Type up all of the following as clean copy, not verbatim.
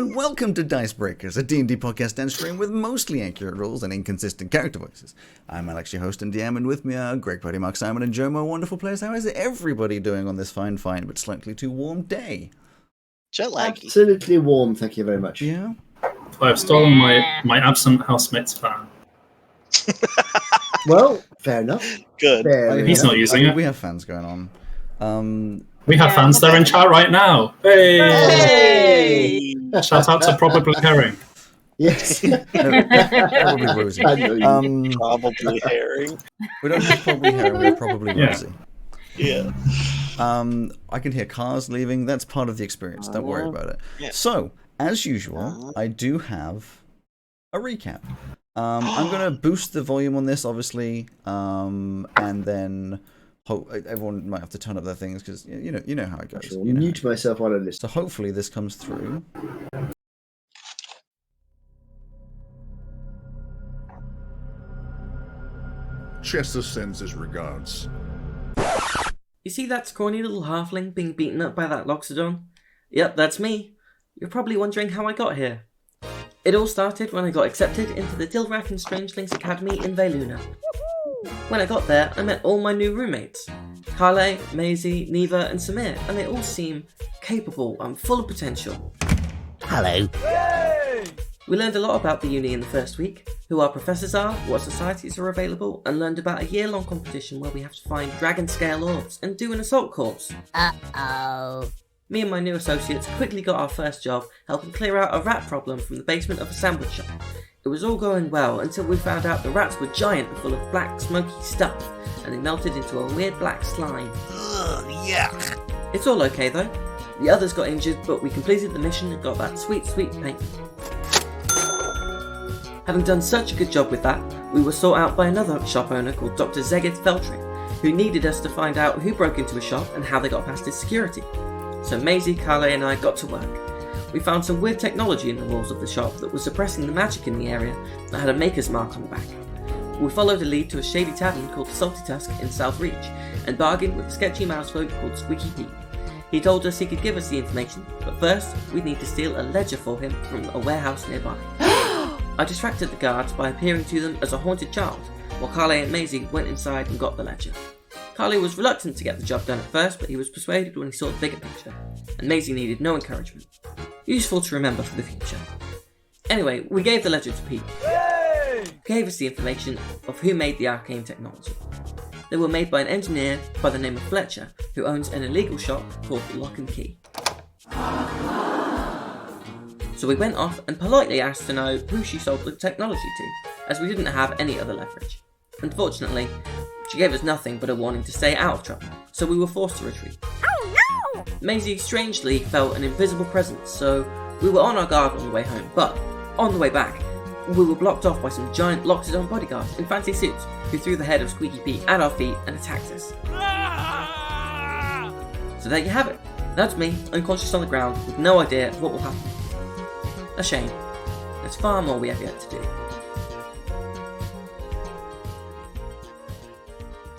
and welcome to Dice Breakers, a D&D podcast and stream with mostly accurate rules and inconsistent character voices. I'm Alex, your host and DM, and with me are Greg, Buddy, Mark, Simon, and Joe, my wonderful players. How is everybody doing on this fine but slightly too warm day? Jet laggy. Absolutely warm, thank you very much. Yeah? I've stolen my absent housemate's fan. Well, fair enough. Good. He's not using it. We have fans going on. We have fans there in chat right now. Hey! Shout out to Probably Herring. Yes. Probably Rosie. Probably herring. We don't have probably Herring, we have probably Rosie. Yeah. I can hear cars leaving. That's part of the experience. Don't worry about it. Yeah. So, as usual, I do have a recap. I'm going to boost the volume on this, obviously, and then everyone might have to turn up their things because you know how it goes. I'll mute myself while I listen. So hopefully this comes through. Chester sends his regards. You see that scrawny little halfling being beaten up by that Loxodon? Yep, that's me. You're probably wondering how I got here. It all started when I got accepted into the Dilrak and Strangelings Academy in Veluna. When I got there, I met all my new roommates. Carle, Maisie, Neva and Samir, and they all seem capable and full of potential. Hello. Yay! We learned a lot about the uni in the first week, who our professors are, what societies are available, and learned about a year-long competition where we have to find dragon-scale orbs and do an assault course. Uh-oh. Me and my new associates quickly got our first job helping clear out a rat problem from the basement of a sandwich shop. It was all going well until we found out the rats were giant and full of black smoky stuff, and they melted into a weird black slime. Ugh, yuck. It's all okay though. The others got injured, but we completed the mission and got that sweet paint. Having done such a good job with that, we were sought out by another shop owner called Dr. Zeged Feltrick, who needed us to find out who broke into a shop and how they got past his security. So Maisie, Carle and I got to work. We found some weird technology in the walls of the shop that was suppressing the magic in the area that had a maker's mark on the back. We followed a lead to a shady tavern called the Salty Tusk in South Reach and bargained with a sketchy mousefolk called Squeaky Pete. He told us he could give us the information, but first we'd need to steal a ledger for him from a warehouse nearby. I distracted the guards by appearing to them as a haunted child, while Carle and Maisie went inside and got the ledger. Carle was reluctant to get the job done at first, but he was persuaded when he saw the bigger picture, and Maisie needed no encouragement. Useful to remember for the future. Anyway, we gave the ledger to Pete. Yay! He gave us the information of who made the arcane technology. They were made by an engineer by the name of Fletcher, who owns an illegal shop called Lock and Key. So we went off and politely asked to know who she sold the technology to, as we didn't have any other leverage. Unfortunately, she gave us nothing but a warning to stay out of trouble, so we were forced to retreat. Oh no! Maisie strangely felt an invisible presence, so we were on our guard on the way home, but on the way back, we were blocked off by some giant Loxodon bodyguards in fancy suits who threw the head of Squeaky Pete at our feet and attacked us. So there you have it. That's me, unconscious on the ground, with no idea of what will happen. A shame. There's far more we have yet to do.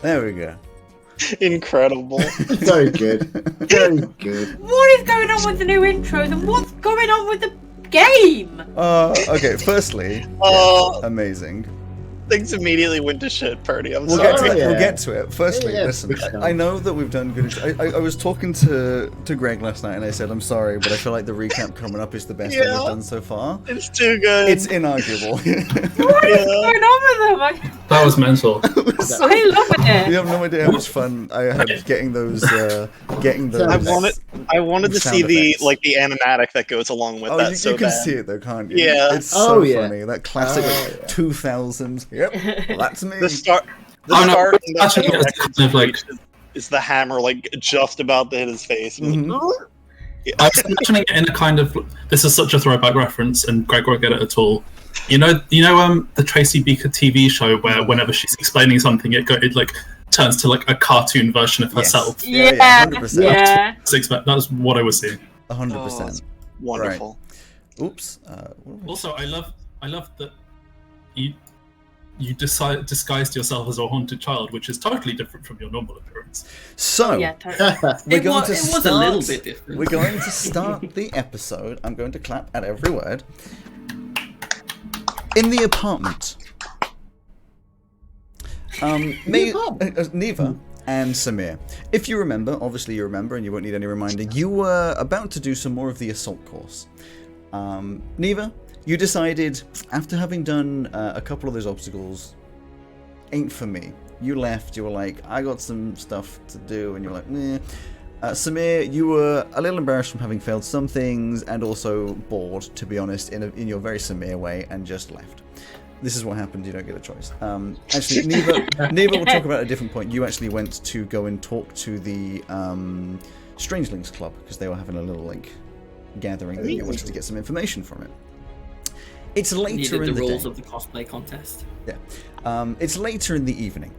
There we go. Incredible. Very good. Very good. What is going on with the new intros and what's going on with the game? Okay, firstly, amazing. Things immediately went to shit, Purdy. We'll get to it. Firstly, listen, I know that we've done good. I was talking to Greg last night and I said, I'm sorry, but I feel like the recap coming up is the best one we've done so far. It's too good. It's inarguable. What is going on with them? That was mental. I love it. You have no idea how much fun I had getting those. I wanted to see the animatic that goes along with that. You can see it though, can't you? Yeah. It's so funny. That classic 2000s. Yep, that's me. The start. Is the hammer just about to hit his face? Mm-hmm. I was imagining it in a kind of. This is such a throwback reference, and Greg won't get it at all. You know, the Tracy Beaker TV show where whenever she's explaining something, it turns to a cartoon version of herself. Yeah, 100%. Yeah. That's what I was seeing. 100%. Wonderful. Right. Oops. Also, I love that you. disguised yourself as a haunted child, which is totally different from your normal appearance. So, Yeah, totally. we're going to It was start, a little bit different. We're going to start the episode. I'm going to clap at every word. In the apartment. Neva and Samir. If you remember, obviously you remember and you won't need any reminding, you were about to do some more of the assault course. Neva, you decided, after having done a couple of those obstacles, ain't for me. You left, you were like, I got some stuff to do, and you're like, meh. Samir, you were a little embarrassed from having failed some things, and also bored, to be honest, in your very Samir way, and just left. This is what happened, you don't get a choice. Actually, Neva will talk about at a different point. You actually went to go and talk to the Strangelings Club, because they were having a little, gathering, and you wanted to get some information from it. It's later in the rules day. of the cosplay contest. Yeah. It's later in the evening.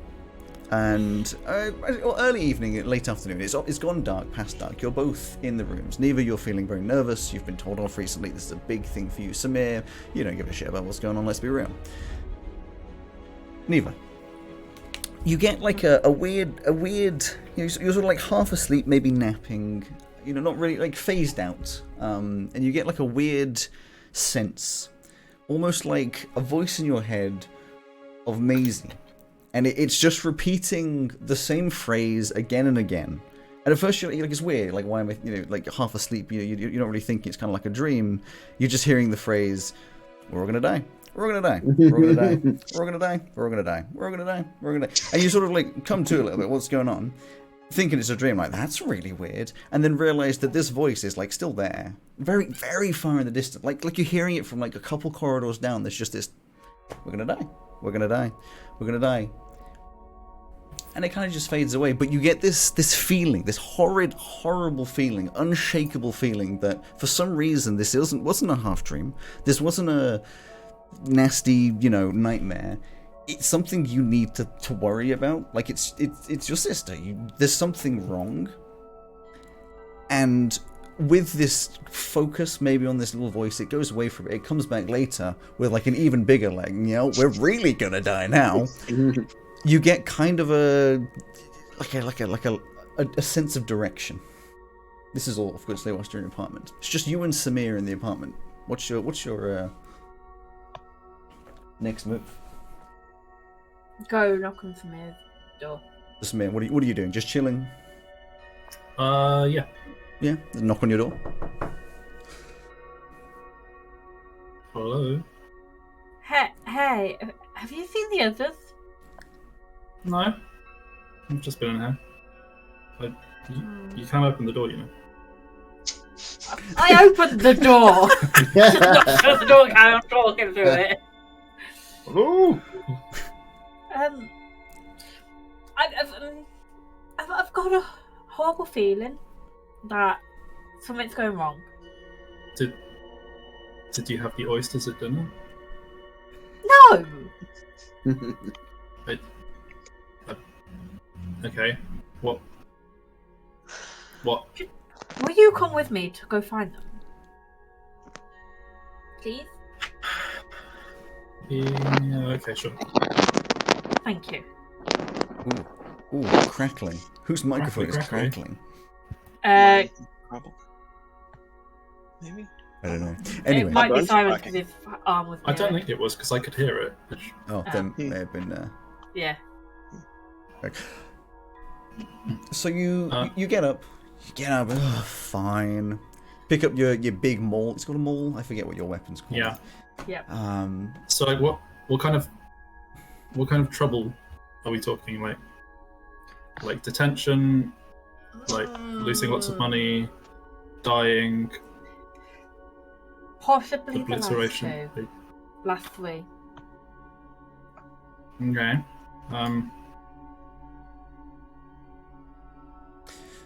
And early evening, late afternoon. It's gone dark, past dark. You're both in the rooms. Neva, you're feeling very nervous. You've been told off recently. This is a big thing for you. Samir, you don't give a shit about what's going on. Let's be real. Neva, you get a weird. You're sort of half asleep, maybe napping. Not really phased out. And you get a weird sense, almost like a voice in your head of Maisie. And it's just repeating the same phrase again and again. And at first you're like, it's weird. Why am I, half asleep? You don't really think it's kind of like a dream. You're just hearing the phrase, "We're all gonna die. We're all gonna die. We're all gonna die. We're all gonna die. We're all gonna die. We're all gonna die. We're all gonna die." And you sort of come to a little bit. What's going on? Thinking it's a dream. That's really weird. And then realize that this voice is still there, very, very far in the distance. Like you're hearing it from a couple corridors down. There's just this. We're gonna die. We're gonna die. We're gonna die. And it kind of just fades away, but you get this feeling, this horrid, horrible feeling, unshakable feeling that for some reason this wasn't a half dream, this wasn't a nasty, nightmare. It's something you need to worry about. It's your sister. There's something wrong. And with this focus maybe on this little voice, it goes away from it. It comes back later with an even bigger we're really gonna die now. You get kind of a sense of direction. This is all, of course, they watched in your apartment. It's just you and Samir in the apartment. What's your next move? Go knock on Samir's door. Samir, what are you doing? Just chilling? Yeah. Yeah. Knock on your door. Hello. Hey, have you seen the others? No. I've just been in here. You can't open the door, I opened the door. Not shut the door, carry on talking through it. Hello. I've got a horrible feeling that something's going wrong. Did you have the oysters at dinner? No. Okay. What? Will you come with me to go find them? Please? Yeah, okay, sure. Thank you. Ooh, crackling. Whose microphone is Crackling. crackling? Probably. Maybe. I don't know. Anyway. It might be Bones Simon cracking. because his arm was I near don't it. think it was because I could hear it. Oh, then may have been. Yeah. So you get up. Oh, fine. Pick up your big maul. It's called a maul. I forget what your weapon's called. Yeah. Yep. So what kind of trouble are we talking? Like detention, losing lots of money, dying, Possibly the obliteration. last three. Okay.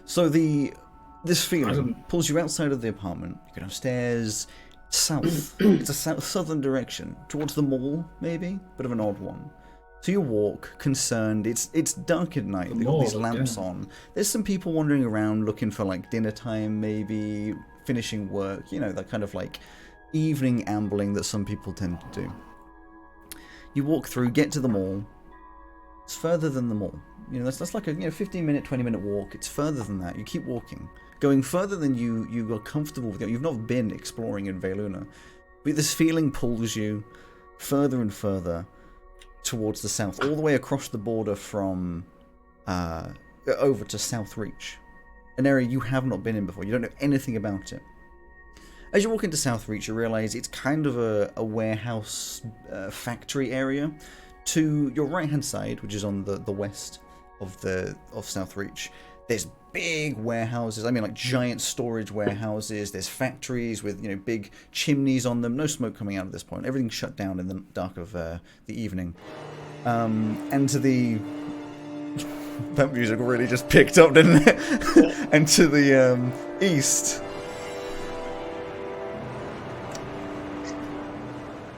So this feeling pulls you outside of the apartment. You go downstairs, south. It's a southern direction towards the mall, maybe, bit of an odd one. So you walk, concerned. It's dark at night. They've got these lamps on. There's some people wandering around looking for dinner time, maybe finishing work. That kind of evening ambling that some people tend to do. You walk through, get to the mall. It's further than the mall. You know, that's like a 15-minute, 20-minute walk. It's further than that. You keep walking, going further than you are comfortable with. You've not been exploring in Veluna, but this feeling pulls you further and further towards the south, all the way across the border from over to South Reach, an area you have not been in before. You don't know anything about it. As you walk into South Reach, you realize it's kind of a warehouse factory area. To your right-hand side, which is on the west of South Reach, there's big warehouses. I mean, like giant storage warehouses. There's factories with big chimneys on them. No smoke coming out at this point. Everything's shut down in the dark of the evening. And to the that music really just picked up, didn't it? And to the east.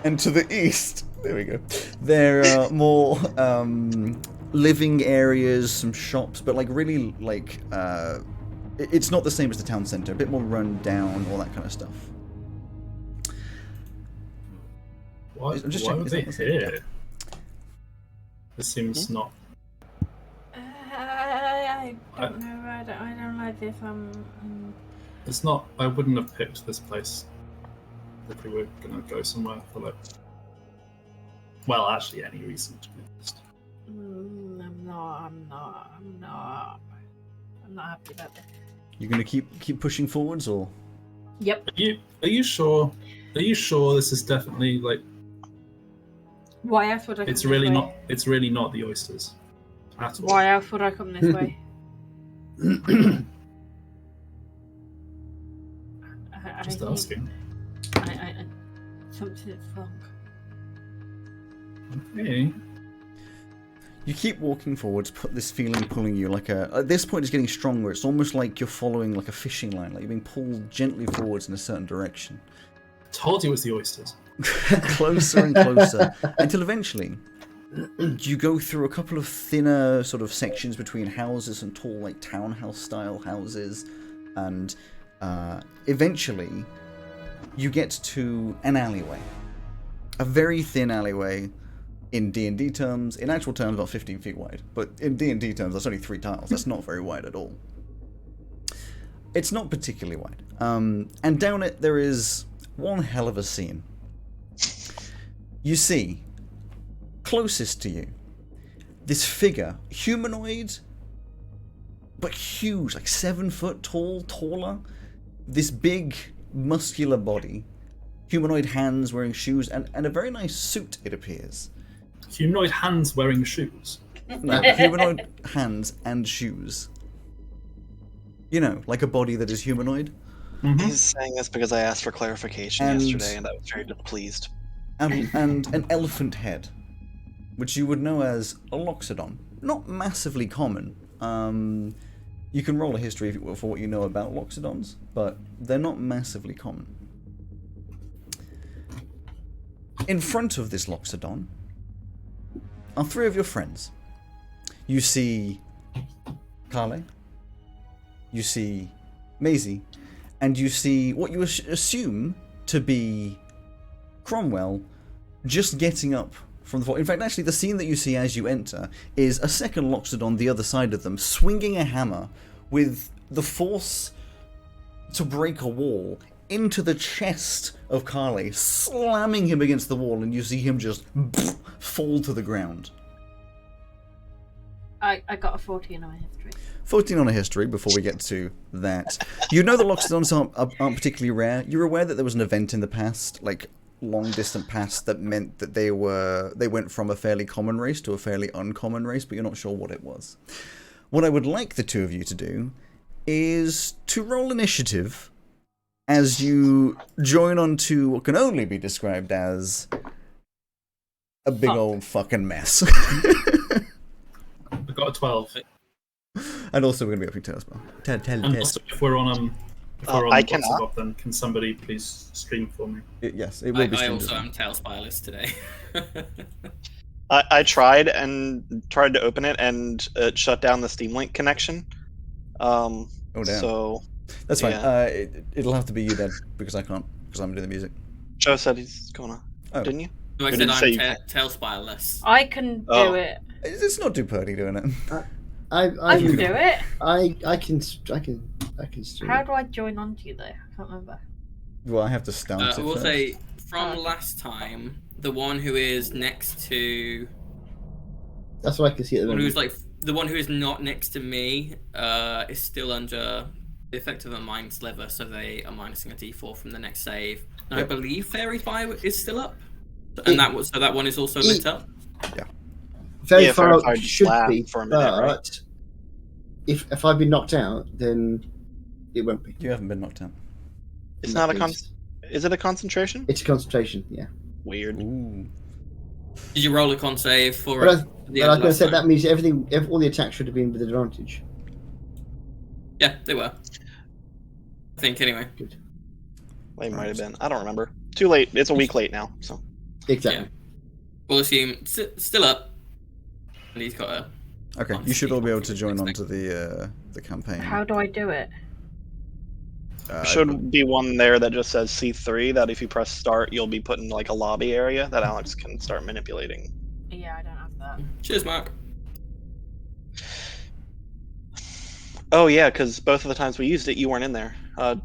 And to the east, there we go, there are more living areas, some shops, but really it's not the same as the town centre, a bit more run down, all that kind of stuff. Why are they here? This seems not... I don't know, I don't like this, It's not... I wouldn't have picked this place if we were gonna go somewhere for well, actually, any reason to be honest. I'm not happy about this. You're gonna keep pushing forwards, or? Yep. Are you sure? Are you sure this is definitely Why else would I come It's this really way? not. It's really not the oysters. At all. Why else would I come this way? Just asking. Something's wrong. Okay. You keep walking forwards, put this feeling pulling you at this point it's getting stronger. It's almost like you're following a fishing line, like you're being pulled gently forwards in a certain direction. Told you it was the oysters. Closer and closer, until eventually you go through a couple of thinner sort of sections between houses and tall townhouse style houses, and eventually you get to an alleyway. A very thin alleyway. In D&D terms, in actual terms, about 15 feet wide. But in D&D terms, that's only 3 tiles. That's not very wide at all. It's not particularly wide. And down it, there is one hell of a scene. You see, closest to you, this figure, humanoid, but huge, 7 foot tall, taller. This big, muscular body. Humanoid hands wearing shoes, and a very nice suit, it appears. Humanoid hands wearing shoes. No, humanoid hands and shoes. Like a body that is humanoid. Mm-hmm. He's saying this because I asked for clarification yesterday, and I was very displeased. And an elephant head, which you would know as a loxodon. Not massively common. You can roll a history for what you know about loxodons, but they're not massively common. In front of this loxodon are 3 of your friends. You see Carle, you see Maisie, and you see what you assume to be Cromwell just getting up from the floor. In fact, actually, the scene that you see as you enter is a second loxodon the other side of them, swinging a hammer with the force to break a wall into the chest of Carle, slamming him against the wall, and you see him just fall to the ground. I got a 14 on my history. 14 on a history before we get to that. You know the loxodons aren't particularly rare. You're aware that there was an event in the past, long distant past, that meant that they went from a fairly common race to a fairly uncommon race, but you're not sure what it was. What I would like the 2 of you to do is to roll initiative as you join onto what can only be described as a big old fucking mess. I got a 12. And also we're going to be upping Tail spell. And also, if we're on I the cannot. WhatsApp, then can somebody please stream for me? Yes, it will be I streamed. also am Tail Spyless today. I tried to open it, and it shut down the Steam Link connection. Oh, damn. So That's fine. yeah. It'll have to be you then, because I can't, because I'm doing the music. Joe said he's gonna. Oh. Didn't you? So I Who said did say you I'm can't? tail spireless. I can do Oh. it. It's not too purty doing it. I can do it. I can stream. How do I join onto you though? I can't remember. Well, I have to start I it will first. say, from Okay. last time, the one who is next to... That's what I can see at the The one who's moment. like the one who is not next to me is still under the effect of a mind sliver, so they are minusing a d4 from the next save. And Yep. I believe Fairy Fire is still up, and that one is also lit up. Very Yeah, far Fire out should laughed be, for a minute, but right? if I've been knocked out, then it won't be. You haven't been knocked out. It's In not that a case. Is it a concentration? It's a concentration, yeah. Weird. Ooh. Did you roll a con save for But I it? was going to say that means all the attacks should have been with advantage. Yeah, they were. I think anyway. Good. They might have been. I don't remember. Too late. It's a week late now. So Exactly. Yeah. We'll assume still up, and he's got a. Okay, you should all be able to join onto the campaign. How do I do it? there should be one there that just says C3. That if you press start, you'll be put in like a lobby area that Alex can start manipulating. Yeah, I don't have that. Cheers, Mark. Oh yeah, because both of the times we used it, you weren't in there.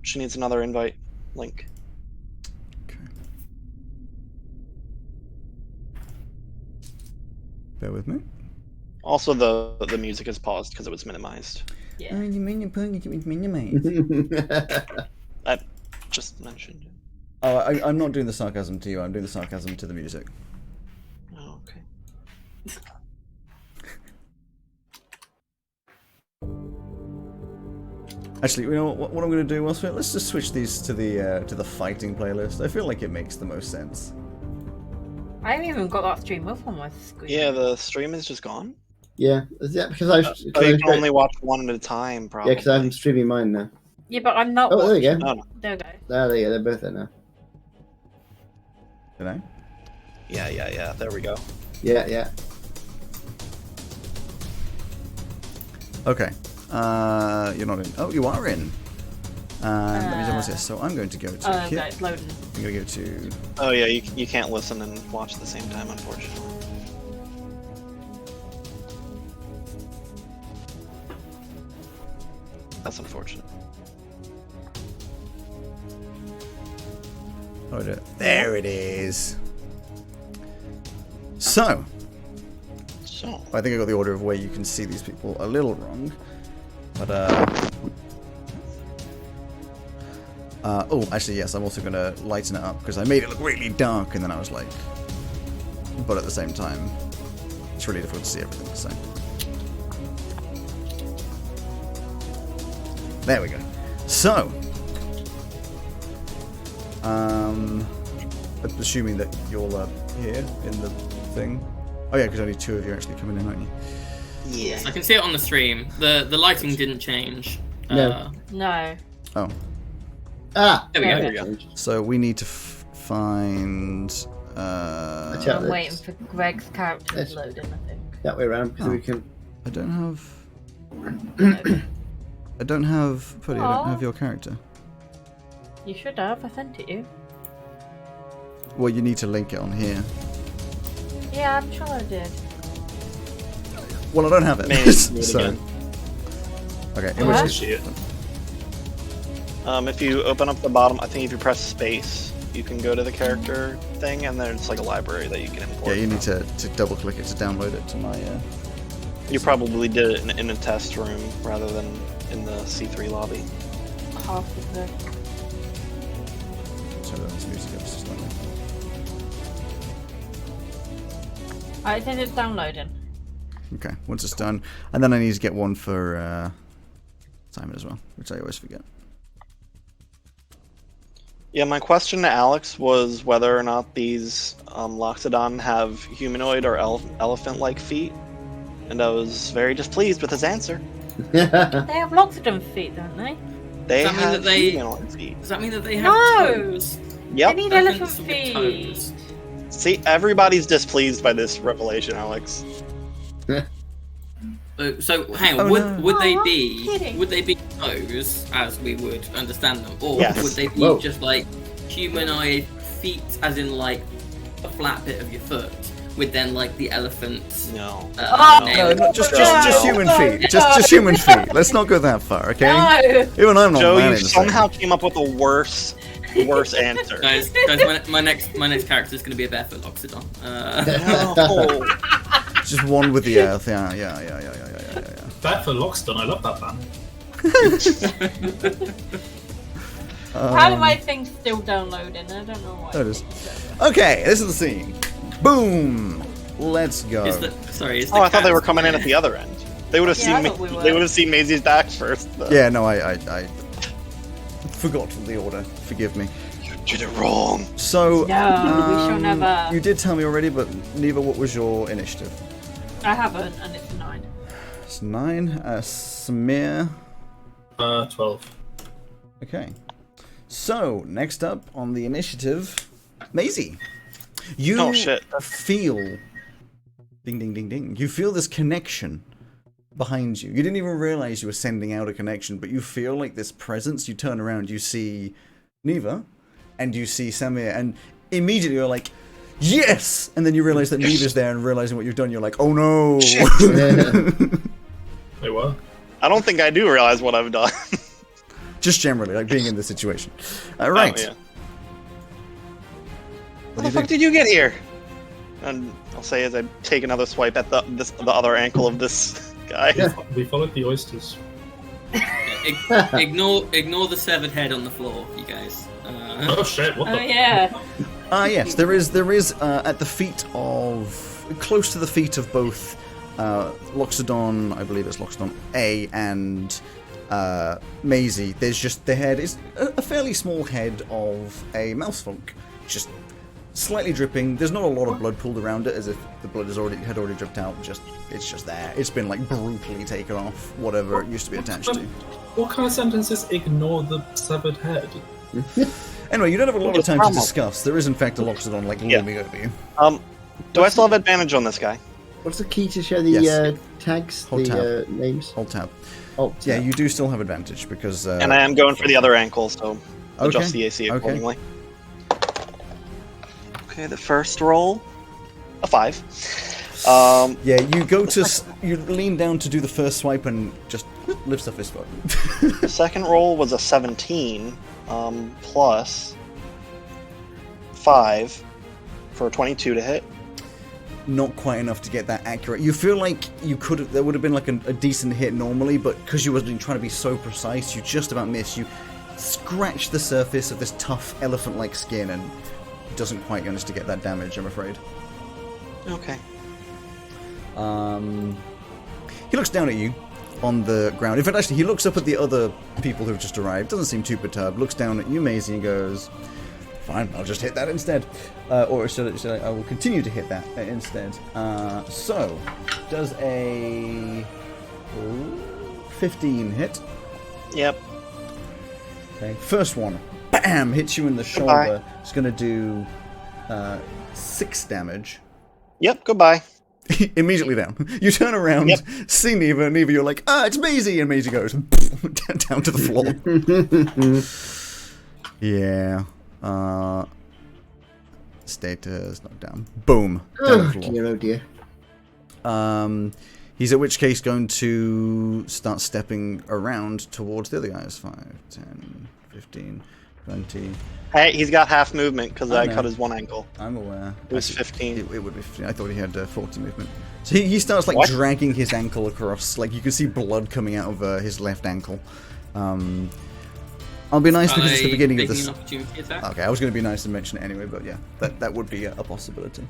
She needs another invite link. Okay. Bear with me. Also, the music is paused because it was minimized. Yeah. you mean your point is minimized? I just mentioned. Oh, I'm not doing the sarcasm to you. I'm doing the sarcasm to the music. Oh, okay. Actually, you know what I'm going to do? Let's just switch these to the fighting playlist. I feel like it makes the most sense. I haven't even got that stream up on my screen. Yeah, the stream is just gone. Yeah, is that because I've Oh, you can only watch one at a time, probably. yeah, because I'm streaming mine now. Yeah, but I'm not. Oh, there you go. No, no. There we go. Ah, there you go. They're both there now. Did I? Yeah. There we go. Yeah. Okay. You're not in. Oh, you are in. Let me double check. So I'm going to go to Oh, Kit. okay, it's loading. I'm going to go to. Oh yeah, you can't listen and watch at the same time, unfortunately. That's unfortunate. Oh, there it is. So, So, I think I got the order of where you can see these people a little wrong, but oh, actually yes, I'm also going to lighten it up because I made it look really dark, and then I was like, but at the same time, it's really difficult to see everything. So, there we go. So, assuming that you're all here in the thing. Oh yeah, because only two of you are actually coming in, aren't you? yeah. I can see it on the stream. The lighting didn't change. No. No. Oh, Ah! There we go. Okay. There we go. so we need to find. Watch out. I'm waiting for Greg's character Yes. to load in, I think. That way around, because Oh. we can... I don't have. I don't have. Putty, I don't have your character. You should have. I sent it you. Well, you need to link it on here. Yeah, I'm sure I did. Well, I don't have it. Maybe do it so. again. Okay. In What? which Shit. If you open up the bottom, I think if you press space, you can go to the character thing, and there's like a library that you can import. yeah, you need from. to double click it to download it to my. You probably did it in a test room rather than in the C3 lobby. Half of the. So that's music. It's just like that. I think it's downloading. Okay, once it's done, and then I need to get one for Simon as well, which I always forget. Yeah, my question to Alex was whether or not these Loxodon have humanoid or elephant-like feet, and I was very displeased with his answer. They have lots of them feet, don't they? They Does that mean have that they- humanoid feet. Does that mean that they have No! toes? Yep. They need Elephants elephant with feet. toes. See, everybody's displeased by this revelation, Alex. So hang on, Oh, would no. would they Aw, be kidding. would they be toes as we would understand them, or Yes. would they be Whoa. just like humanoid feet, as in like a flat bit of your foot with then like the elephant. No. Nail. No, just human feet. Just human feet. Let's not go that far, okay? No. Even I'm not Joe, that you insane. somehow came up with a worse answer. Guys, my next character is going to be a barefoot Loxodon. No. Just one with the earth. Yeah. Barefoot Loxodon, I love that band. How did my thing still downloading? I don't know why. There it is. Okay, this is the scene. Boom. Let's go. Is the Oh, I thought they cat- were coming in at the other end. They would have Yeah, I seen thought we were. They would have seen Maisie's back first. Though. Yeah, no, I forgot the order. Forgive me. You did it wrong. So, No, we shall never. You did tell me already, but Neva, what was your initiative? I haven't, and it's 9. It's 9. Samir. 12. Okay. So, next up on the initiative, Maisie. You Oh, shit. feel... Ding, ding, ding, ding. You feel this connection behind you. You didn't even realize you were sending out a connection, but you feel like this presence. You turn around, you see Neva, and you see Samir, and immediately you're like, yes! And then you realize that Neva's there, and realizing what you've done, you're like, oh no! Wait, what? I don't think I do realize what I've done. Just generally, like being in this situation. Right. Oh, yeah. What How do the you fuck do? did you get here? And I'll say as I take another swipe at the other ankle of this guy. We followed the oysters. Ignore the severed head on the floor, you guys. Oh shit, what Oh the? yeah. Yes, there is at the feet of, close to the feet of both Loxodon, I believe it's Loxodon A, and Maisie, there's just the head, is a fairly small head of a mousefunk, just slightly dripping. There's not a lot of blood pooled around it, as if the blood had already dripped out. It's just there. It's been like brutally taken off whatever it used to be attached to. What kind of sentence is ignore the severed head? Anyway, you don't have a lot of It's time to normal. discuss. There is in fact a Loxodon like Yeah. looming over you. Do I still have advantage on this guy? What's the key to share the Yes. tags, Hold the names? Hold tab. Oh, Yeah, you do still have advantage because. And I am going for the other ankle, so adjust Okay, the AC okay. accordingly. Okay, the first roll, a 5. Yeah, you go to you lean down to do the first swipe and just lifts up his foot. The second roll was a 17, plus 5 for a 22 to hit. Not quite enough to get that accurate. You feel like you could have. There would have been like a decent hit normally, but because you were trying to be so precise, you just about miss. You scratch the surface of this tough elephant-like skin, and it doesn't quite manage to get that damage, I'm afraid. Okay. He looks down at you on the ground. In fact, actually, he looks up at the other people who've just arrived. Doesn't seem too perturbed. Looks down at you, Maisie, and goes, "Fine, I'll just hit that instead." Or should I will continue to hit that instead. So, does a 15 hit? Yep. Okay. First one, bam, hits you in the Goodbye. shoulder. It's going to do 6 damage. Yep, goodbye. Immediately down. You turn around, Yep. see Neva, you're like, it's Maisie, and Maisie goes down to the floor. Yeah. Status not down. Boom. Down the Oh floor. dear, oh dear. He's at which case going to start stepping around towards the other guys. 5, 10, 15, 20. Hey, he's got half movement because I know. cut his one ankle. I'm aware. It was Actually, 15. It would be 15. I thought he had 40 movement. So he starts like What? dragging his ankle across. Like you can see blood coming out of his left ankle. I'll be nice because it's the beginning of this. An opportunity attack? Okay, I was going to be nice and mention it anyway, but yeah, that would be a possibility.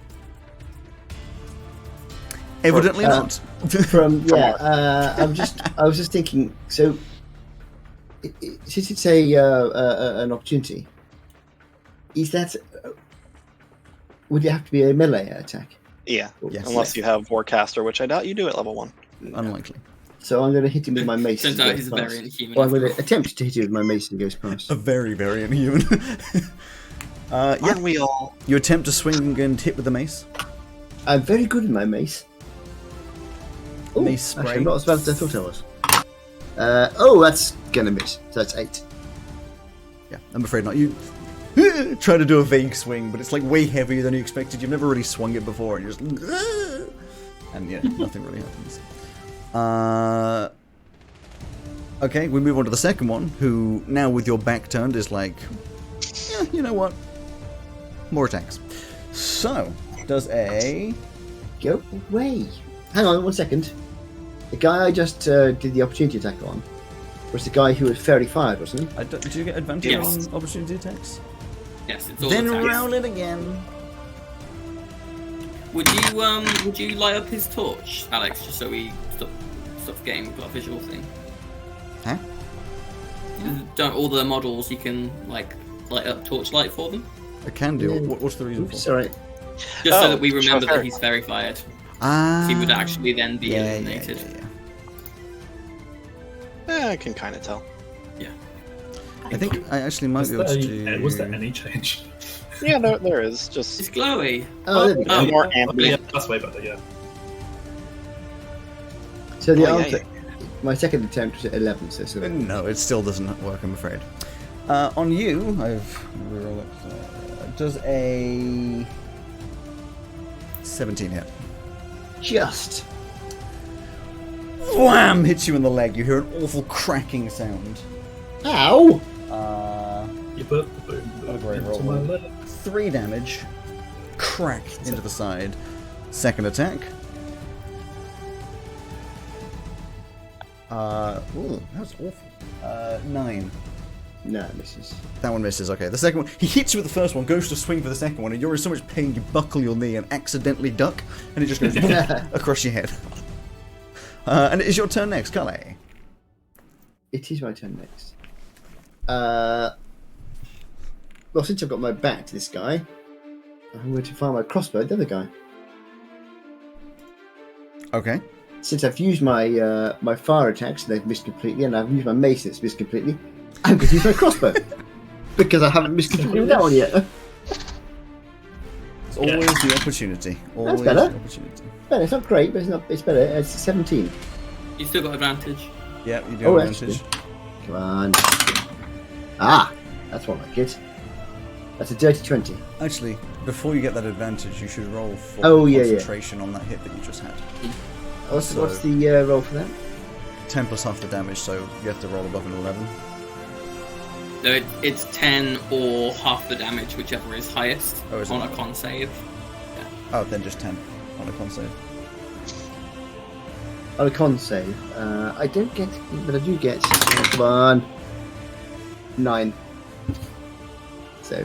Evidently not. From I was just thinking. So, since it's an opportunity, is that would it have to be a melee attack? Yeah, Yes. unless you have Warcaster, which I doubt you do at level 1. Unlikely. So I'm going to hit him with my mace. Turns as he out goes he's a past. variant human. Well, I'm going to attempt to hit him with my mace as he goes past. A very inhuman. Yeah, Aren't we all? you attempt to swing and hit with the mace. I'm very good with my mace. Ooh, Mace actually, spray. I'm not as bad as I thought I was. That's going to miss. So that's 8. Yeah, I'm afraid not. You trying to do a vague swing, but it's like way heavier than you expected. You've never really swung it before, and you're just and yeah, nothing really happens. Okay, we move on to the second one, who now with your back turned is like, yeah, you know what? More attacks. So, does a... Go away. Hang on 1 second. The guy I just did the opportunity attack on was the guy who was fairly fired, wasn't he? Do you get advantage Yes. on opportunity attacks? Yes, it's all Then attacks. roll it again. Would you light up his torch, Alex, just so we stop getting got a visual thing? Huh? Don't all the models you can like light up torchlight for them? I can do. Yeah. What's the reason for? Sorry. Just so Oh, that we remember sure. that he's verified. Ah. He would actually then be yeah, eliminated. I can kind of tell. Yeah. I think I actually might be able to do... Was there any change? Yeah, there is. Just It's glowy. Oh, there we go. more Yeah, ambient. that's way better. Yeah. So the Oh, yeah, answer, my second attempt was at 11, so sort of. No, it still doesn't work, I'm afraid. On you, I've reroll it. Does a 17 hit? Just. Wham! Hits you in the leg. You hear an awful cracking sound. Ow! You put the boom What a great into roll. my leg. 3 damage. Crack into the side. Second attack. Ooh, that's awful. 9. No, misses. That one misses, okay. The second one, he hits you with the first one, goes to swing for the second one, and you're in so much pain you buckle your knee and accidentally duck, and it just goes across your head. And it is your turn next, Calais. It is my turn next. Well, since I've got my back to this guy, I'm going to fire my crossbow at the other guy. Okay. Since I've used my my fire attacks and they've missed completely, and I've used my mace and it's missed completely, I'm going to use my crossbow. Because I haven't missed completely with that one yet. It's always the opportunity. Always better. the opportunity. Well, it's not great, but it's better. It's 17. You still got advantage. Yeah, you do Oh, have advantage. Come on. Ah, that's one like it. That's a dirty 20. Actually, before you get that advantage, you should roll for concentration on that hit that you just had. What's So- the roll for that? 10 plus half the damage, so you have to roll above an 11. So it's 10 or half the damage, whichever is highest Oh, is it? on a con save. Oh, then just 10 on a con save. On a con save, I don't get, but I do get. Come on, 9. So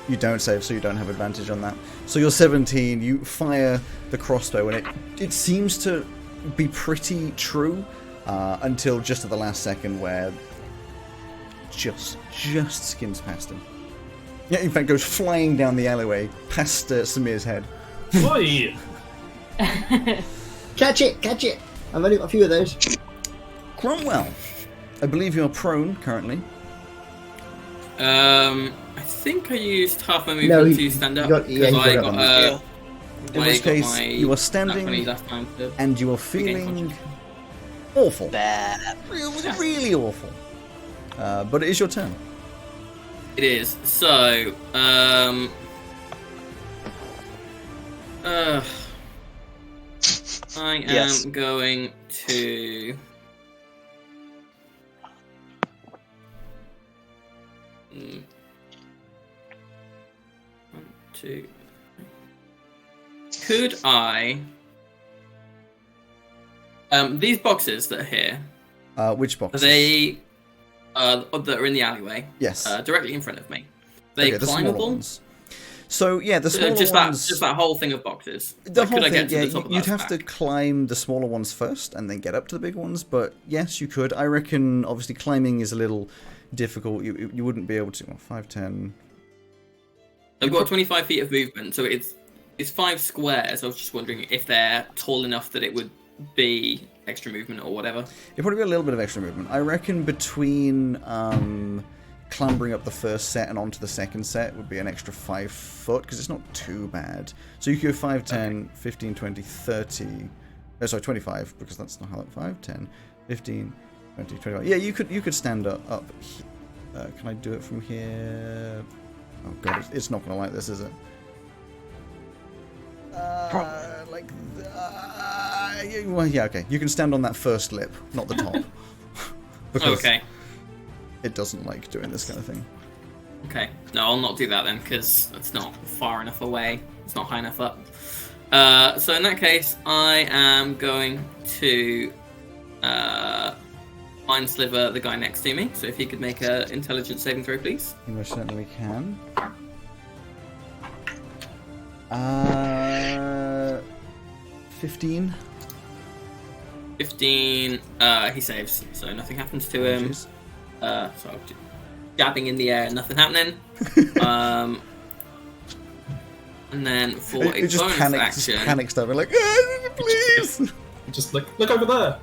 You don't save, so you don't have advantage on that. So you're 17, you fire the crossbow, and it seems to be pretty true until just at the last second where just skims past him. Yeah, in fact, goes flying down the alleyway past Samir's head. Oi! catch it! I've only got a few of those. Cromwell, I believe you're prone currently. I think I used half my movement No, to stand up got- yeah, because he I got up got, on In I which got case, my you are nat standing 20 last time to and you are regain feeling consciousness. awful. Bad. Really awful. But it is your turn. It is. So, I am Yes. going to. Mm. 1, 2. Could I? These boxes that are here, Which box? are they that are in the alleyway? Yes. Directly in front of me. They Okay, the smaller climbable. ones. So yeah, the smaller Just ones. that whole thing of boxes. The Like, whole could I thing, get to yeah, the top of you'd that have to stack? climb the smaller ones first and then get up to the big ones. But yes, you could. I reckon, obviously, climbing is a little difficult. You wouldn't be able to. Well, 5, 10. I've got 25 feet of movement, so it's 5 squares. I was just wondering if they're tall enough that it would be extra movement or whatever. It'd probably be a little bit of extra movement. I reckon between clambering up the first set and onto the second set would be an extra 5 foot, because it's not too bad. So you could go 5, 10, 15, 20, 30... Oh, sorry, 25, because that's not how that... 5, 10, 15, 20, 25... Yeah, you could stand up. Can I do it from here? Oh god, it's not gonna like this, is it? Well, yeah, okay. You can stand on that first lip, not the top. Because Okay. it doesn't like doing this kind of thing. Okay. No, I'll not do that then, because it's not far enough away. It's not high enough up. So in that case, I am going to Mind Sliver the guy next to me. So if he could make an intelligence saving throw, please. You most certainly can. 15. 15. He saves, so nothing happens to him. So I'm jabbing in the air, nothing happening. And then for a It just bonus panics, action, panics stuff. Like, please. Just like, look over there.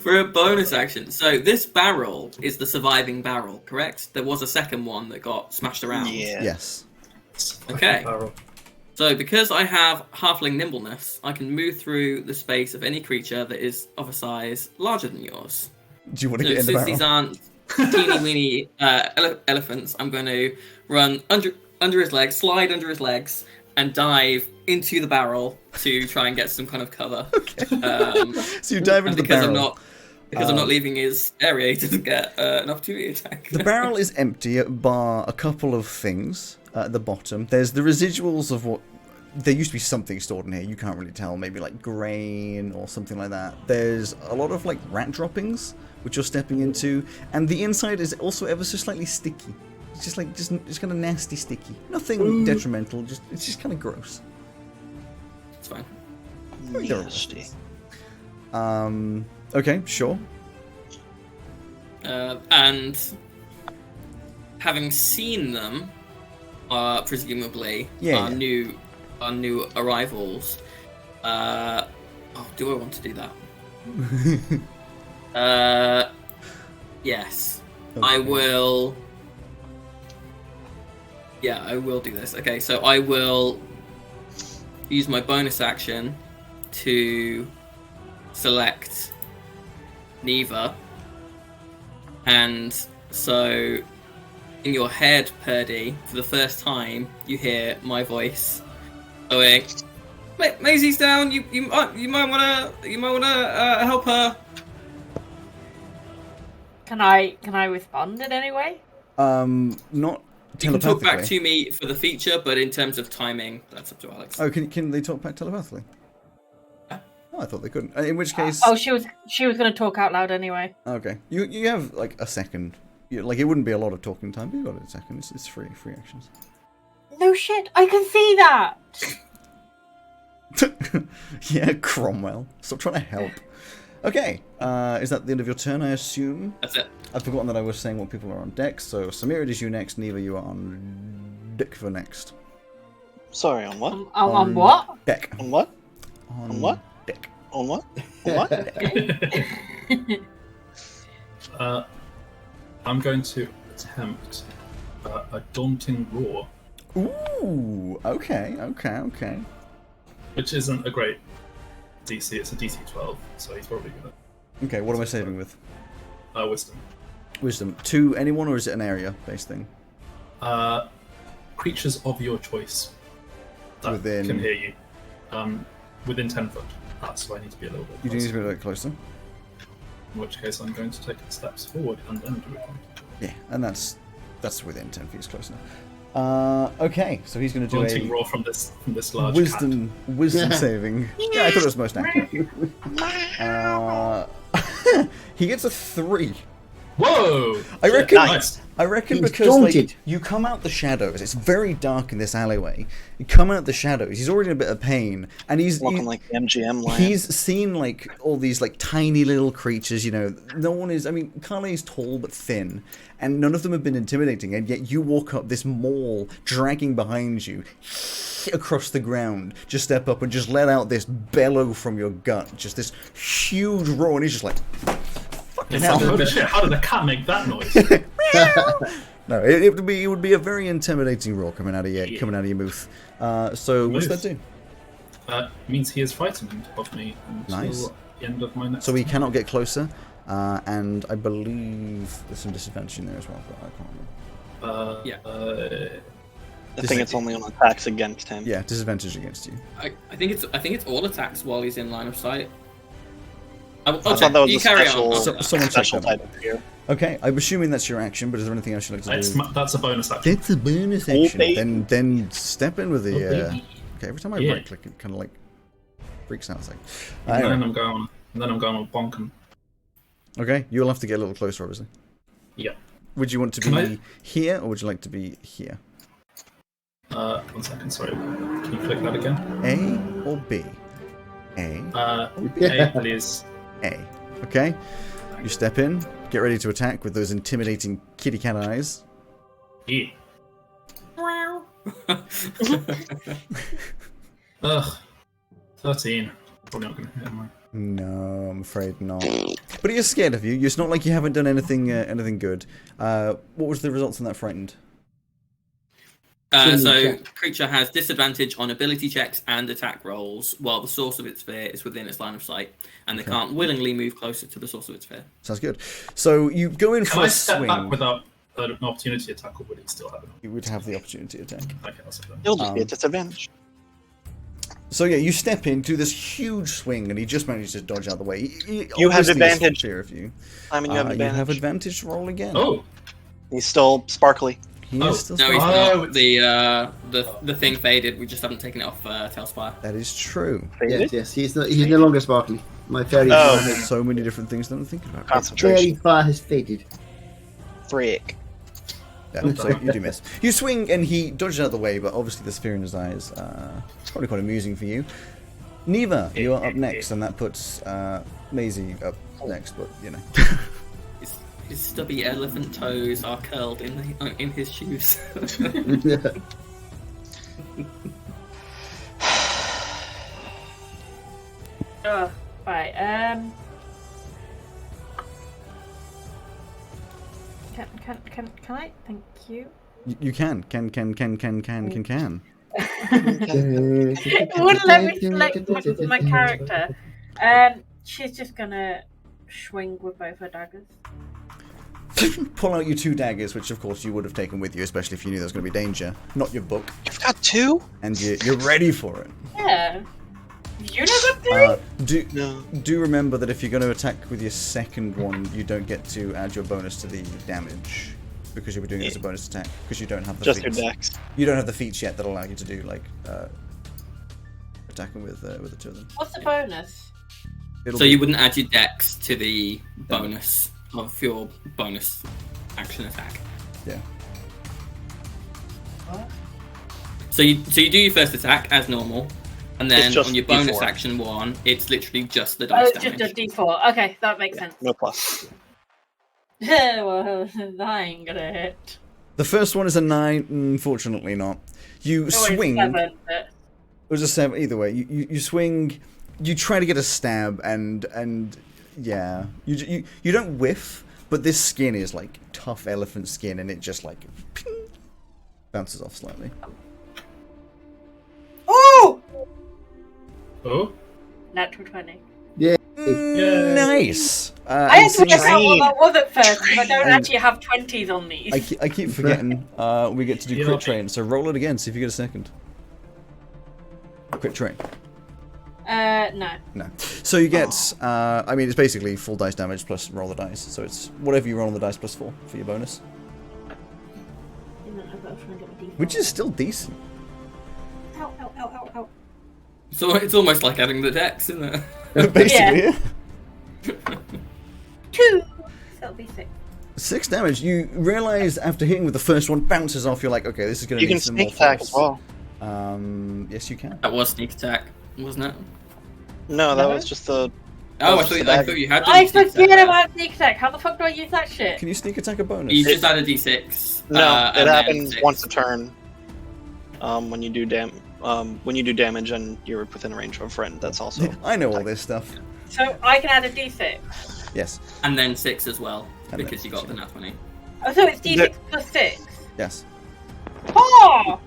for a bonus action. So this barrel is the surviving barrel, correct? There was a second one that got smashed around. Yeah. Yes. Okay. So because I have halfling nimbleness, I can move through the space of any creature that is of a size larger than yours. Do you want to So get in the since barrel? these aren't teeny weeny elephants, I'm going to run under his legs, slide under his legs, and dive into the barrel to try and get some kind of cover. So you dive into the barrel. I'm not leaving his area, he doesn't get an opportunity attack. The barrel is empty, bar a couple of things at the bottom. There's the residuals of what... There used to be something stored in here, you can't really tell, maybe like grain or something like that. There's a lot of like rat droppings, which you're stepping into, and the inside is also ever so slightly sticky. It's just like, just kind of nasty sticky. Nothing detrimental, it's just kind of gross. It's fine. Nasty. Okay, sure. And having seen them, presumably, Yeah. our new arrivals. Do I want to do that? Yes. Okay. I will. Yeah, I will do this. Okay, so I will use my bonus action to select Neva, and so in your head, Purdy, for the first time, you hear my voice going, "Maisie's down. You might wanna help her." Can I respond in any way? Not You can talk back telepathically. to me for the feature, but in terms of timing, that's up to Alex. Oh, can they talk back telepathically? Yeah. Oh, I thought they couldn't. In which case... She was going to talk out loud anyway. Okay. You have, like, a second. Like, it wouldn't be a lot of talking time, but you got a second. It's free actions. No shit, I can see that! Yeah, Cromwell. Stop trying to help. Okay. Is that the end of your turn, I assume? That's it. I've forgotten that I was saying what people are on deck, so Samira, it is you next. Neva, you are on deck for next. Sorry, on what? On what? Deck. On what? On what? Deck. On what? On what? I'm going to attempt a daunting roar, Ooh, okay. which isn't a great DC. It's a DC 12, so he's probably gonna Okay, what am I saving with? wisdom. Wisdom. To anyone, or is it an area-based thing? Creatures of your choice that Within- can hear you, within 10 foot. That's why I need to be a little bit You do need closer. to be a bit closer. In which case, I'm going to take steps forward and then do it. Yeah, and that's within 10 feet, it's close enough. Okay, so he's going to do Daunting a roar from this large wisdom saving. Yeah, I thought it was most accurate. He gets a 3. cat. Whoa! I reckon. Nice. I reckon He's because daunted. like, you come out the shadows. It's very dark in this alleyway. You come out the shadows. He's already in a bit of pain, and Walking like the MGM line. he's seen like all these like tiny little creatures. You know, no one is. I mean, Carly is tall but thin, and none of them have been intimidating. And yet you walk up this mall, dragging behind you across the ground. Just step up and just let out this bellow from your gut. Just this huge roar, and he's just like. It's like, holy shit, how did a cat make that noise? No, it would be a very intimidating roar coming out of your mouth. So what's that do? It means he is frightened of me until Nice. the end of my next So he turn. cannot get closer. And I believe there's some disadvantage in there as well, but I can't remember. Yeah. I think it's only on attacks against him. Yeah, disadvantage against you. I think it's all attacks while he's in line of sight. I thought that was you a carry special, on. Someone check special that out. type of gear. Okay, I'm assuming that's your action, but is there anything else you'd like to do? That's a bonus action. It's a bonus Oh, action. baby. Then step in with the. baby. Okay, every time I Yeah. right click, it kind of like freaks out. It's like, And anyway. then I'm going on bonk him. Okay, you'll have to get a little closer, obviously. Yeah. Would you want to Can be I- here, or would you like to be here? 1 second, sorry. Can you click that again? A or B? A. A, please. A. Okay. You step in, get ready to attack with those intimidating kitty cat eyes. Yeah. Wow. Ugh. 13. Probably not going to hit, am I? No, I'm afraid not. But he is scared of you. It's not like you haven't done anything good. What was the results on that frightened? So, creature has disadvantage on ability checks and attack rolls, while the source of its fear is within its line of sight, and they can't willingly move closer to the source of its fear. Sounds good. So you go in Can for I a step swing. back without an opportunity attack, or would it still have it? You would have the opportunity attack. Okay, that's it then. He'll just be at disadvantage. So yeah, you step in, do this huge swing, and he just manages to dodge out of the way. You have obviously is advantage. Fear of you. I mean, you have advantage. You have advantage to roll again. Oh! He's still sparkly. He is still No, he's sparkling. not. The thing faded. We just haven't taken it off Tailspire. That is true. Yes, he's no longer sparkly. My fairy Oh. fire There's has, so many different things that I'm thinking about. fairy Concentration. fire has faded. Frick. Yeah, so you do miss. You swing, and he dodges out of the way, but obviously there's fear in his eyes. It's probably quite amusing for you. Neva, you are up next, and that puts Maisie up next, but you know. His stubby elephant toes are curled in his shoes. Oh, right. Can I? Thank you. You can. It wouldn't let me select my character. She's just gonna swing with both her daggers. Pull out your 2 daggers, which of course you would have taken with you, especially if you knew there was going to be danger. Not your book. You've got 2? And you're ready for it. Yeah. You know what, Do remember that if you're going to attack with your second one, you don't get to add your bonus to the damage. Because you'll be doing it as a bonus attack. Because you don't have the Just feats. your dex. You don't have the feats yet that allow you to do, like, attacking with the 2 of them. What's the bonus? So you wouldn't add your dex to the bonus of your bonus action attack. Yeah. What? So you do your first attack as normal, and then It's just on your bonus D4. action 1, it's literally just the Oh, dice it's damage. just a D4. Okay, that makes sense. No plus. Well, that ain't gonna hit. The first one is a 9, unfortunately not. You Oh, it's swing. 7, but... It was a 7, either way. You swing, you try to get a stab, and yeah. You don't whiff, but this skin is like tough elephant skin, and it just like ping, bounces off slightly. Oh! Oh? Natural 20. Nice! I had to and work out what Green. that was at first, because I don't And- actually have 20s on these. I keep forgetting we get to do Yeah. crit train, so roll it again, see if you get a second. Crit train. No. No. So you get, I mean, it's basically full dice damage plus roll the dice. So it's whatever you roll on the dice plus 4 for your bonus. Which is still decent. Ow, ow, ow, ow, ow. So it's almost like adding the dex, isn't it? Basically, yeah. 2! So that'll be 6. 6 damage. You realize after hitting with the first one, bounces off. You're like, okay, this is going to You need can some more sneak attack force. as well. Yes, you can. That was sneak attack, wasn't it? No, that No? was just the. Oh, I That's thought you had done I sneak forget attack. about sneak attack. How the fuck do I use that shit? Can you sneak attack a bonus? You just add a d6. No, and it then happens 6. once a turn. When you do damage and you're within range of a friend, that's also. I know all this stuff. So I can add a d6. Yes. And then 6 as well, And because then you got six, the nat 20. Oh, so it's d6 plus 6. Yes. Oh!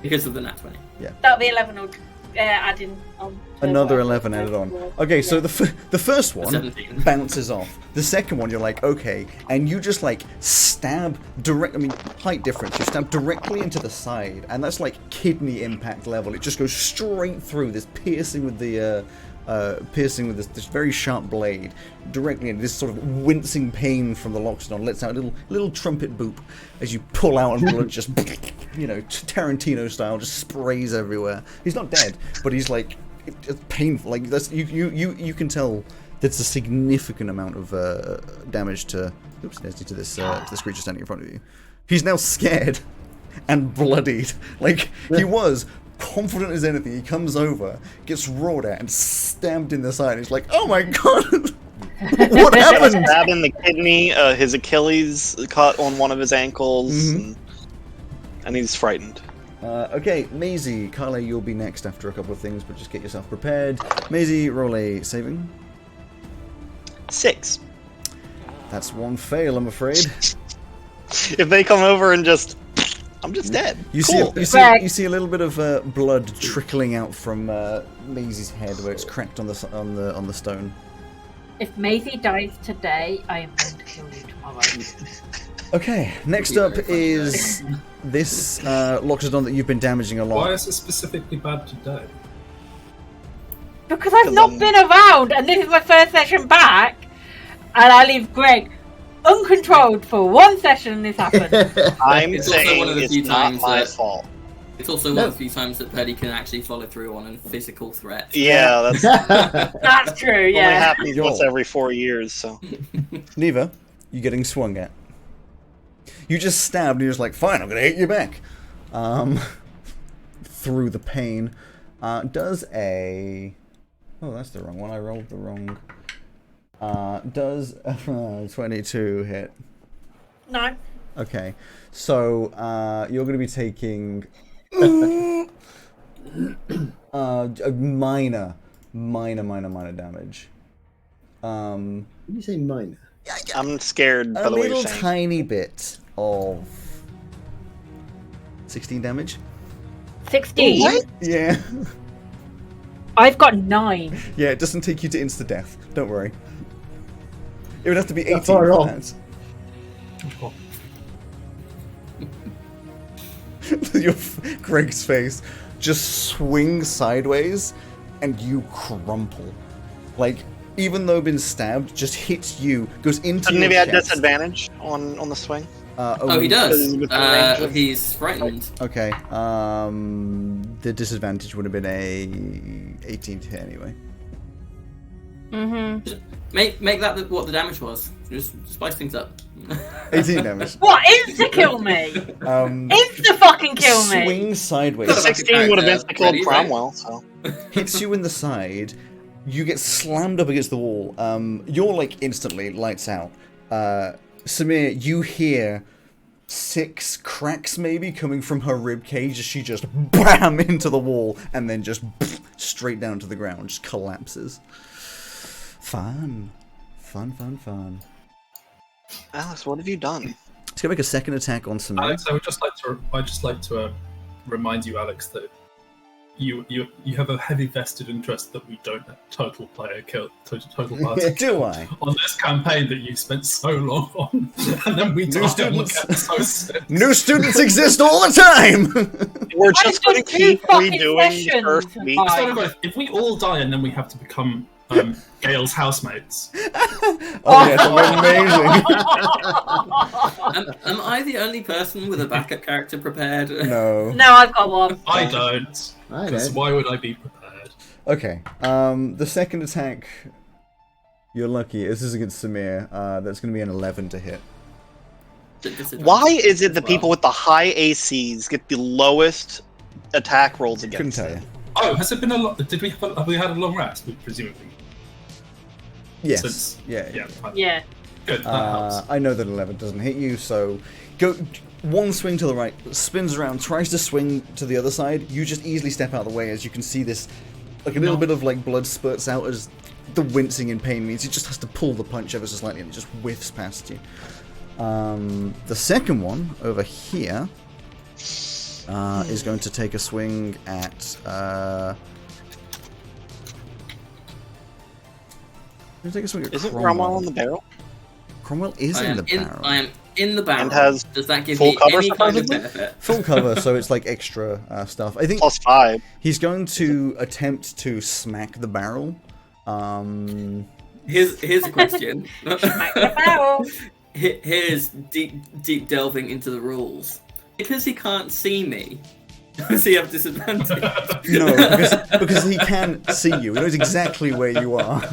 Because of the nat 20. That'll be 11 or adding on. Another 11 added on. Okay, so the first one 17. bounces off. The second one, you're like, okay, and you just like stab direct. I mean, height difference. You stab directly into the side, and that's like kidney impact level. It just goes straight through this, piercing with this very sharp blade directly into this sort of wincing pain from the Loxodon. Lets out a little trumpet boop as you pull out, and blood just, Tarantino style, just sprays everywhere. He's not dead, but he's like, it's painful. Like that's you can tell that's a significant amount of damage to this creature standing in front of you. He's now scared and bloodied. Like he was confident as anything. He comes over, gets roared at, and stabbed in the side. He's like, "Oh my god, what happened?" Stab in the kidney. His Achilles caught on one of his ankles, and he's frightened. Okay, Maisie, Carla, you'll be next after a couple of things, but just get yourself prepared. Maisie, roll a saving. 6. That's one fail, I'm afraid. If they come over and just, I'm just dead. You Cool. see a little bit of blood trickling out from Maisie's head where it's cracked on the stone. If Maisie dies today, I am going to kill you tomorrow. Okay, next up is this Loxodon that you've been damaging a lot. Why is it specifically bad today? Because I've not been around, and this is my first session back, and I leave Greg uncontrolled for one session, and this happened. I'm It's also saying one of the it's few not times my that- fault. It's also one of the few times that Petty can actually follow through on a physical threat. Yeah, that's That's true, only yeah. happens once every 4 years. So Neva, you're getting swung at. You just stabbed, and you're just like, fine, I'm gonna hit you back. Through the pain. Does a... Oh, that's the wrong one. I rolled the wrong... Does 22 hit? No. Okay. So, you're gonna be taking... a minor damage. When you say minor? I'm scared by A the way you're little saying. tiny bit of 16 damage. 16? Yeah. I've got 9. Yeah, it doesn't take you to insta death. Don't worry. It would have to be 18 far for off. that. Greg's face just swings sideways, and you crumple. Like, even though been stabbed, just hits you, goes into Shouldn't your he have chest. disadvantage on the swing? Oh, he does. With the range of- He's frightened. Okay. The disadvantage would have been a 18 to hit anyway. Mm-hmm. Make that what the damage was. Just spice things up. 18 damage. What? Insta-kill me? Insta-fucking kill me? Swing sideways. The 16 would have been killed Ready, right? Cromwell. So Hits you in the side. You get slammed up against the wall. You're like instantly lights out. Samir, you hear 6 cracks maybe coming from her rib cage as she just bam into the wall and then just straight down to the ground, just collapses. Fun. Alex, what have you done? Let's go make a second attack on Samir. Alex, I'd just like to remind you, Alex, that you have a heavy vested interest that we don't have total player kill, total party Do I? on this campaign that you spent so long on, and then we New die students. and look at so sick. New students exist all the time! We're Why just don't going to you keep fucking redoing the sessions first week. by- So guys, if we all die and then we have to become Gale's housemates, Oh yeah, that'd be amazing. Am I the only person with a backup character prepared? No. No, I've got one. I don't. I Because don't. why would I be prepared? Okay. The second attack, you're lucky. This is against Samir. That's going to be an 11 to hit. Why is it the people with the high ACs get the lowest attack rolls Couldn't against tell it? you. Oh, has it been a lot? Did we have we had a long rest? Presumably. Yes. Since- Yeah. Fine. Yeah. Good. That helps. I know that 11 doesn't hit you, so go one swing to the right, spins around, tries to swing to the other side. You just easily step out of the way as you can see this, like a little bit of like blood spurts out as the wincing in pain means he just has to pull the punch ever so slightly and it just whiffs past you. The second one over here is going to take a swing at Gonna take a swing at Isn't Cromwell. Cromwell in the barrel? Cromwell is in the barrel. I am in the barrel. And has Does that give full me cover, any kind of supposedly? benefit? Full cover, so it's like extra stuff. I think +5. he's going to attempt to smack the barrel. Here's a question. Smack the barrel. Here's deep delving into the rules. Because he can't see me, does he have disadvantage? No, because he can see you. He knows exactly where you are.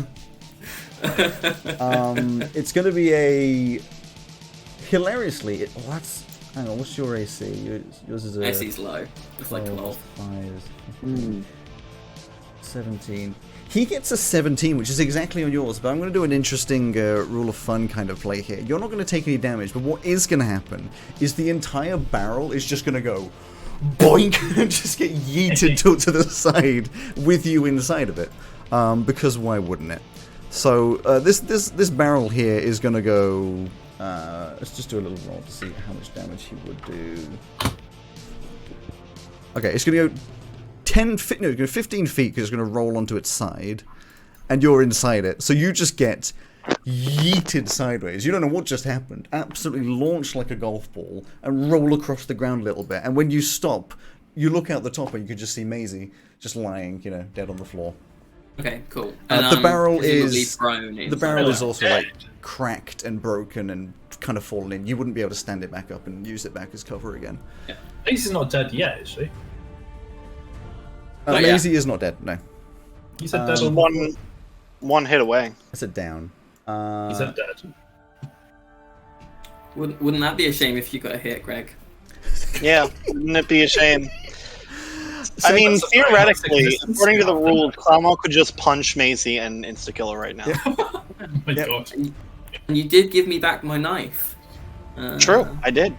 It's going to be a hilariously. Hang on. What's your AC? Yours is a. AC's low. It's like 12. 17. He gets a 17, which is exactly on yours, but I'm going to do an interesting rule of fun kind of play here. You're not going to take any damage, but what is going to happen is the entire barrel is just going to go boink and just get yeeted to the side with you inside of it. Because why wouldn't it? So this barrel here is going to go... let's just do a little roll to see how much damage he would do. Okay, it's going to go 10 feet, no, 15 feet because it's going to roll onto its side, and you're inside it. So you just get yeeted sideways. You don't know what just happened. Absolutely launched like a golf ball and roll across the ground a little bit. And when you stop, you look out the top and you can just see Maisie just lying, dead on the floor. Okay, cool. The barrel is prone also like cracked and broken and kind of fallen in. You wouldn't be able to stand it back up and use it back as cover again. Yeah. Maisie's not dead yet, is she? Maisie is not dead, no. You said dead on one hit away. I said down. You said dead. Wouldn't that be a shame if you got a hit, Greg? Yeah, wouldn't it be a shame? I mean, theoretically, according to the rules, Cromwell could just punch Maisie and insta-kill her right now. Oh my god. And you did give me back my knife. True, I did.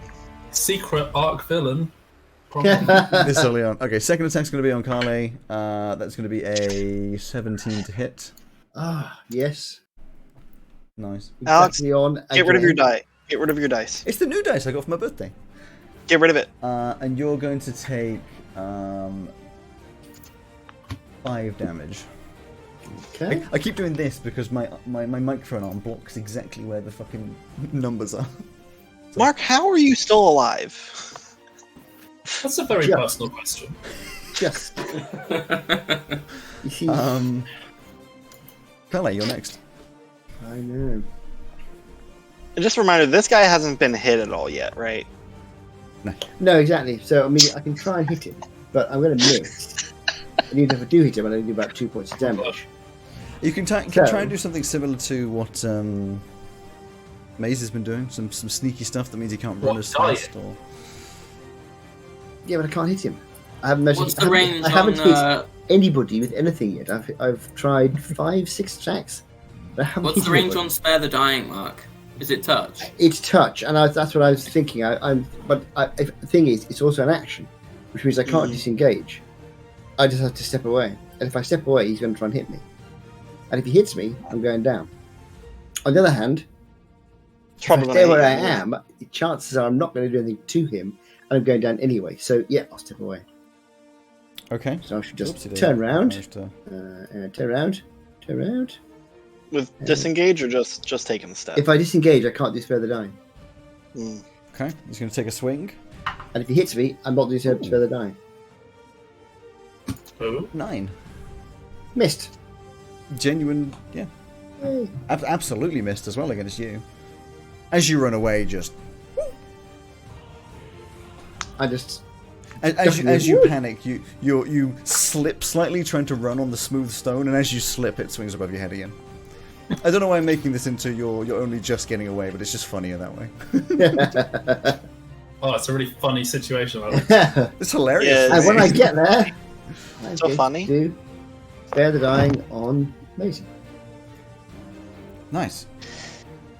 Secret arc villain. This early on. Okay, second attack's going to be on Carly. That's going to be a 17 to hit. Ah, yes. Nice. Alex, on get rid of your die. Get rid of your dice. It's the new dice I got for my birthday. Get rid of it. And you're going to take 5 damage. Okay. I keep doing this because my microphone arm blocks exactly where the fucking numbers are. Mark, how are you still alive? That's a very personal question. Just. Pele, you're next. I know. And just a reminder, this guy hasn't been hit at all yet, right? No, exactly. So, I mean, I can try and hit him, but I'm going to miss. And even if I do hit him, I only do about 2 points of damage. You can try and do something similar to what Maze has been doing. Some sneaky stuff that means he can't run as fast. Or... Yeah, but I can't hit him. I haven't managed. What's the range I haven't on, hit anybody with anything yet. I've tried 5-6 attacks. But I haven't What's hit the range anybody. on Spare the Dying, Mark? Is it touch? It's touch, and that's what I was thinking. But the thing is, it's also an action, which means I can't disengage. I just have to step away, and if I step away, he's going to try and hit me. And if he hits me, I'm going down. On the other hand, if I stay where I am, the chances are I'm not going to do anything to him, and I'm going down anyway. So yeah, I'll step away. Okay. So I should just turn round. Turn round. With disengage or just taking the step? If I disengage, I can't do further dying. Okay, he's going to take a swing. And if he hits me, I'm not doing further dying. 9. Missed. Genuine, yeah. Absolutely missed as well against you. As you run away, just... As you panic, you slip slightly trying to run on the smooth stone, and as you slip, it swings above your head again. I don't know why I'm making this into you're only just getting away, but it's just funnier that way. Oh, it's a really funny situation. It's hilarious. Yeah, and when I get there, so funny. Do spare the dying on Maisie. Nice.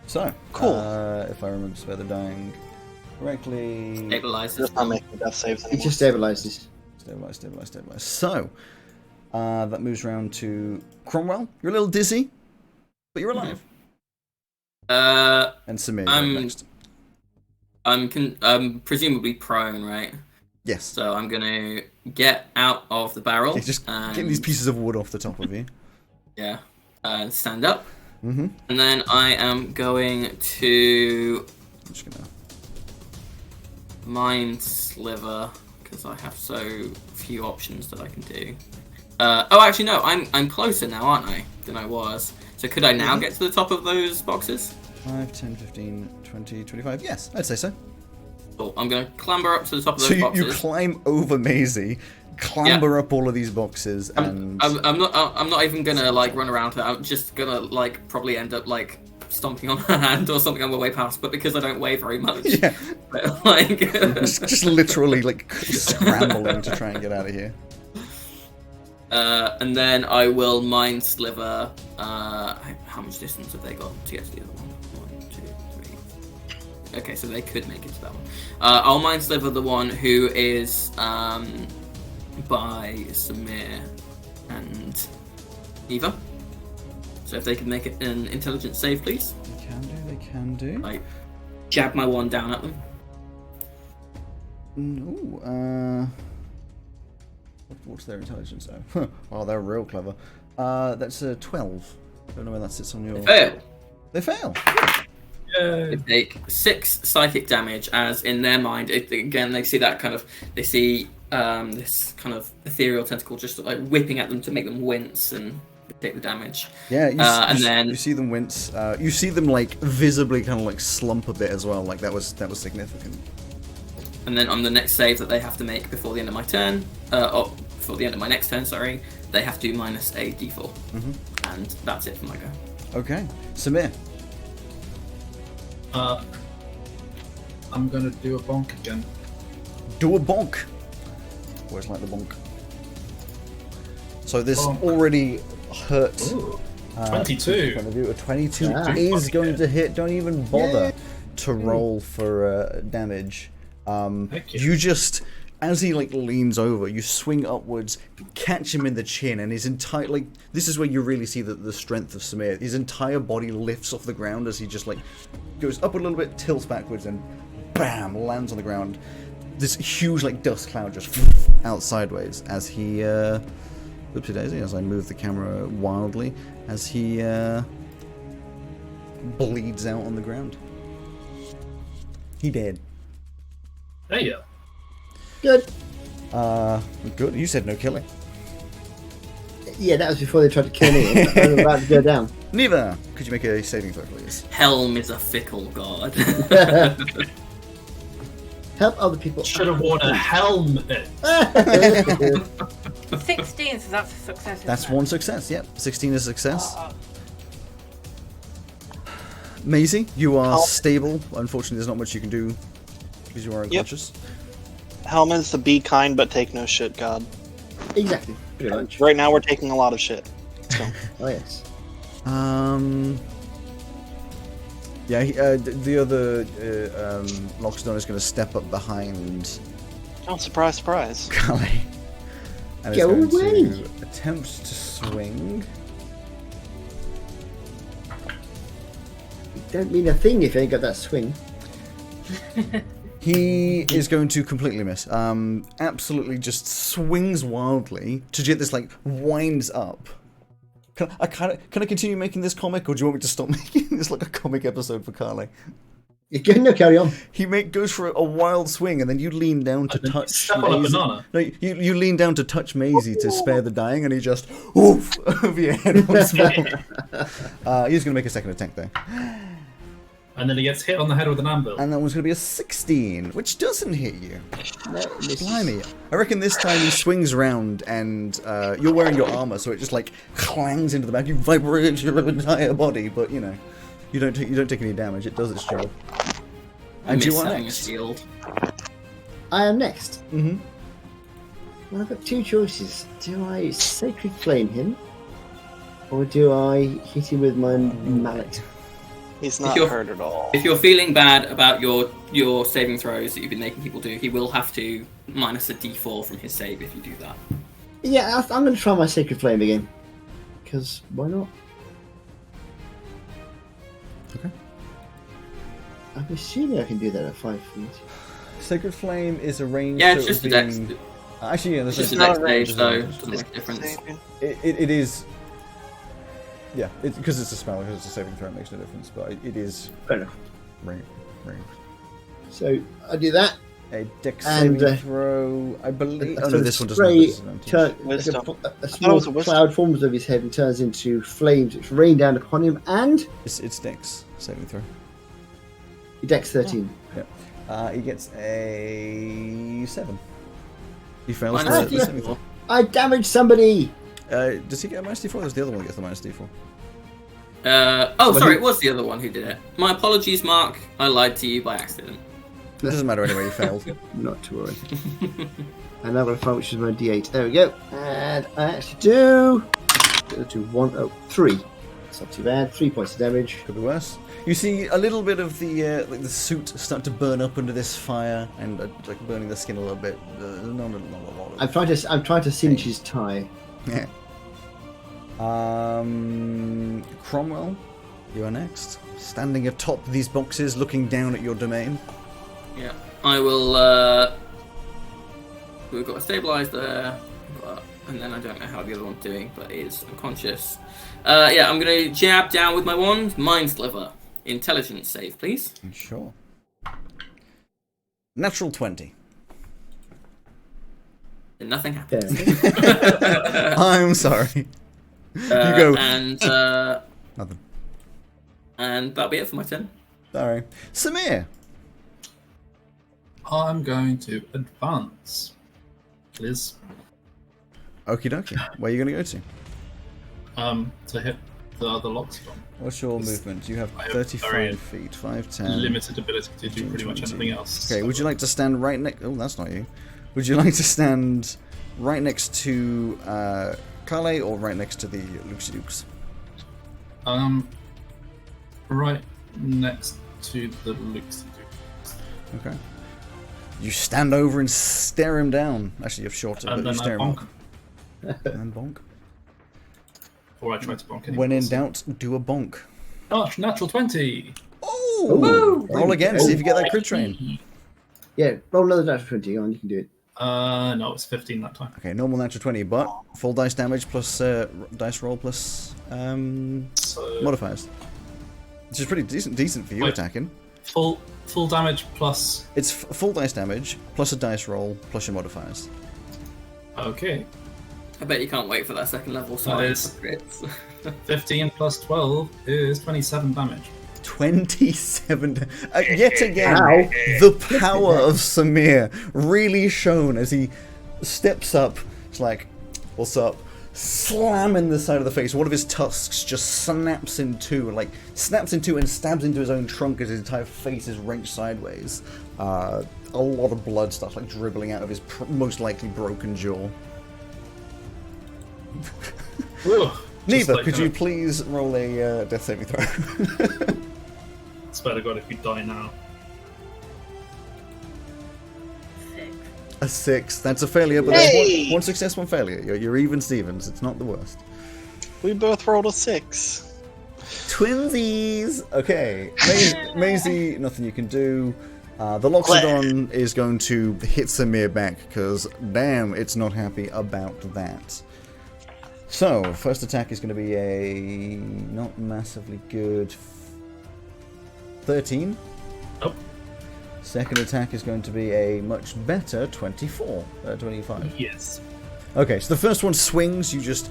So cool. If I remember spare the dying correctly, Stabilize. Just not making death saves anymore. It just stabilizes. Stabilize. So that moves round to Cromwell. You're a little dizzy, but you're alive. And Samir, you're next. I'm presumably prone, right? Yes. So I'm gonna get out of the barrel. Okay, just get these pieces of wood off the top of you. Yeah. Stand up. Mm-hmm. And then I am going to I'm just gonna. Mind Sliver because I have so few options that I can do. Oh, actually no, I'm closer now, aren't I, than I was. So could I now get to the top of those boxes? 5, 10, 15, 20, 25. Yes, I'd say so. Cool. I'm going to clamber up to the top of those So you boxes. climb over Maisie, clamber up all of these boxes, and I'm not even gonna like run around her. I'm just gonna like probably end up like stomping on her hand or something on my way past. But because I don't weigh very much, yeah, but, like just literally like scrambling to try and get out of here. and then I will Mind Sliver. How much distance have they got to get to the other one? 1, 2, 3. Okay, so they could make it to that one. I'll Mind Sliver the one who is by Samir and Eva. So if they could make it an intelligence save, please. They can do. I jab my wand down at them. Ooh, what's their intelligence though? Well, they're real clever. That's a 12. Don't know where that sits on your. They fail. They fail. They take 6 psychic damage, as in their mind, again, they see that kind of, they see this kind of ethereal tentacle just like whipping at them to make them wince and take the damage. Yeah, then you see them wince. You see them like visibly kind of like slump a bit as well. Like that was significant. And then on the next save that they have to make before the end of my turn, or before the end of my next turn, sorry, they have to minus a d4. And that's it for my go. Okay, Samir. I'm gonna do a bonk again. Do a bonk. Always like the bonk. So this Bonk. already hurt. Ooh, 22. Point of view. A 22 Ah. is going to hit. Don't even bother Yay. to roll for damage. Thank you. You just, as he like leans over, you swing upwards, catch him in the chin, and his entire like this is where you really see the strength of Samir. His entire body lifts off the ground as he just like goes up a little bit, tilts backwards, and bam, lands on the ground. This huge like dust cloud just out sideways as he oopsie daisy, as I move the camera wildly, as he bleeds out on the ground. He dead. There you Good. Good. You said no killing. Yeah, that was before they tried to kill me. I was about to go down. Neva, could you make a saving throw, please? Helm is a fickle god. Help other people. Should have worn a helmet. 16, so that's a success. That's isn't it? one success. Yep, 16 is a success. Maisie, you are stable. Unfortunately, there's not much you can do because you are unconscious. Helm is the be kind but take no shit god. Exactly. Pretty much. Right now we're taking a lot of shit. So. Oh yes. Yeah, the other Loxodon is going to step up behind Oh, surprise, surprise. Calais. And is Go going away. to attempt to swing. Don't mean a thing if you ain't got that swing. He is going to completely miss. Absolutely just swings wildly to get this, like, winds up. Can I continue making this comic, or do you want me to stop making this like a comic episode for Carly? You can no carry on. He goes for a wild swing, and then you lean down to touch step on a Maisie. banana. No, you lean down to touch Maisie to spare the dying, and he just oof over your head once more. He's going to make a second attack though, And then he gets hit on the head with an anvil. and that one's going to be a 16, which doesn't hit you. No, misses. Blimey. I reckon this time he swings around and you're wearing your armor, so it just like clangs into the back. You vibrate your entire body, but you know, you don't take any damage. It does its job. I And miss you are having a next. shield. I am next. Mm-hmm. Well, I've got two choices. Do I Sacred Flame him? Or do I hit him with my mallet? He's not you're- hurt at all. If you're feeling bad about your saving throws that you've been making people do, he will have to minus a d4 from his save if you do that. Yeah, I'm going to try my Sacred Flame again. Because why not? Okay. I'm assuming I can do that at 5 feet. Sacred Flame is arranged. Yeah, so it's just a it dex. being- Actually, yeah, It's there's just a no- dex save, so it there's doesn't make a difference. it is. Yeah, because it's a spell, because it's a saving throw, it makes no difference. But it is. Fair enough. Ring. So I do that. A dex And, saving throw. I believe. a Oh no, sort this of one doesn't have spray disadvantage. Wisdom. a it small was a wisdom. cloud forms over his head and turns into flames which rain down upon him, and It's dex saving throw. he decks 13. He gets a 7. He fails Minus the saving throw. I damaged somebody! Does he get a minus D4? There's the other one that gets the minus D4. Sorry, it was the other one who did it. My apologies, Mark. I lied to you by accident. It doesn't matter anyway, he failed. Not to worry. And now I'm going to find which is my d8. There we go. And I actually do 3. That's not too bad. 3 points of damage. Could be worse. You see a little bit of the suit start to burn up under this fire and like burning the skin a little bit. Not a lot. I'm trying to singe his tie. Yeah. Cromwell, you are next. Standing atop these boxes, looking down at your domain. Yeah, I will. We've got a stabilize there, and then I don't know how the other one's doing, but it is unconscious. I'm gonna jab down with my wand. Mind Sliver. Intelligence save, please. Sure. Natural 20. And nothing happens. I'm sorry. You go. And Nothing. And that'll be it for my turn. Sorry. Samir. I'm going to advance. Liz. Okie dokie. Where are you going to go to? To hit the other lockstone. What's your movement? You have I have 35 very feet, 5, 10. Limited ability to do pretty much 20. anything else. Okay, would you like to stand right next... Oh, that's not you. Would you like to stand right next to Kale or right next to the Luxy Dukes? Right next to the Luxy Dukes. Okay. You stand over and stare him down. Actually, you're shorter, but And you then I stare him bonk. up. And bonk. Or I try to bonk anyway. When in doubt, do a bonk. Oh, natural 20! Oh! Roll again, see if you get that crit train. Yeah, roll another natural 20 on, you can do it. No, it's 15 that time. Okay, normal natural 20, but full dice damage plus dice roll plus modifiers. Which is pretty decent for you Wait. attacking. Full damage plus... It's full dice damage plus a dice roll plus your modifiers. Okay. I bet you can't wait for that second level. So That is 15 plus 12 is 27 damage. 27. Yet again, Ow. the power of Samir really shown as he steps up. It's like, what's up? Slam in the side of the face. One of his tusks just snaps in two, and stabs into his own trunk as his entire face is wrenched sideways. A lot of blood starts dribbling out of his most likely broken jaw. Neva, could you please roll a death saving throw? Swear to God, if you die now. 6. A 6. That's a failure, but Hey! there's one success, one failure. You're even Stevens. It's not the worst. We both rolled a 6. Twinsies! Okay. Maisie, nothing you can do. The Loxodon is going to hit Samir back, because damn, it's not happy about that. So, first attack is going to be a not massively good 13. Nope. Second attack is going to be a much better 25. Yes. Okay, so the first one swings. You just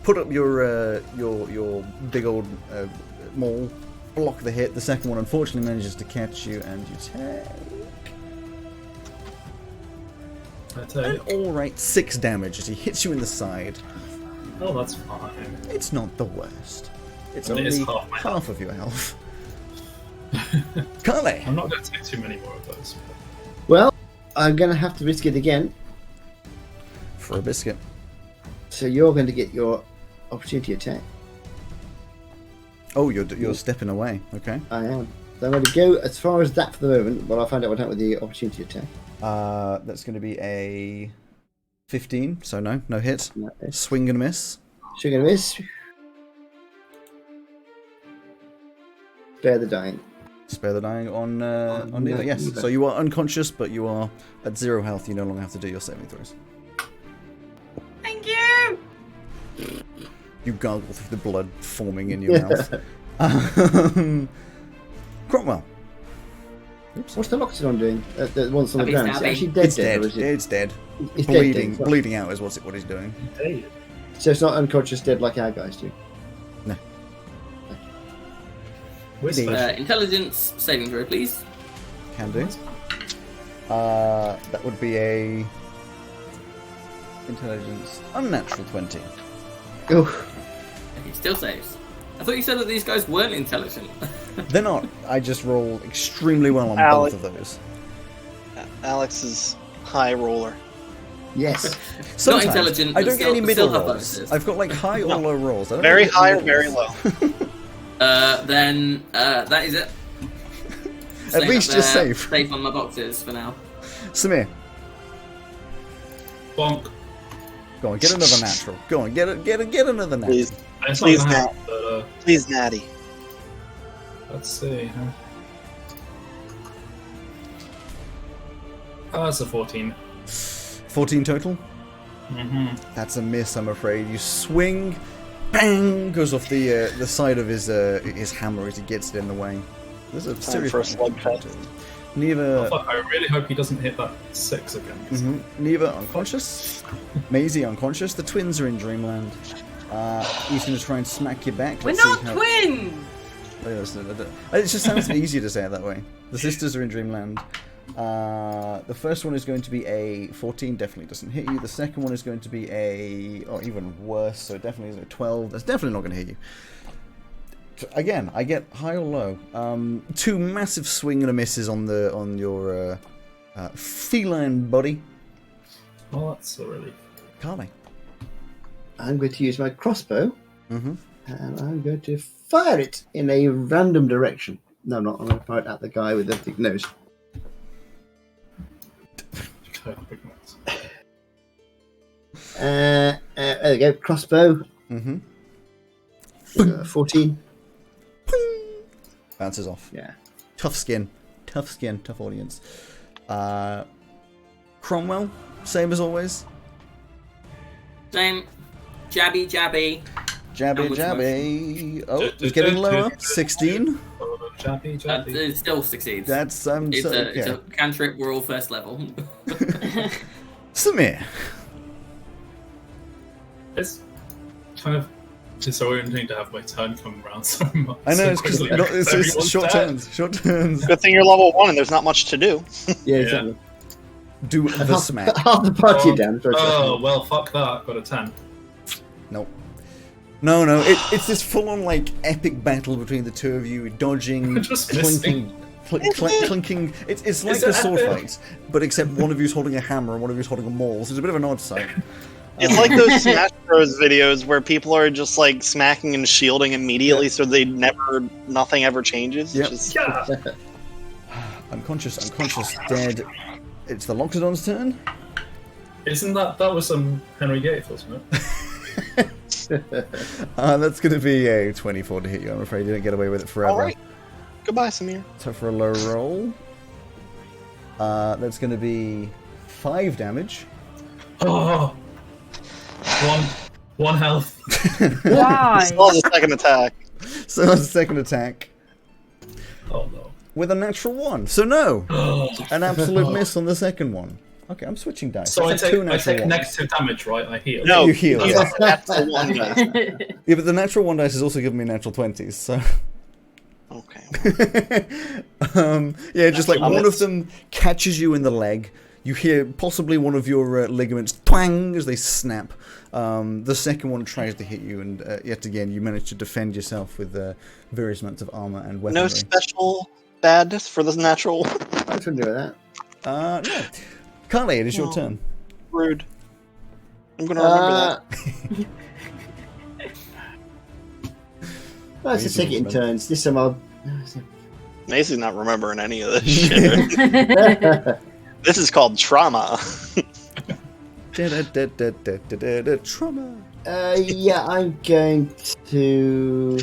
put up your big old maul, block the hit. The second one unfortunately manages to catch you, and you take an alright 6 damage as he hits you in the side. Oh, that's fine. It's not the worst. It's Well, it only is half my half of your health. Kale! I'm not going to take too many more of those. Well, I'm going to have to risk it again. For a biscuit. So you're going to get your opportunity attack. Oh, you're stepping away. Okay. I am. So I'm going to go as far as that for the moment, while I find out what happened with the opportunity attack. That's going to be a 15, so no hit. No. Swing and miss. Swing and miss. Spare the dying. Spare the dying on Neva. Yes. Neva. So you are unconscious, but you are at 0 health. You no longer have to do your saving throws. Thank you! You gargle through the blood forming in your mouth. Cromwell. Oops. What's the Loxodon doing? The one that's on the He's ground. Is it stabbing. actually dead? It's dead, dead. Or is it? It's dead. It's Bleeding. dead, dead. Bleeding out is what he's doing. So it's not unconscious dead like our guys do. No. Whisper. Intelligence saving throw, please. Can do. That would be a intelligence unnatural 20. Oh, He still saves. I thought you said that these guys weren't intelligent. They're not. I just roll extremely well on Alex. both of those. Alex is high roller. yes. Sometimes intelligent, I but don't get any middle still have rolls. bonuses. I've got like high or low rolls. I don't Very get high or middle very rolls. low. Then that is it. At Staying least up you're there, safe. Safe on my boxes for now. Samir, Bonk. go on, get another natural. Go on, get another natural. Please, It's Please not gonna not. happen, but please, Natty. let's see. Oh, that's a 14. 14 total. Mm-hmm. That's a miss, I'm afraid. You swing, bang, goes off the side of his hammer as he gets it in the way. There's a serious for a slugfest. Neither. Oh, fuck, I really hope he doesn't hit that 6 again. 'cause Neither unconscious. Maisie unconscious. The twins are in dreamland. He's going to try and smack you back. We're Let's see not how- twins! Wait, listen, it just sounds easier to say it that way. The sisters are in dreamland. The first one is going to be a 14, definitely doesn't hit you. The second one is going to be a, oh, even worse, so it definitely is a 12. That's definitely not going to hit you. Again, I get high or low. 2 massive swing and a misses on your feline body. Oh, that's a relief. Carly. I'm going to use my crossbow, Mm-hmm. and I'm going to fire it in a random direction. No, I'm not. I'm going to fire it at the guy with the big nose. There we go. Crossbow. Mm-hmm. 14. Bounces off. Yeah. Tough skin, tough audience. Cromwell, same as always. Same. Jabby, jabby. Jabby, Downwards jabby. Oh, it's getting lower. 16. It still succeeds. That's it's so, a yeah. cantrip. We're all first level. Samir. It's kind of disorienting to have my turn come around so much. I know, so it's quickly. because it's Everyone's short dead. turns. Short turns. Good thing you're level 1 and there's not much to do. Yeah, exactly. Do the smack. Half the party are down. Oh, well, fuck that. Got a 10. Nope. No. It's this full-on like epic battle between the two of you, dodging, Just clinking, clinking. It's like Is a it sword epic? fight, but except one of you's holding a hammer and one of you's holding a maul. So it's a bit of an odd sight. It's like those Smash Bros videos where people are just like smacking and shielding immediately, so nothing ever changes. Yep. Just, Yeah. Unconscious, dead. It's the Loxodon's turn. Isn't that was some Henry Gates, wasn't it? That's going to be a 24 to hit you. I'm afraid you don't get away with it forever. Alright. Goodbye, Samir. So for a low roll, that's going to be 5 damage. Oh. One health. Why? Still has a second attack. So that's a second attack Oh no. with a natural 1. So no, an absolute miss on the second one. Okay, I'm switching dice. So I That's two take natural ones. negative damage, right? I heal. No, You heal, he yeah. has a natural 1 dice. Yeah, but the natural 1 dice is also giving me natural 20s. So Okay. yeah, just like I'm one at- of them catches you in the leg. You hear possibly one of your ligaments twang as they snap. The second one tries to hit you, and yet again, you manage to defend yourself with various amounts of armor and weaponry. No special badness for this natural. I couldn't do that. No. Carly, it is your turn. Rude. I'm gonna remember that. Let's just take it in turns. This time I'll. Macy's not remembering any of this shit. This is called trauma. Trauma. Yeah, I'm going to.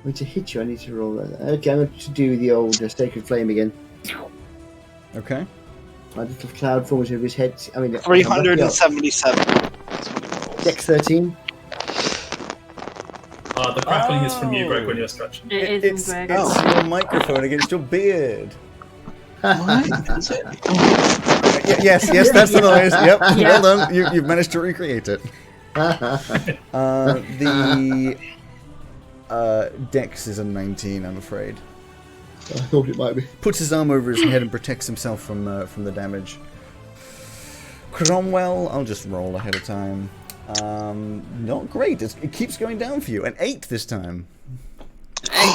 Hit you. I need to roll that. Okay, I'm going to do the old Sacred Flame again. Okay. My little cloud forms over his head. I mean, 377. Dex 13. The crackling is from you, Greg, when you're stretching. It is from Greg. It's your microphone against your beard. Is it? Yes, that's the noise. Yep, well done. You've managed to recreate it. The Dex is a 19, I'm afraid. I thought it might be. Puts his arm over his head and protects himself from the damage. Cromwell, I'll just roll ahead of time. Not great. It keeps going down for you. An 8 this time. 8.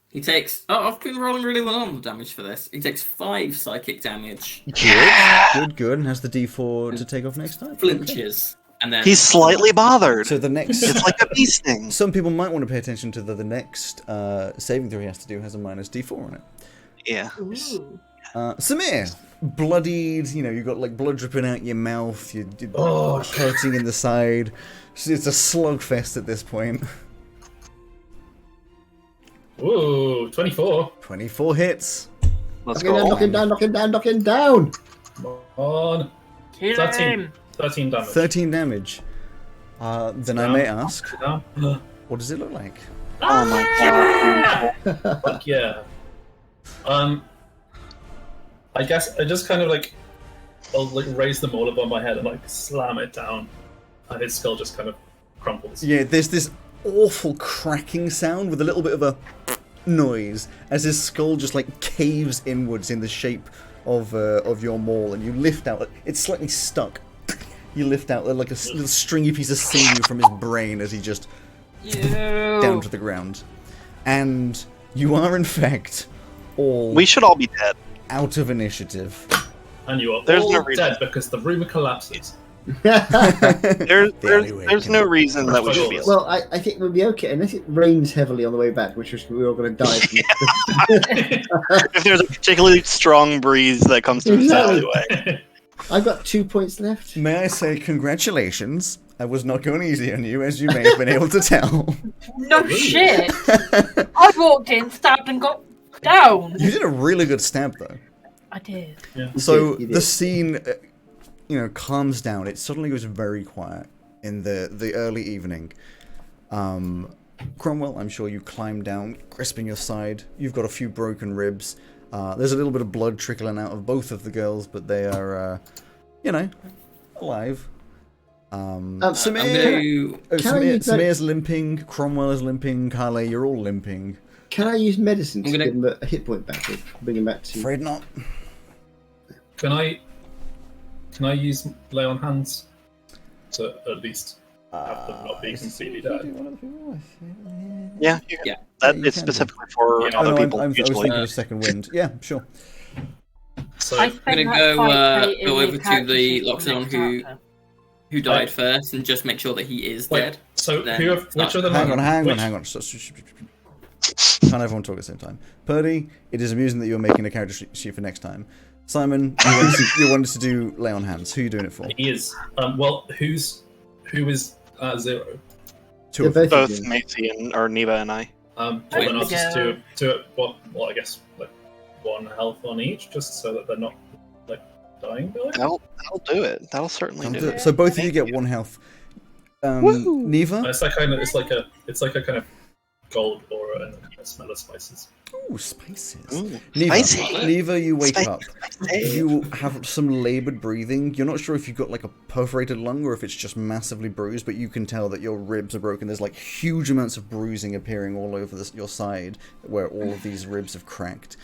He takes. Oh, I've been rolling really well on the damage for this. He takes 5 psychic damage. Good. And has the D4 to take off next time. Flinches. And then He's slightly bothered. So the next, It's like a bee sting. some people might want to pay attention to the next saving throw he has to do has a minus D4 on it. Yeah. Ooh. Samir, bloodied, you've got like blood dripping out your mouth, you're hurting in the side. It's a slugfest at this point. Ooh, 24. 24 hits. Let's Knock him go. down. Come on. Kill 13. him. 13 damage. 13 damage. Then I may ask, what does it look like? Oh my god. Fuck yeah. I guess I just kind of I'll raise the maul above my head and slam it down, and his skull just kind of crumples. Yeah, there's this awful cracking sound with a little bit of a noise as his skull just caves inwards in the shape of your maul, and you lift out. It's slightly stuck. You lift out like a little stringy piece of sinew from his brain as he just down to the ground, and you are in fact all. We should all be dead. Out of initiative. And you are There's all no reason. dead because the room collapses. There's no reason that we should be. Well, I think we'll be okay unless it rains heavily on the way back, which we're all going to die from. If there's a particularly strong breeze that comes through this alleyway. I've got 2 points left. May I say congratulations? I was not going easy on you, as you may have been able to tell. No shit. I walked in, stabbed, and got down. You did a really good stab, though. I did. Yeah. So You did. the scene, calms down. It suddenly goes very quiet in the early evening. Cromwell, I'm sure you climb down, grasping your side. You've got a few broken ribs. There's a little bit of blood trickling out of both of the girls, but they are, alive. Samir's limping. Cromwell is limping. Kale, you're all limping. Can I use medicine to give him a hit point back, or bring him back to? Afraid not. Can I use lay on hands to at least have them not be completely dead? Yeah. That is specifically for other people. I was thinking of second wind. Yeah, sure. So I I'm gonna think that fight go over to character the sheet Loxodon next who chapter. died first and just make sure that he is dead. So Then which of them? Hang on. Which- Can't everyone talk at the same time? Purdy, it is amusing that you're making a character sheet for next time. Simon, you wanted to do lay on hands. Who are you doing it for? He is. Well, who is 0? Two of They're them. both- Both Macy or Neva and I. Well, then I'll just do it. Well, I guess 1 health on each, just so that they're not dying. That'll do it. That'll certainly do it. So both of you get 1 health. Neva? It's like a kind of gold aura and kind of smell of spices. Ooh, spices. Ooh, Neva, spicy. Neva, you wake Spicy, up. spicy. You have some laboured breathing. You're not sure if you've got a perforated lung or if it's just massively bruised, but you can tell that your ribs are broken. There's huge amounts of bruising appearing all over your side where all of these ribs have cracked.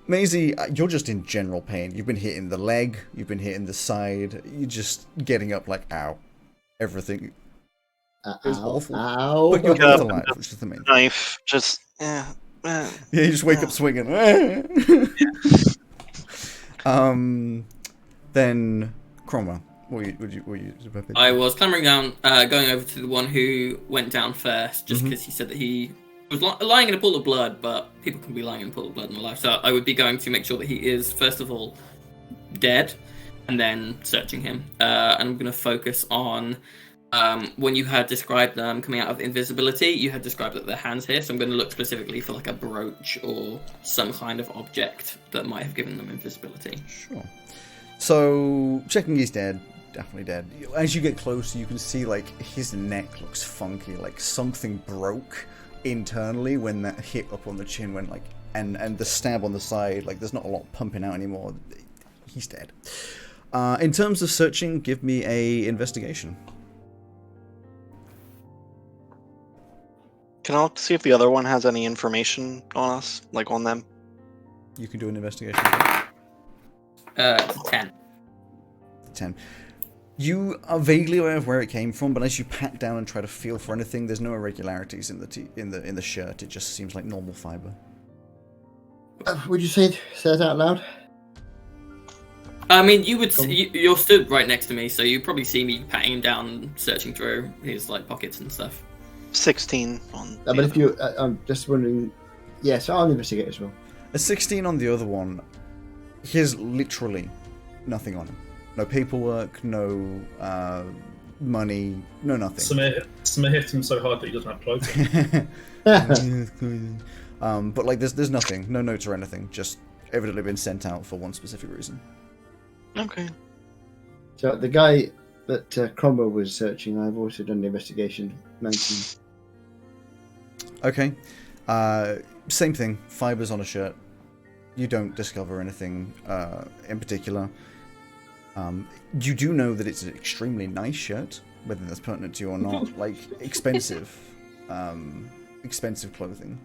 Maisie, you're just in general pain. You've been hitting the leg, you've been hitting the side, you're just getting up ow. Everything is awful. Ow. But you're both alive, which is the main thing. Knife, just Yeah, you just wake up swinging. Then Cromwell, what were you I was clambering down, going over to the one who went down first, just Mhm. because he said that he was lying in a pool of blood, but people can be lying in a pool of blood in their life. So I would be going to make sure that he is, first of all, dead, and then searching him. And I'm going to focus on when you had described them coming out of invisibility, you had described that their hands here, so I'm going to look specifically for a brooch or some kind of object that might have given them invisibility. Sure. So, checking he's dead, definitely dead. As you get closer, you can see like his neck looks funky, like something broke internally when that hit up on the chin went like, and the stab on the side, like there's not a lot pumping out anymore. He's dead. In terms of searching, give me a investigation. Can I look to see if the other one has any information on us, like on them? You can do an investigation. 10. 10. You are vaguely aware of where it came from, but as you pat down and try to feel for anything, there's no irregularities in the shirt. It just seems like normal fiber. Would you say it out loud? I mean, you're stood right next to me, so you probably see me patting him down, searching through his like pockets and stuff. 16 on. But if you, I'm just wondering. Yes, I'll investigate as well. A 16 on the other one. He has literally nothing on him. No paperwork, no money, no nothing. Samir hit him so hard that he doesn't have clothes. But like, there's nothing, no notes or anything. Just evidently been sent out for one specific reason. Okay. So the guy that Cromwell was searching, I've also done the investigation. 19. Okay. Same thing. Fibers on a shirt. You don't discover anything in particular. You do know that it's an extremely nice shirt, whether that's pertinent to you or not. Like, expensive. Expensive clothing.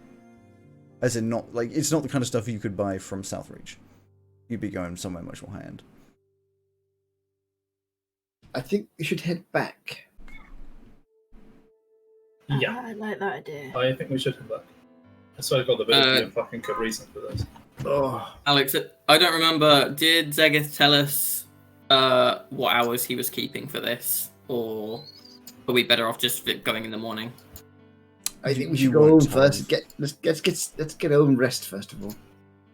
As in, not like, it's not the kind of stuff you could buy from Southreach. You'd be going somewhere much more high-end. I think we should head back. Yeah. I like that idea. I think we should head back. I swear to God, there better be a fucking good reason for this. Oh. Alex, I don't remember. Did Zegith tell us what hours he was keeping for this, or are we better off just going in the morning? I think we should go home first. Let's get home and rest first of all.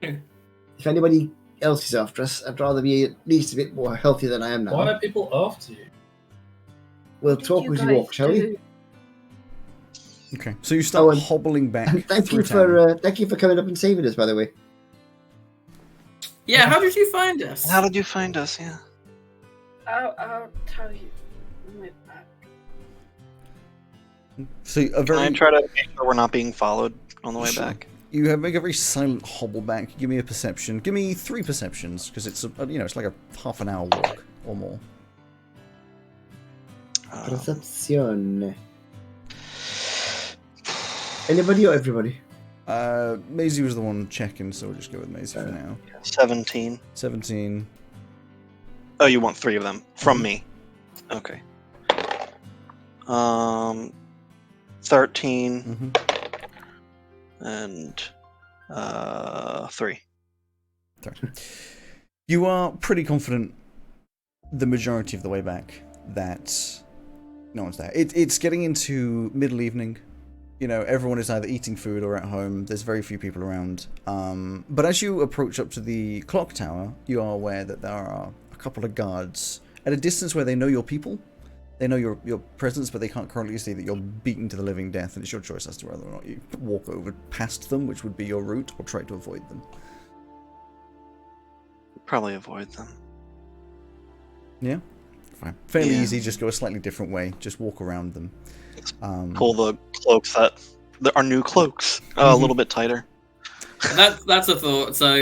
If anybody else is after us, I'd rather be at least a bit more healthy than I am now. Why are people after you? We'll talk as we walk, shall we? Okay, so you start hobbling back. Thank you for coming up and saving us, by the way. Yeah, how did you find us? How did you find us? Yeah. I'll tell you when we're back. So Can I try to make sure we're not being followed on the way back? You make a very silent hobble back. Give me a perception. Give me 3 perceptions, because it's it's like a half an hour walk or more. Perception. Anybody or everybody? Maisie was the one checking, so we'll just go with Maisie for now. 17. 17. Oh, you want 3 of them from me? Okay. 13. And 3. Sorry. You are pretty confident the majority of the way back that no one's there. It's getting into middle evening. You know, everyone is either eating food or at home. There's very few people around. But as you approach up to the clock tower, you are aware that there are a couple of guards at a distance where they know your people. They know your presence, but they can't currently see that you're beaten to the living death, and it's your choice as to whether or not you walk over past them, which would be your route, or try to avoid them. Probably avoid them. Yeah? Fine. Fairly easy, just go a slightly different way. Just walk around them. Pull the cloaks our new cloaks a little bit tighter. That's a thought. So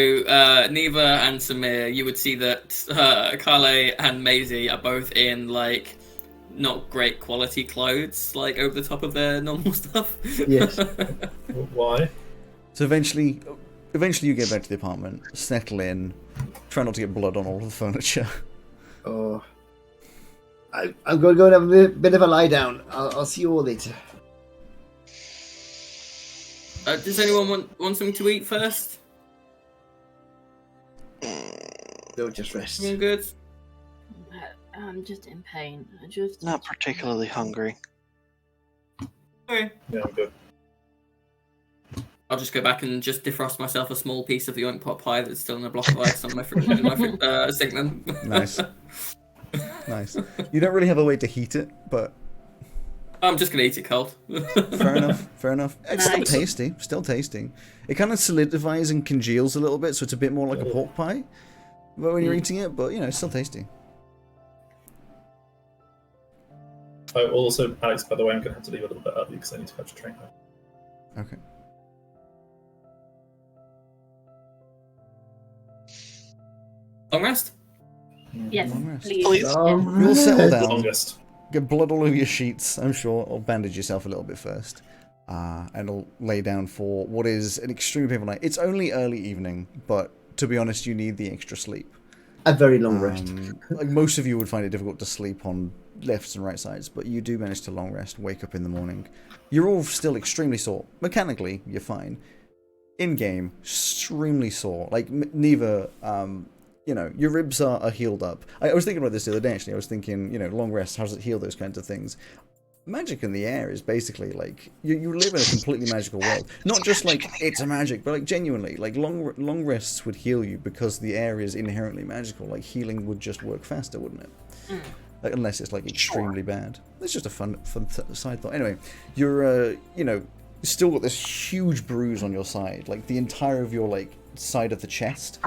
Neva and Samir, you would see that Kale and Maisie are both in like not great quality clothes, like over the top of their normal stuff. Yes. Why? So eventually you get back to the apartment, settle in, try not to get blood on all of the furniture. Oh. I'm going to go and have a bit of a lie down. I'll see you all later. Does anyone want something to eat first? Don't just rest. Everyone good? I'm just in pain. Not particularly hungry. Okay. Yeah, I'm good. I'll just go back and just defrost myself a small piece of the oink pot pie that's still in a block of ice on my sink then. Nice. Nice. You don't really have a way to heat it, but I'm just gonna eat it cold. fair enough. It's still tasty. It kind of solidifies and congeals a little bit, so it's a bit more like a pork pie when you're eating it, but it's still tasty. Oh, also, Alex, by the way, I'm going to have to leave a little bit early because I need to catch a train home. Okay. Long rest? Yes, Long rest. please. Please. You'll settle The down. longest. Get blood all over your sheets, I'm sure, or bandage yourself a little bit first. And I'll lay down for what is an extremely painful night. It's only early evening, but to be honest, you need the extra sleep. A very long rest. Like most of you would find it difficult to sleep on lefts and right sides, but you do manage to long rest, wake up in the morning. You're all still extremely sore. Mechanically, you're fine. In-game, extremely sore. Like, neither, you know, your ribs are healed up. I was thinking about this the other day, actually. I was thinking, you know, long rest, how does it heal those kinds of things? Magic in the air is basically like you live in a completely magical world. Not just like it's a magic, but like genuinely, like long rests would heal you because the air is inherently magical. Like healing would just work faster, wouldn't it? Like, unless it's like extremely bad. It's just a fun side thought. Anyway, you're you know, still got this huge bruise on your side. Like the entire of your like side of the chest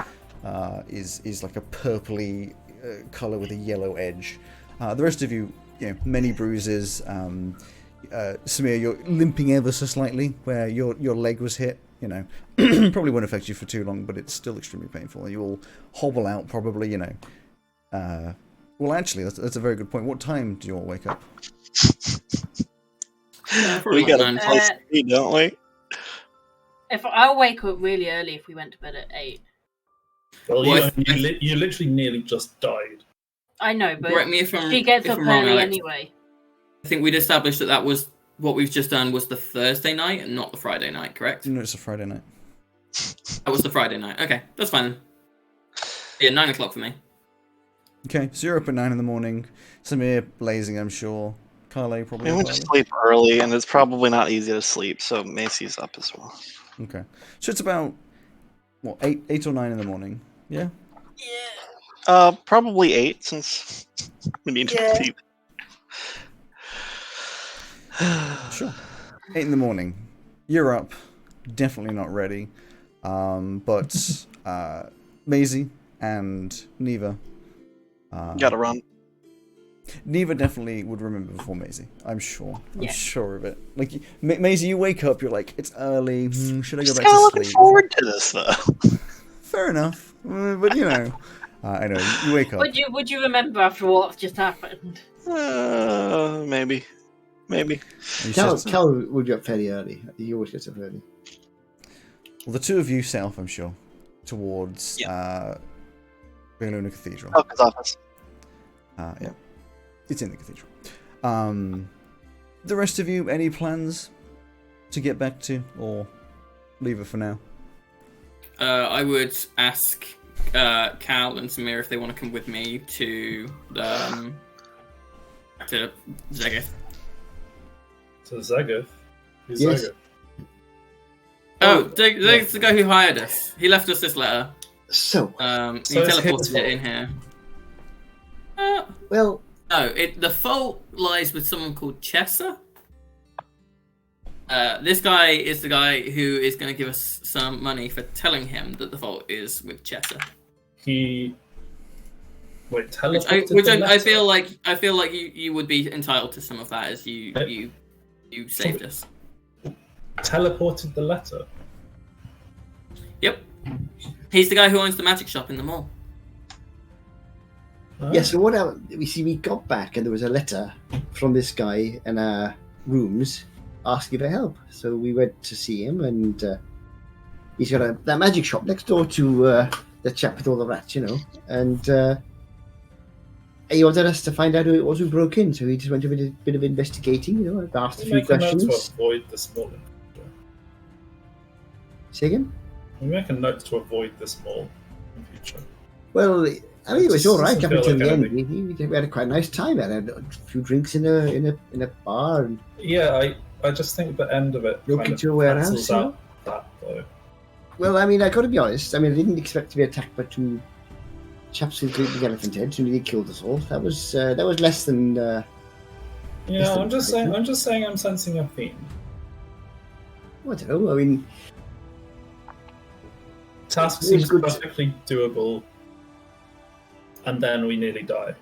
is like a purpley color with a yellow edge. The rest of you. You know, many bruises. Samir, you're limping ever so slightly where your leg was hit. You know, probably won't affect you for too long, but it's still extremely painful. You will hobble out probably. You know. Well, actually, that's a very good point. What time do you all wake up? We got a place to be, don't we? If I'll wake up really early if we went to bed at 8. Well, you literally nearly just died. I know, but Correct me if I'm, she gets if up I'm wrong, early Alex. anyway. I think we'd established that was what we've just done was the Thursday night and not the Friday night, correct? No, it's a Friday night. That was the Friday night. Okay, that's fine then. Yeah, 9 o'clock for me. Okay, so you're up at 9 in the morning. Samir blazing, I'm sure. Carly probably. I went to sleep early, and it's probably not easy to sleep, so Macy's up as well. Okay, so it's about what 8 or 9 in the morning. Yeah. Probably 8 since we need to sleep. Sure. 8 in the morning. You're up. Definitely not ready. But Maisie and Neva. Gotta run. Neva definitely would remember before Maisie. I'm sure. I'm Yeah. sure of it. Like Maisie, you wake up. You're like, it's early. Should I go Just back kind of to looking sleep? forward to this, though. Fair enough. But you know, I know you wake up. Would you remember after what just happened? Maybe. And Cal would get up fairly early. He always gets up early. well, the two of you set off, I'm sure, towards Luna Cathedral. His office. Yeah, it's in the cathedral. The rest of you, any plans to get back to, or leave it for now? I would ask Cal and Samir if they want to come with me to Zegeth. To Zegeth? Who's Yes. Zegeth? Oh, Zegeth's the guy who hired us. He left us this letter. So, He So it's his teleported it in here. well, No, the fault lies with someone called Chessa. This guy is the guy who is going to give us some money for telling him that the fault is with Chessa. He... Wait, Which teleported the I letter? feel like you would be entitled to some of that as you saved us. Teleported the letter? Yep. He's the guy who owns the magic shop in the mall. Oh. yeah, so what happened? We got back and there was a letter from this guy in our rooms asking for help. So we went to see him, and he's got that magic shop next door to the chap with all the rats, you know. And he wanted us to find out who it was who broke in, so he just went to a bit of investigating, you know, asked a few Make a note to questions. avoid this mall. Say again? We make a note to avoid this mall in future. Well, I mean, it was all right Doesn't up feel until like the end. anything. We had a quite nice time. We had a few drinks in a bar, and Yeah, I just think the end of it Look kind at of your warehouse, cancels you out that, though. well, I mean, I got to be honest. I mean, I didn't expect to be attacked by two chaps with big elephant heads who nearly killed us all. That was less than. Yeah, I'm just saying I'm sensing a theme. I don't know. I mean, Task It was seems good. perfectly doable, and then we nearly die.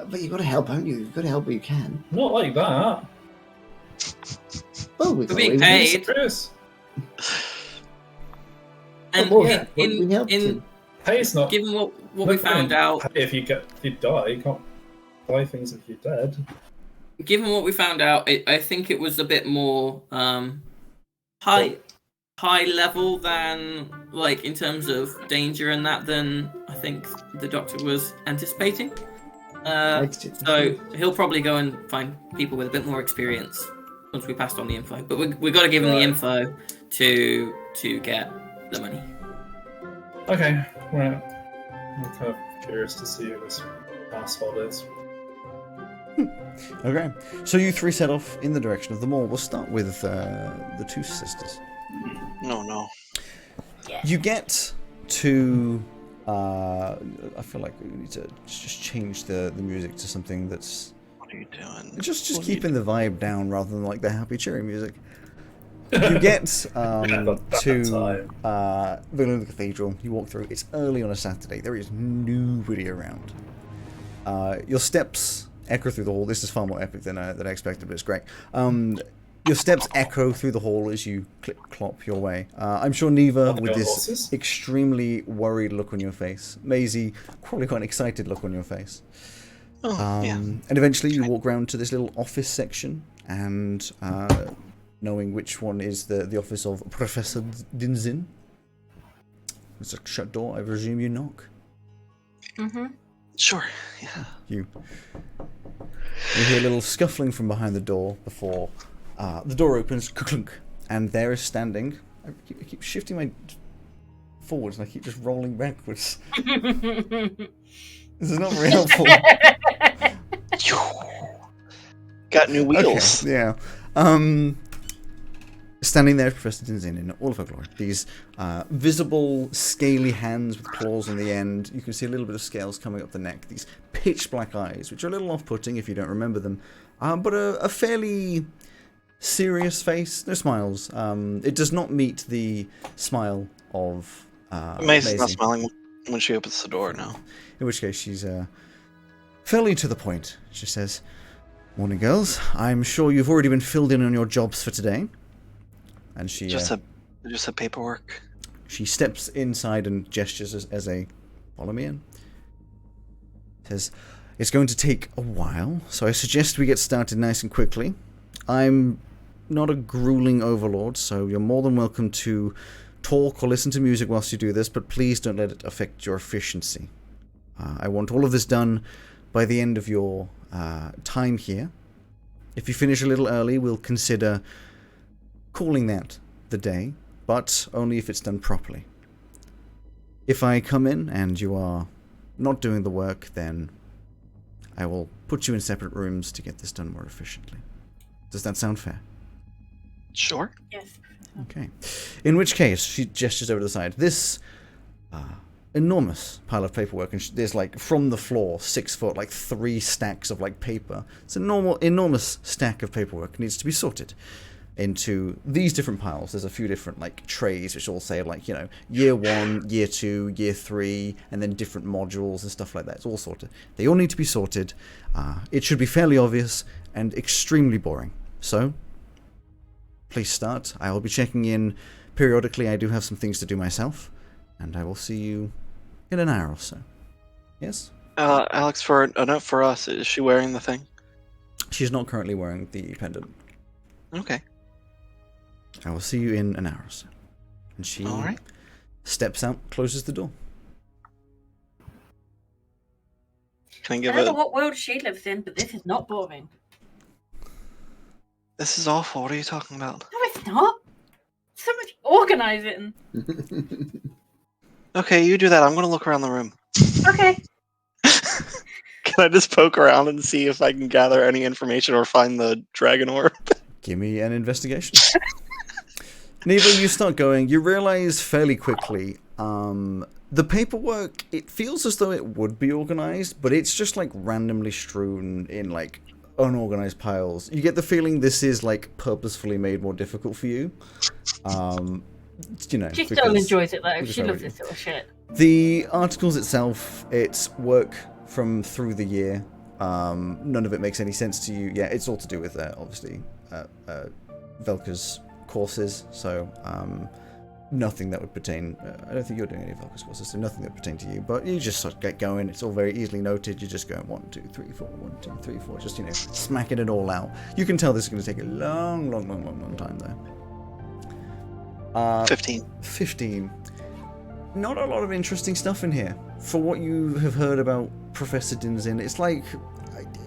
But you've got to help, haven't you? You've got to help where you can. Not like that. Oh, We're being paid. Serious. And well, yeah, we helped in him. Pay's not. given what we found out, If you die, you can't buy things if you're dead. given what we found out, I think it was a bit more high level than like in terms of danger and that than I think the doctor was anticipating. So he'll probably go and find people with a bit more experience once we passed on the info. But we got to give him the info to get the money. Okay, right. I'm kind of curious to see who this asshole is. Okay, so you three set off in the direction of the mall. We'll start with the two sisters. No. You get to... I feel like we need to just change the music to something that's... What are you doing? Just keeping the vibe down rather than like the happy, cheery music. You get to the Cathedral. You walk through. It's early on a Saturday. There is nobody around. Your steps echo through the hall. This is far more epic than I expected, but it's great. Your steps echo through the hall as you clop your way. I'm sure Neva, with this extremely worried look on your face. Maisie, probably quite an excited look on your face. And eventually you walk around to this little office section, and knowing which one is the office of Professor Dinzin. It's a shut door. I presume you knock. Mm-hmm. Sure, yeah. You hear a little scuffling from behind the door before the door opens, clunk, and there is standing... I keep shifting my forwards and I keep just rolling backwards. This is not very helpful. Got new wheels. Okay, yeah. Standing there is Professor Dinzin in all of her glory. These visible, scaly hands with claws on the end. You can see a little bit of scales coming up the neck. These pitch black eyes, which are a little off-putting if you don't remember them. But a fairly serious face. No smiles. It does not meet the smile of Maisie's Maisie. not smiling when she opens the door now. In which case she's fairly to the point. She says, "Morning, girls. I'm sure you've already been filled in on your jobs for today." And she just a paperwork. She steps inside and gestures as a follow me in. Says, "It's going to take a while, so I suggest we get started nice and quickly. I'm not a grueling overlord, so you're more than welcome to talk or listen to music whilst you do this, but please don't let it affect your efficiency. I want all of this done by the end of your time here. If you finish a little early, we'll consider calling that the day, but only if it's done properly. If I come in and you are not doing the work, then I will put you in separate rooms to get this done more efficiently. Does that sound fair?" Sure. Yes. Okay. In which case, she gestures over to the side. This enormous pile of paperwork, and there's like from the floor, 6 foot, like 3 stacks of like paper. It's an enormous stack of paperwork. Needs to be sorted into these different piles. There's a few different like trays which all say like, you know, year 1, year 2, year 3, and then different modules and stuff like that. It's all sorted. They all need to be sorted. It should be fairly obvious and extremely boring. So, please start. I will be checking in periodically. I do have some things to do myself, and I will see you in an hour or so. Yes? Alex, for a note for us, is she wearing the thing? She's not currently wearing the pendant. Okay. I will see you in an hour or so. And she steps out, closes the door. Can I I give don't know what world she lives in, but this is not boring. This is awful. What are you talking about? No, it's not. So much organizing. Okay, you do that. I'm gonna look around the room. Okay. Can I just poke around and see if I can gather any information or find the dragon orb? Give me an investigation. Neva, you start going. You realize fairly quickly, the paperwork, it feels as though it would be organized, but it's just like randomly strewn in like unorganized piles. You get the feeling this is like purposefully made more difficult for you. You know, She still enjoys it though. She loves this sort of shit. The articles itself, it's work from through the year. None of it makes any sense to you. Yeah, it's all to do with, obviously, Velka's courses, so nothing that would pertain... I don't think you're doing any of Velka's courses, so nothing that would pertain to you, but you just sort of get going. It's all very easily noted. You're just going 1, 2, 3, 4, 1, 2, 3, 4, just, smacking it all out. You can tell this is going to take a long time, though. 15. Not a lot of interesting stuff in here. For what you have heard about Professor Dinzin, it's like...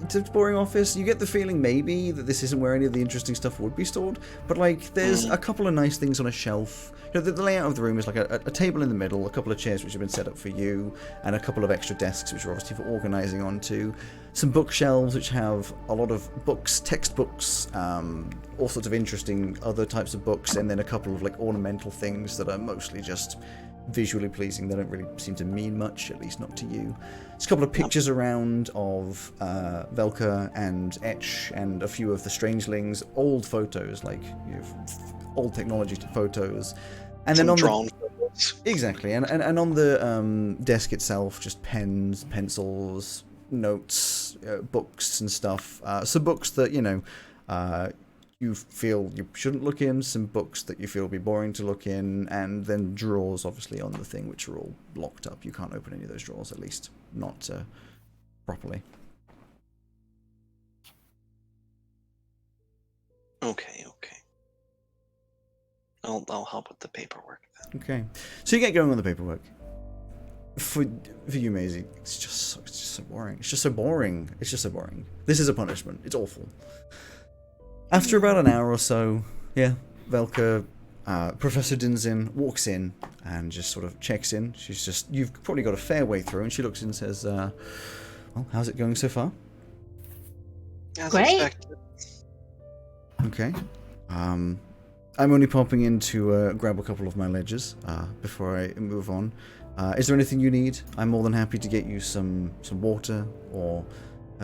It's a boring office. You get the feeling maybe that this isn't where any of the interesting stuff would be stored, but like there's a couple of nice things on a shelf. The layout of the room is like a table in the middle, a couple of chairs which have been set up for you, and a couple of extra desks which are obviously for organising onto. Some bookshelves which have a lot of books, textbooks, all sorts of interesting other types of books, and then a couple of like ornamental things that are mostly just visually pleasing. They don't really seem to mean much, at least not to you. There's a couple of pictures around of Velka and Etch and a few of the Strangelings, old photos, like old technology photos. And then on drawn photos. Exactly, and on the desk itself, just pens, pencils, notes, books and stuff. Some books that, you feel you shouldn't look in, some books that you feel will be boring to look in, and then drawers, obviously, on the thing, which are all locked up. You can't open any of those drawers, at least not properly. Okay. I'll help with the paperwork then. Okay, so you get going on the paperwork. For you, Maisie, it's just so boring. It's just so boring. This is a punishment. It's awful. After about an hour or so, Velka, Professor Dinzin walks in and just sort of checks in. You've probably got a fair way through, and she looks in and says, well, how's it going so far? As Great. expected. Okay. I'm only popping in to grab a couple of my ledgers before I move on. Is there anything you need? I'm more than happy to get you some water or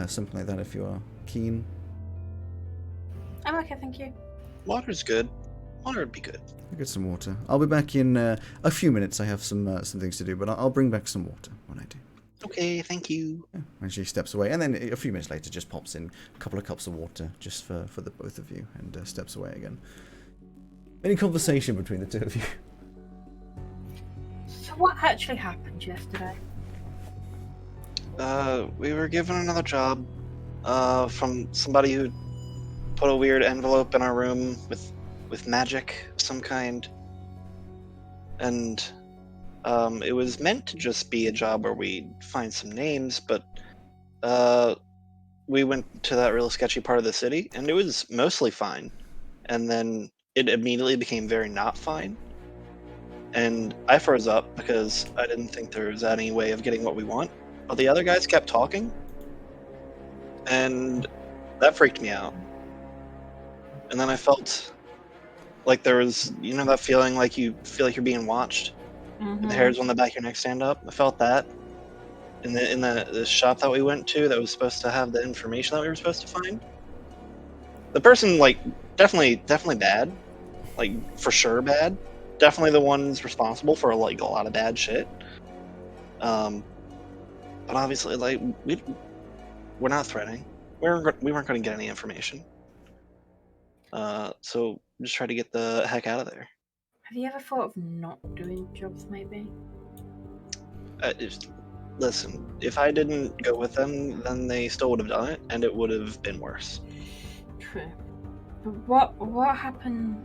something like that if you are keen. I'm okay, thank you. Water's good. Water would be good. I'll get some water. I'll be back in a few minutes. I have some things to do, but I'll bring back some water when I do. Okay, thank you. Yeah, and she steps away, and then a few minutes later just pops in a couple of cups of water just for the both of you, and steps away again. Any conversation between the two of you? So what actually happened yesterday? We were given another job from somebody who put a weird envelope in our room with magic of some kind. And it was meant to just be a job where we'd find some names, but we went to that real sketchy part of the city, and it was mostly fine. And then it immediately became very not fine. And I froze up because I didn't think there was any way of getting what we want. But the other guys kept talking, and that freaked me out. And then I felt like there was, that feeling like you feel like you're being watched. Mm-hmm. The hairs on the back of your neck stand up. I felt that. In the shop that we went to that was supposed to have the information that we were supposed to find. The person, definitely bad. For sure bad. Definitely the ones responsible for, a lot of bad shit. But obviously, we're not threatening. We weren't going to get any information. So just try to get the heck out of there. Have you ever thought of not doing jobs, maybe? Listen, if I didn't go with them, then they still would have done it, and it would have been worse. True. But what happened?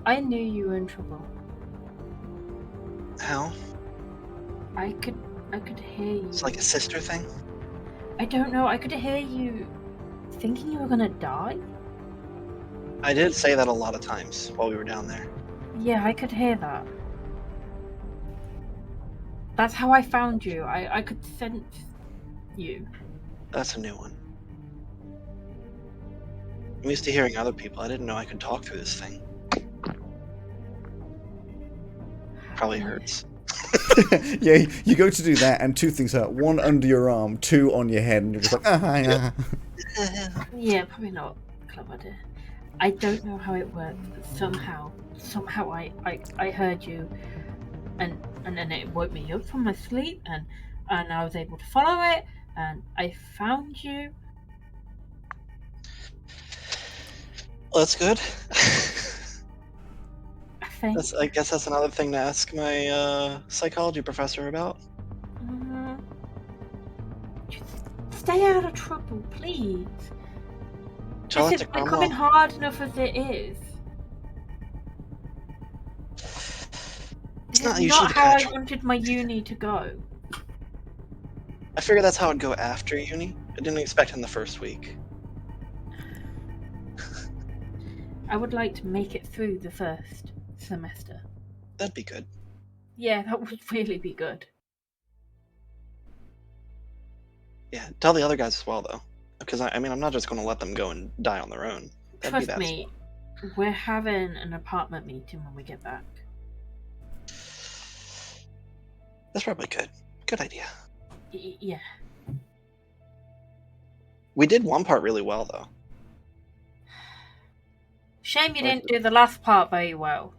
I knew you were in trouble. How? I could hear you. It's like a sister thing? I don't know. I could hear you thinking you were gonna die. I did say that a lot of times while we were down there. Yeah, I could hear that. That's how I found you. I could sense you. That's a new one. I'm used to hearing other people. I didn't know I could talk through this thing. Probably hurts. Yeah, you go to do that, and two things hurt. One under your arm, two on your head, and you're just like, Yeah, probably not clever. I don't know how it works, but somehow I heard you, and then it woke me up from my sleep, and and I was able to follow it, and I found you. Well, that's good. I I guess that's another thing to ask my psychology professor about. Just stay out of trouble, please. Tell This that is to becoming Grandma. hard enough as it is. It's This not is usually not the how kind I of trouble. wanted my uni to go. I figured that's how it'd go after uni. I didn't expect in the first week. I would like to make it through the first semester. That'd be good. Yeah, that would really be good. Yeah, tell the other guys as well, though. Because, I mean, I'm not just going to let them go and die on their own. That'd be Trust bad as me, we're having an apartment meeting when we get back. That's probably good. Good idea. Yeah. We did one part really well, though. Shame you didn't do the last part very well.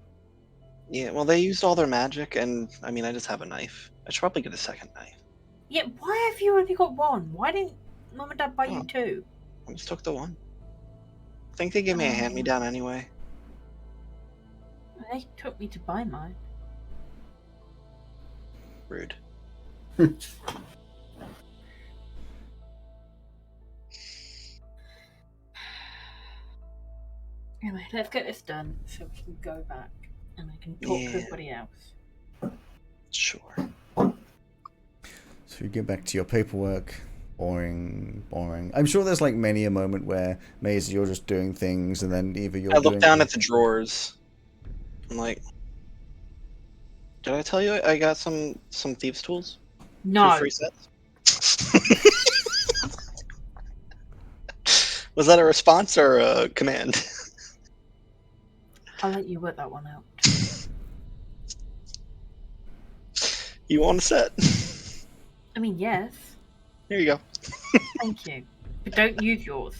Yeah, well, they used all their magic, and, I mean, I just have a knife. I should probably get a second knife. Yeah, why have you only got one? Why didn't Mum and Dad buy you two? I just took the one. I think they gave me a hand-me-down anyway. They took me to buy mine. Rude. Anyway, let's get this done so we can go back and I can talk to everybody else. Sure. So you get back to your paperwork. Boring. I'm sure there's like many a moment where Maisie, you're just doing things, and then either you're. I look down at the drawers. I'm like, did I tell you I got some thieves' tools? No. For free sets? Was that a response or a command? I'll let you work that one out. You want a set? I mean, yes. Here you go. Thank you. But don't use yours.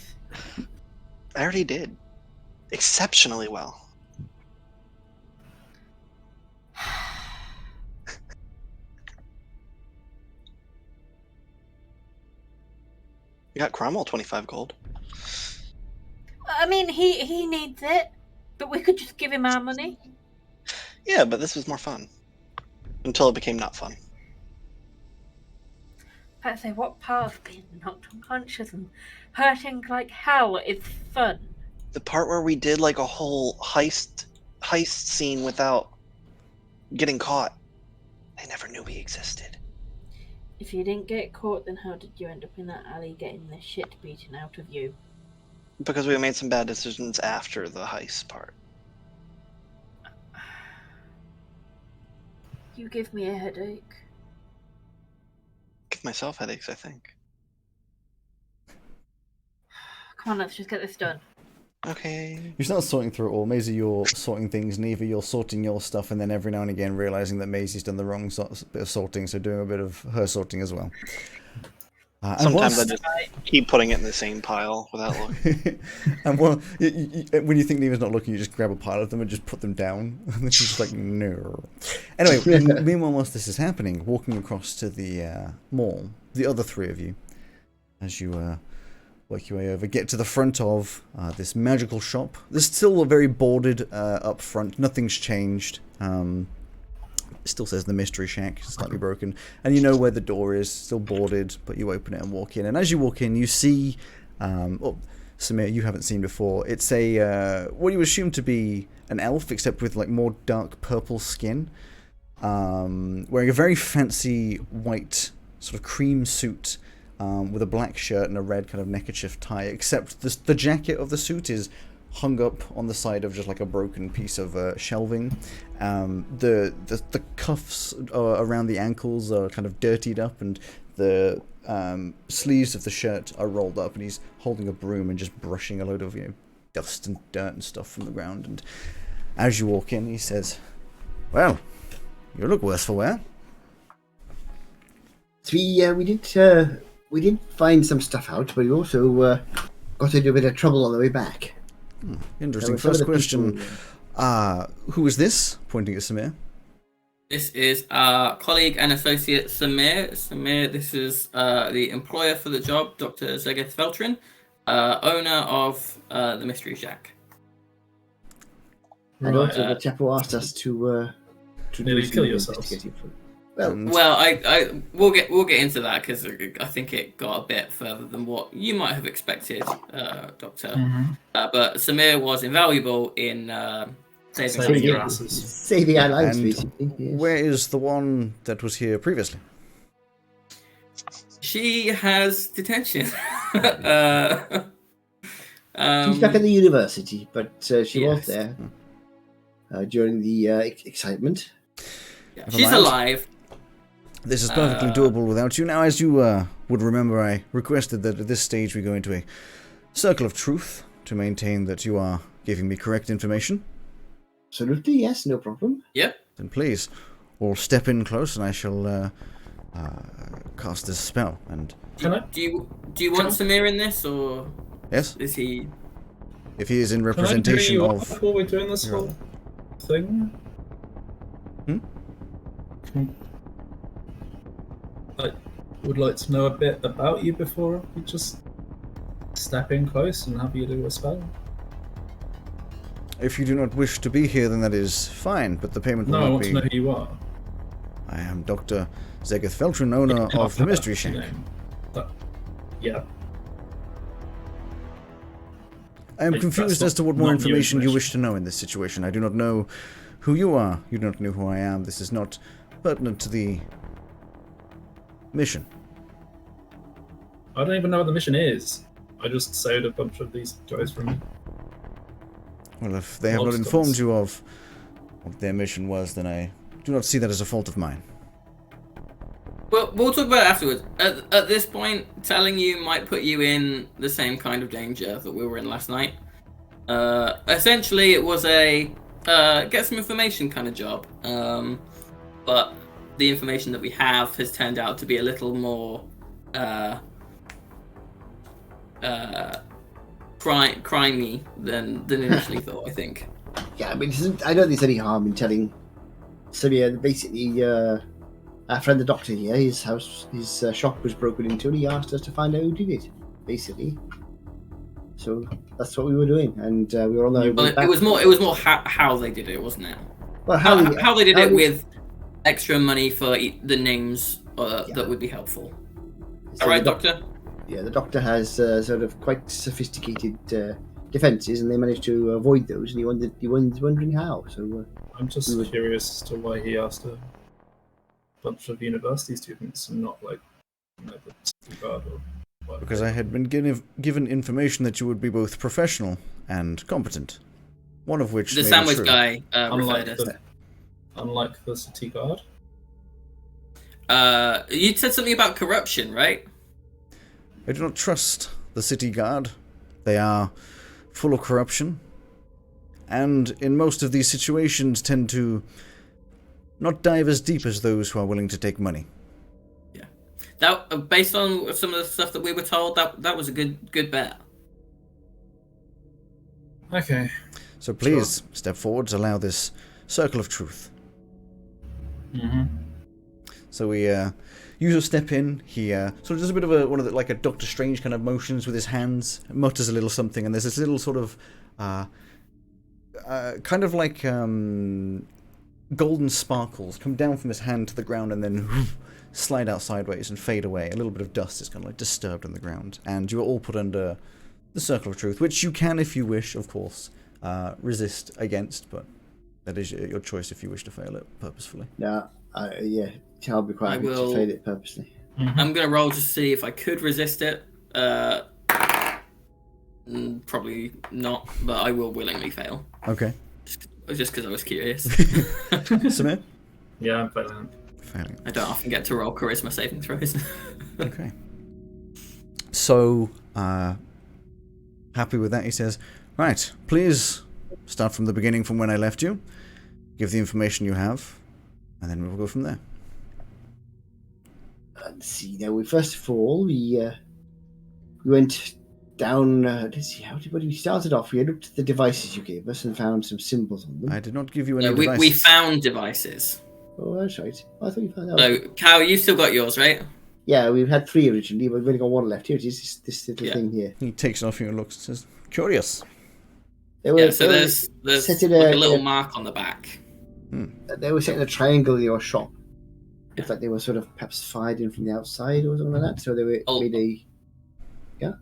I already did. Exceptionally well. You got Cromwell 25 gold. I mean, he needs it, but we could just give him our money. Yeah, but this was more fun. Until it became not fun. I'd say, what part of being knocked unconscious and hurting like hell is fun? The part where we did like a whole heist scene without getting caught. They never knew we existed. If you didn't get caught, then how did you end up in that alley getting the shit beaten out of you? Because we made some bad decisions after the heist part. You give me a headache. Give myself headaches, I think. Come on, let's just get this done. Okay. You start sorting through it all. Maisie, you're sorting things. Neva, you're sorting your stuff, and then every now and again realizing that Maisie's done the wrong bit of sorting, so doing a bit of her sorting as well. Sometimes I just keep putting it in the same pile without looking. And when you think Neva's not looking, you just grab a pile of them and just put them down. And then she's just like, no. Anyway, meanwhile, whilst this is happening, walking across to the mall, the other three of you, as you work your way over, get to the front of this magical shop. There's still a very boarded up front. Nothing's changed. It still says the Mystery Shack, slightly broken. And you know where the door is, still boarded, but you open it and walk in. And as you walk in, you see, Samir, you haven't seen before. It's what you assume to be an elf, except with like more dark purple skin. Wearing a very fancy white sort of cream suit with a black shirt and a red kind of neckerchief tie, except the jacket of the suit is hung up on the side of just like a broken piece of shelving. The cuffs around the ankles are kind of dirtied up, and the sleeves of the shirt are rolled up, and he's holding a broom and just brushing a load of dust and dirt and stuff from the ground. And as you walk in, he says, "Well, you look worse for wear." So we did find some stuff out, but we also got into a bit of trouble on the way back. Interesting. First question. Who is this? Pointing at Samir. This is our colleague and associate Samir. Samir, this is the employer for the job, Dr. Zegeth Feltrin, owner of the Mystery Shack. And also the chap who asked us to nearly kill yourselves. Well, I we'll get into that because I think it got a bit further than what you might have expected, Doctor. But Samir was invaluable in saving your asses. asses. Saving our lives, And basically. Yes. where is the one that was here previously? She has detention. She's back at the university, but she was Yes. there during the excitement. Yeah, Never she's mind. alive. This is perfectly doable without you. Now, as you would remember, I requested that at this stage we go into a circle of truth to maintain that you are giving me correct information. Absolutely, yes, no problem. Yep. Then please, all step in close and I shall cast this spell. And Can I? Do you want Samir in this, or yes, is he? if he is in Can I representation agree you of... before we're doing this whole thing? I would like to know a bit about you before we just step in close and have you do a spell. If you do not wish to be here, then that is fine, but the payment will No, I not want be... to know who you are. I am Dr. Zegeth Feltrin, owner of the Mystery Shack. Yeah. I am That's confused not- as to what more not new information you information. wish to know in this situation. I do not know who you are. You do not know who I am. This is not pertinent to the mission. I don't even know what the mission is. I just saved a bunch of these guys from... Well, if they have not Monsters. informed you of what their mission was, then I do not see that as a fault of mine. Well, we'll talk about it afterwards. At this point, telling you might put you in the same kind of danger that we were in last night. Essentially, it was a get some information kind of job. But the information that we have has turned out to be a little more crimey than initially thought, I think. Yeah, I mean, I don't think there's any harm in telling Samir basically our friend the doctor here, his shop was broken into, and he asked us to find out who did it, basically. So that's what we were doing, and we were on the Well, way back. it was more how they did it, wasn't it? Well, How they did it with extra money for the names that would be helpful. So All right, the Doctor? Yeah, the doctor has sort of quite sophisticated defences, and they managed to avoid those, and he was wondering how. So I'm just curious as to why he asked a bunch of university students and not like the city guard or whatever. Because I had been given information that you would be both professional and competent. One of which The may be sandwich true. guy referred us. Unlike the city guard. You said something about corruption, right? I do not trust the city guard. They are full of corruption, and in most of these situations tend to not dive as deep as those who are willing to take money. Yeah. That based on some of the stuff that we were told, that was a good bet. Okay. So please step forward, allow this circle of truth. Mm-hmm. So we user step in. He sort of does a bit of like a Doctor Strange kind of motions with his hands, mutters a little something, and there's this little sort of kind of like golden sparkles come down from his hand to the ground and then slide out sideways and fade away. A little bit of dust is kind of like disturbed on the ground, and you are all put under the circle of truth, which you can, if you wish, of course, resist against, but that is your choice if you wish to fail it purposefully. yeah, I'll be quite happy to fail it purposely. Mm-hmm. I'm gonna roll to see if I could resist it. Probably not, but I will willingly fail. Okay. Just because I was curious. Samir? Yeah, I'm failing. Failing. I don't often get to roll charisma saving throws. Okay. So, happy with that, he says, right, please start from the beginning from when I left you. Give the information you have, and then we'll go from there. Let's see. Now, first of all, we went down. Let's see. What we started off? We looked at the devices you gave us and found some symbols on them. I did not give you any No, devices. we found devices. Oh, that's right. I thought you found out. So, Cal, you've still got yours, right? Yeah, we've had 3 originally, but we've only got 1 left. Here it is, this little Yeah. thing here. He takes it off you and looks and says, curious. They were, Yeah, so they were there's set in like a little mark on the back. They were set in a triangle in your shop. It's like they were sort of perhaps fired in from the outside or something like that. So they were made a. Yeah.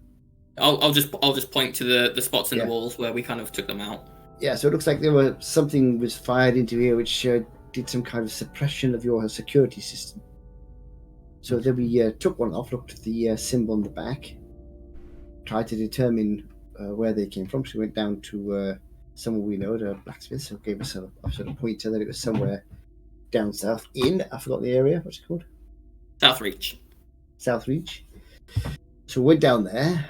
I'll just point to the spots in Yeah. the walls where we kind of took them out. Yeah, so it looks like something was fired into here which did some kind of suppression of your security system. So then we took one off, looked at the symbol on the back, tried to determine where they came from. So we went down to someone we know, the blacksmith, so gave us a sort of pointer that it was somewhere down south in, I forgot the area, what's it called? Southreach. Southreach. So we went down there,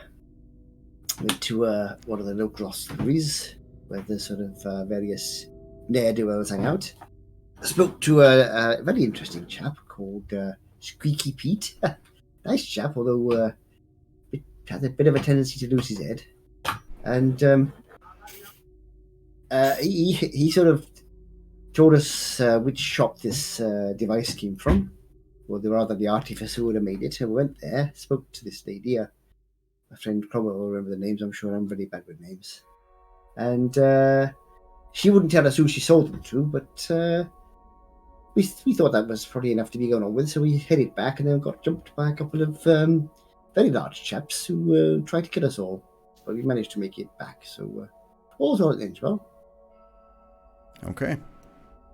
went to one of the local hostelries where the sort of various ne'er-do-wells hang out. Spoke to a very interesting chap called Squeaky Pete. Nice chap, although it had a bit of a tendency to lose his head. And he sort of told us which shop this device came from, or rather the artificer who would have made it. And we went there, spoke to this lady, my friend Cromwell will remember the names, I'm sure I'm very bad with names. And she wouldn't tell us who she sold them to, but we thought that was probably enough to be going on with, so we headed back and then got jumped by a couple of very large chaps who tried to kill us all. But we managed to make it back, so all's well that ends well. Okay.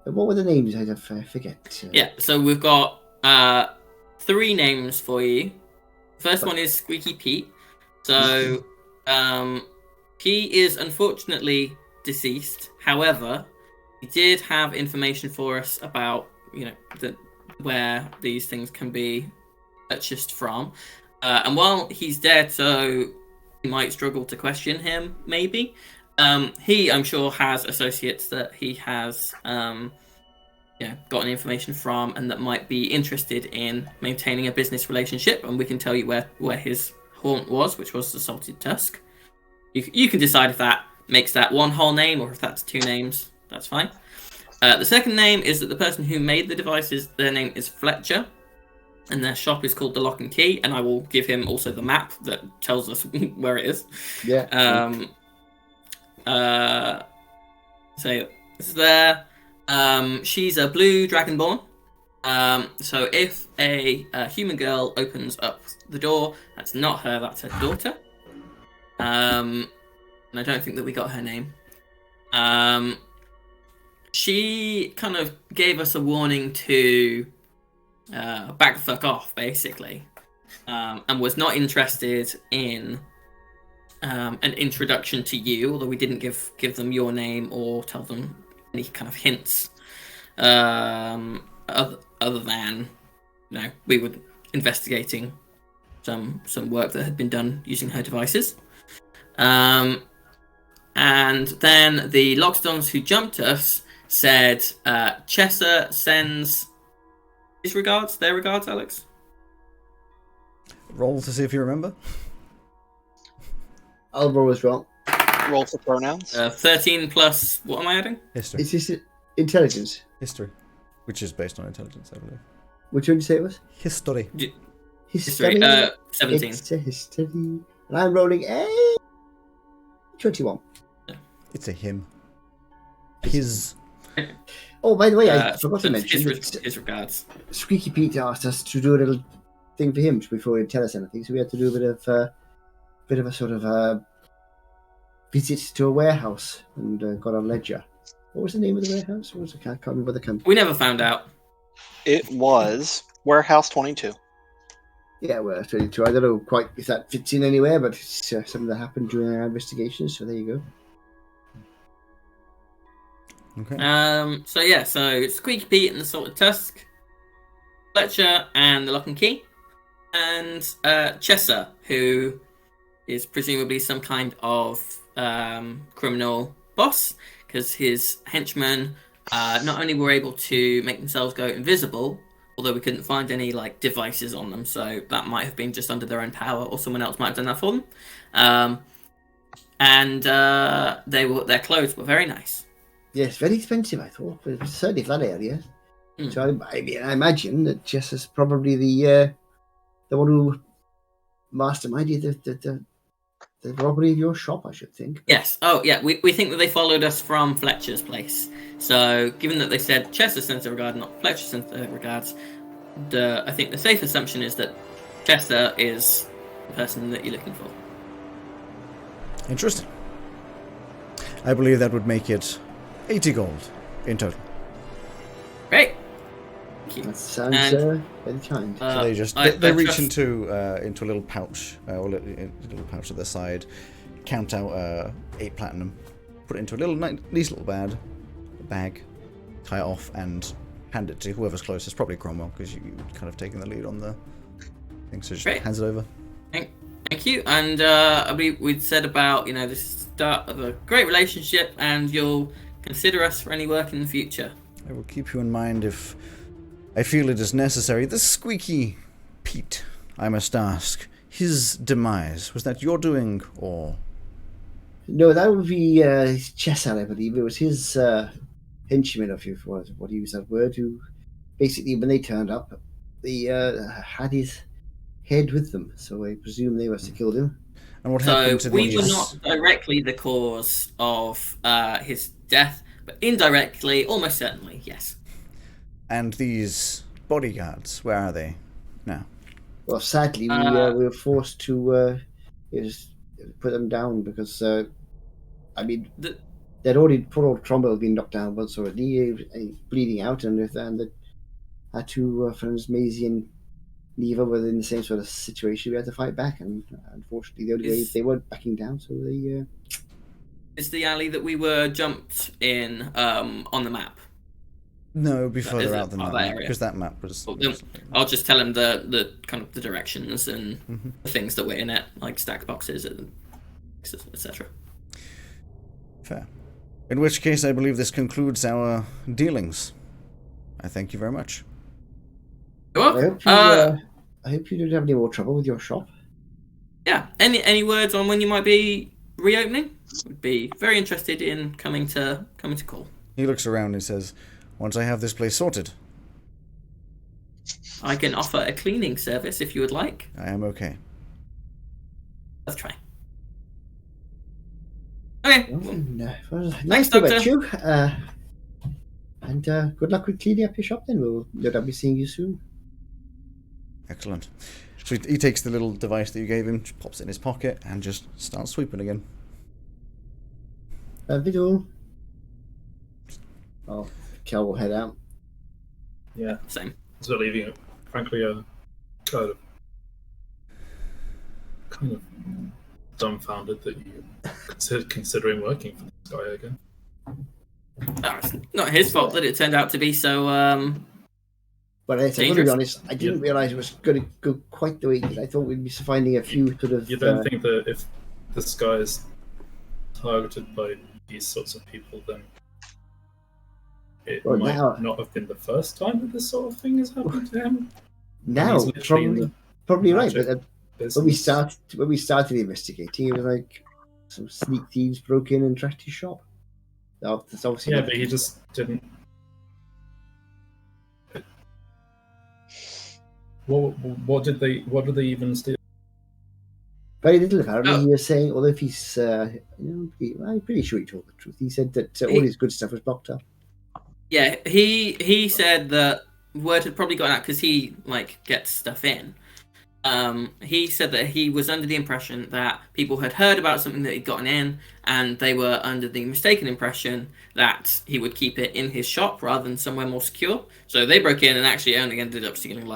What were the names? I forget. Yeah, so we've got 3 names for you. First one is Squeaky Pete. So he is unfortunately deceased. However, he did have information for us about where these things can be purchased from. And while he's dead, so we might struggle to question him, maybe. He, I'm sure, has associates that he has gotten information from and that might be interested in maintaining a business relationship, and we can tell you where his haunt was, which was the Salted Tusk. You can decide if that makes that one whole name or if that's 2 names. That's fine. The second name is that the person who made the devices, their name is Fletcher, and their shop is called the Lock and Key, and I will give him also the map that tells us where it is. Yeah. So this is there. She's a blue dragonborn. So if a human girl opens up the door, that's not her, that's her daughter. And I don't think that we got her name. She kind of gave us a warning to back the fuck off, basically, and was not interested in an introduction to you, although we didn't give them your name or tell them any kind of hints, other than we were investigating some work that had been done using her devices. And then the Lockstones who jumped us said Chessa sends his regards, their regards, Alex. Roll to see if you remember. I'll roll as well. Roll for pronouns. 13 plus, what am I adding? History. Is this intelligence? History. Which is based on intelligence, I believe. Which one did you say it was? History. History. 17. It's a history. And I'm rolling a 21. It's a him. His. Oh, by the way, I forgot to so mention his regards. Squeaky Pete asked us to do a little thing for him before he'd tell us anything, so we had to do a bit of a sort of visit to a warehouse and got a ledger. What was the name of the warehouse? I can't remember the company. We never found out. It was Warehouse 22. Yeah, well, 22. I don't know quite if that fits in anywhere, but it's something that happened during our investigation, so there you go. Okay. So Squeaky Pete and the Salted Tusk, Fletcher and the Lock and Key, and Chessa, who is presumably some kind of criminal boss, because his henchmen not only were able to make themselves go invisible, although we couldn't find any devices on them, so that might have been just under their own power, or someone else might have done that for them. And their clothes were very nice. Yes, very expensive, I thought, but certainly for that area. So I imagine that Jess is probably the one who masterminded the robbery of your shop, I should think. Yes. Oh, yeah. We think that they followed us from Fletcher's place. So, given that they said Chester sends their regard, not Fletcher sends their regards, I think the safe assumption is that Chester is the person that you're looking for. Interesting. I believe that would make it 80 gold in total. Great. Thank you. That sounds very kind. So they just they reach into a little pouch, or a little pouch at their side, count out 8 platinum, put it into a nice little bag, tie it off, and hand it to whoever's closest. Probably Cromwell, because you kind of taken the lead on the thing. So just hands it over. Thank you. And I believe we'd said about this is the start of a great relationship, and you'll consider us for any work in the future. I will keep you in mind if I feel it is necessary. The Squeaky Pete, I must ask, his demise, was that your doing, or? No, that would be Chesson, I believe. It was his henchman, if you want to use that word, who basically, when they turned up, they had his head with them. So I presume they must have killed him. And what happened to we were not directly the cause of his death, but indirectly, almost certainly, yes. And these bodyguards, where are they now? Well, sadly, we were forced to put them down because, they'd already, poor old Cromwell had been knocked down once already, bleeding out, and that had two friends, Maisie and Neva, were in the same sort of situation. We had to fight back, and unfortunately, the only way they weren't backing down, so they. Is the alley that we were jumped in on the map? No, it would be further out than that, because that map was... Well, I'll just tell him the kind of the directions and the things that were in it, like stack boxes, and etc. Fair. In which case, I believe this concludes our dealings. I thank you very much. You're welcome. I hope you don't have any more trouble with your shop. Yeah. Any words on when you might be reopening? Would be very interested in coming to call. He looks around and says, "Once I have this place sorted, I can offer a cleaning service if you would like." I am okay. Let's try. Okay. Well, Thanks, to Doctor. meet you. And good luck with cleaning up your shop then. We'll no doubt be seeing you soon. Excellent. So he takes the little device that you gave him, pops it in his pocket, and just starts sweeping again. Vidal. Oh, Kel will head out. Yeah. Same. So leaving it, frankly, kind of dumbfounded that you considering working for this guy again. Oh, it's not his fault that it turned out to be so. But I'm going to be honest, I didn't realise it was going to go quite the way it did. I thought we'd be finding a few sort of. You don't think that if this guy is targeted by these sorts of people, then it might not have been the first time that this sort of thing has happened to him? Now, probably right. But when we started investigating, it was like some sneak thieves broke in and trashed his shop. That's obviously but he just didn't. What did they even steal? Very little, apparently. He was saying, although if he's, I'm pretty sure he told the truth. He said that all his good stuff was blocked up. Yeah, he said that word had probably gotten out because he gets stuff in. He said that he was under the impression that people had heard about something that he'd gotten in, and they were under the mistaken impression that he would keep it in his shop rather than somewhere more secure. So they broke in and actually only ended up stealing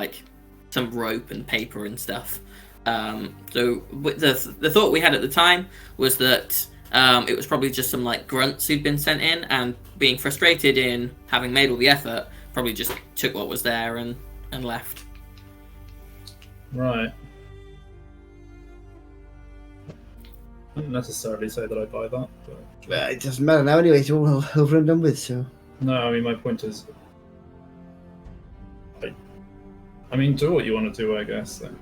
some rope and paper and stuff. So the thought we had at the time was that it was probably just some grunts who'd been sent in, and being frustrated in having made all the effort, probably just took what was there and left. Right. I wouldn't necessarily say that I buy that, but it doesn't matter now anyway. It's all over and done with. So no, I mean my point is, I mean, do what you want to do, I guess. Then.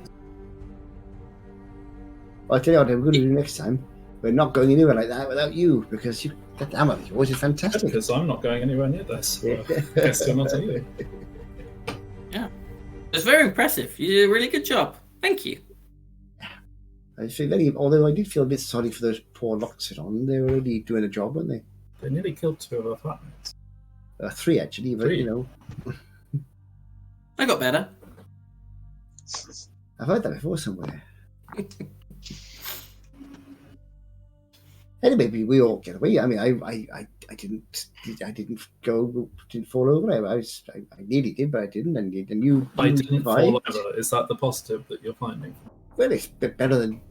I'll tell you what we're going to do next time. We're not going anywhere like that without you, because That ammo of yours is fantastic. Because I'm not going anywhere near this. Well, I guess you're not either. It's very impressive. You did a really good job. Thank you. Although I did feel a bit sorry for those poor Loxodon. They were really doing a job, weren't they? They nearly killed 2 of our flatmates. 3 actually, but 3. you know. I got better. I've heard that before somewhere. Anyway, we all get away. I mean, I didn't fall over. I nearly did, but I didn't. And you I didn't survived. fall over. Is that the positive that you're finding? Well, it's a bit better than.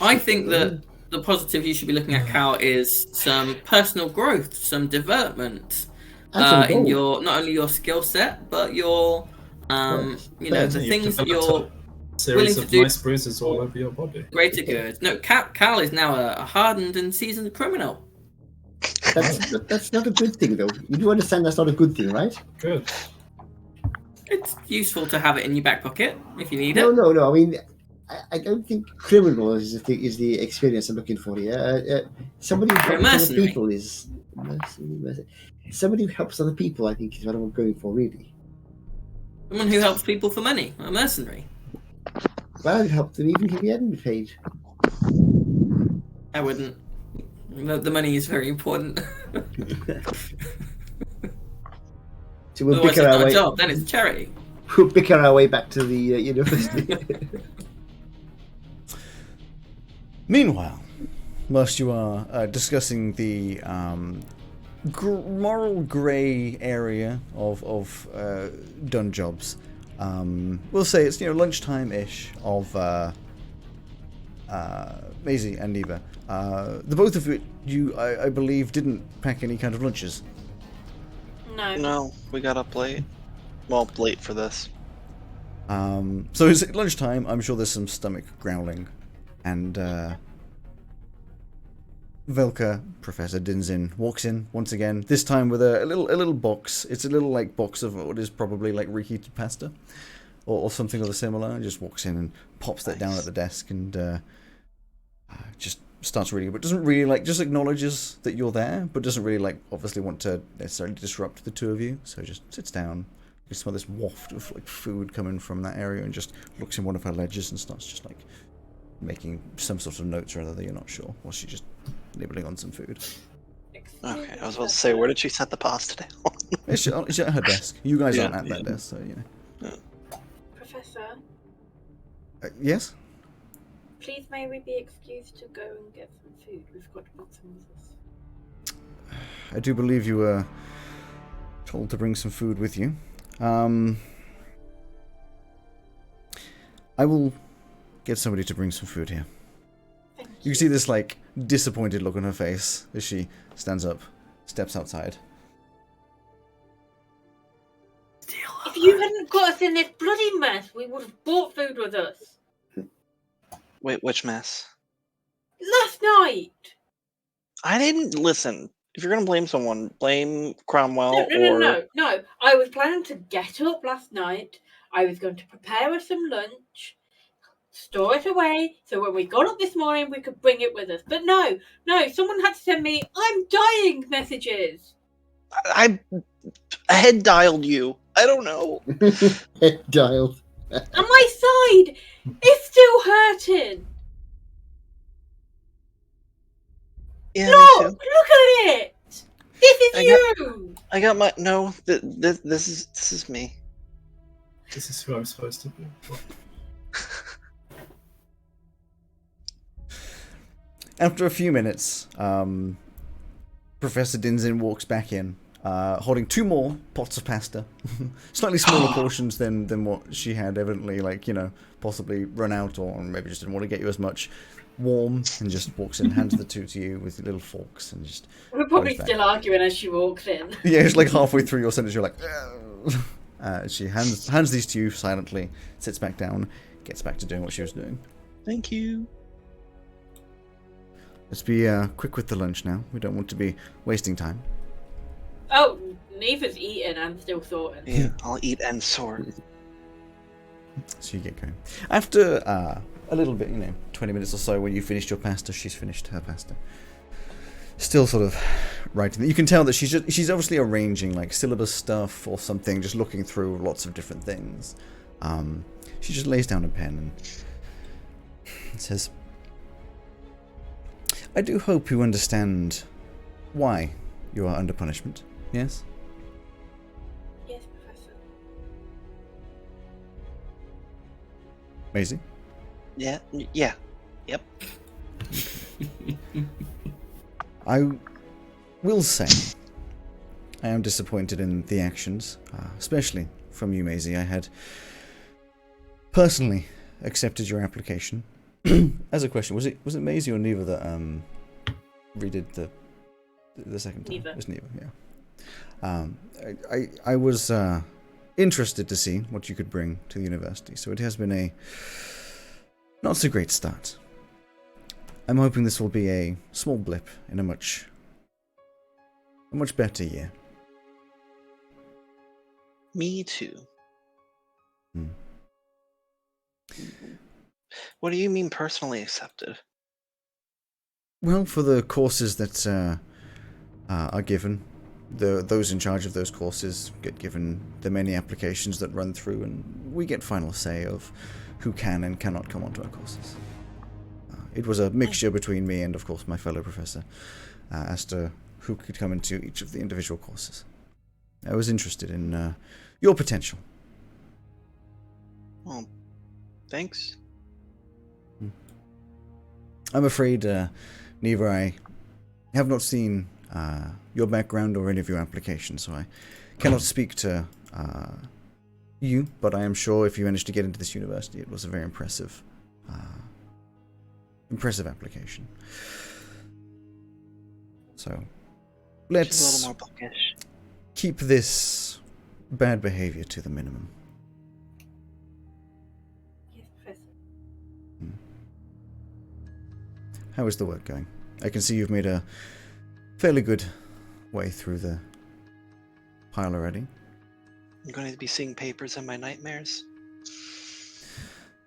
I think that the positive you should be looking at, Cal, is some personal growth, some development in your not only your skill set, but your the things that you're series willing of to do. nice bruises all over your body. Greater good. No, Cal is now a hardened and seasoned criminal. That's not a good thing, though. You do understand that's not a good thing, right? Good. It's useful to have it in your back pocket if you need it. No. I mean, I don't think criminal is the experience I'm looking for here. Somebody who helps other people is somebody who helps other people. I think is what I'm going for, really. Someone who helps people for money, a mercenary. Well, I'd help them even if you hadn't been paid. I wouldn't. The money is very important. So we'll Otherwise, bicker it's our not a way. job. Then it's charity. We'll bicker our way back to the university. Meanwhile, whilst you are discussing the moral grey area of done jobs, we'll say it's lunchtime-ish of Maisie and Neva. The both of you, I believe, didn't pack any kind of lunches. No, we got up late. Well, late for this. So it's lunchtime. I'm sure there's some stomach growling, and Velka, Professor Dinzin, walks in once again. This time with a little box. It's a little box of what is probably reheated pasta, or something other similar. Just walks in and pops that down at the desk and just starts reading it, but doesn't really just acknowledges that you're there, but doesn't really obviously want to necessarily disrupt the two of you. So just sits down. You smell this waft of food coming from that area, and just looks in one of her ledgers and starts just making some sort of notes or other that you're not sure, while she's just nibbling on some food. Okay, I was about to say, where did she set the pasta down? It's at her desk. You guys aren't at that desk, so Professor, yes? please may we be excused to go and get some food? We've got some with us. I do believe you were told to bring some food with you. I will get somebody to bring some food here. Thank You can see this disappointed look on her face as she stands up, steps outside. If you hadn't got us in this bloody mess, we would have brought food with us. Wait, which mess? Last night! I didn't listen. If you're gonna blame someone, blame Cromwell No. I was planning to get up last night. I was going to prepare us some lunch, store it away, so when we got up this morning, we could bring it with us. But no, someone had to send me "I'm dying" messages. I head dialed you. I don't know. Head dialed. And my side is still hurting. Yeah, Look at it. This is you. I got my no. This is me. This is who I'm supposed to be. After a few minutes, Professor Dinzin walks back in, holding 2 more pots of pasta. Slightly smaller portions than what she had evidently, possibly run out, or maybe just didn't want to get you as much. Warm, and just walks in, hands the 2 to you with little forks, and just... We're probably still arguing as she walks in. Yeah, it's halfway through your sentence, you're like... she hands these to you silently, sits back down, gets back to doing what she was doing. Thank you. Let's be quick with the lunch now. We don't want to be wasting time. Oh, Neva's eating and still sorting. Yeah, I'll eat and sort. So you get going. After a little bit, 20 minutes or so, when you finished your pasta, she's finished her pasta. still sort of writing. You can tell that she's obviously arranging like syllabus stuff or something, just looking through lots of different things. She just lays down a pen and says, "I do hope you understand why you are under punishment. Yes?" Yes, Professor. Maisie? Yeah. Yep. I will say I am disappointed in the actions, especially from you, Maisie. I had personally accepted your application. As a question, was it Maisie or Neva that redid the second time? Neva. It was Neva, yeah. I was interested to see what you could bring to the university, so it has been a not so great start. I'm hoping this will be a small blip in a much better year. Me too. Hmm. What do you mean personally accepted? Well, for the courses that are given, those in charge of those courses get given the many applications that run through, and we get final say of who can and cannot come onto our courses. It was a mixture between me and, of course, my fellow professor as to who could come into each of the individual courses. I was interested in your potential. Well, thanks. I'm afraid, Neva, I have not seen your background or any of your applications, so I cannot speak to you, but I am sure if you managed to get into this university, it was a very impressive application. So, let's She's a little more bookish. keep this bad behavior to the minimum. Yes, Professor. How is the work going? I can see you've made a fairly good way through the pile already. I'm going to be seeing papers in my nightmares.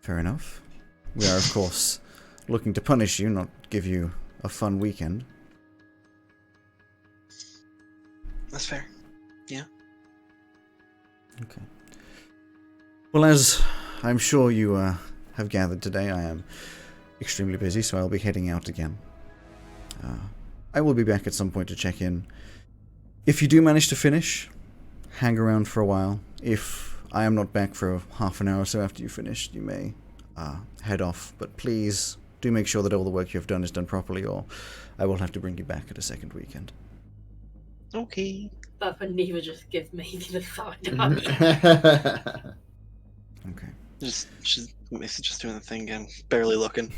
Fair enough. We are, of course, looking to punish you, not give you a fun weekend. That's fair. Yeah. Okay. Well, as I'm sure you have gathered today, I am extremely busy, so I'll be heading out again. I will be back at some point to check in. If you do manage to finish, hang around for a while. If I am not back for half an hour or so after you finish, you may head off. But please do make sure that all the work you have done is done properly, or I will have to bring you back at a second weekend. Okay. That's when Neva just gives me the side eye. Okay. She's just doing the thing again, barely looking.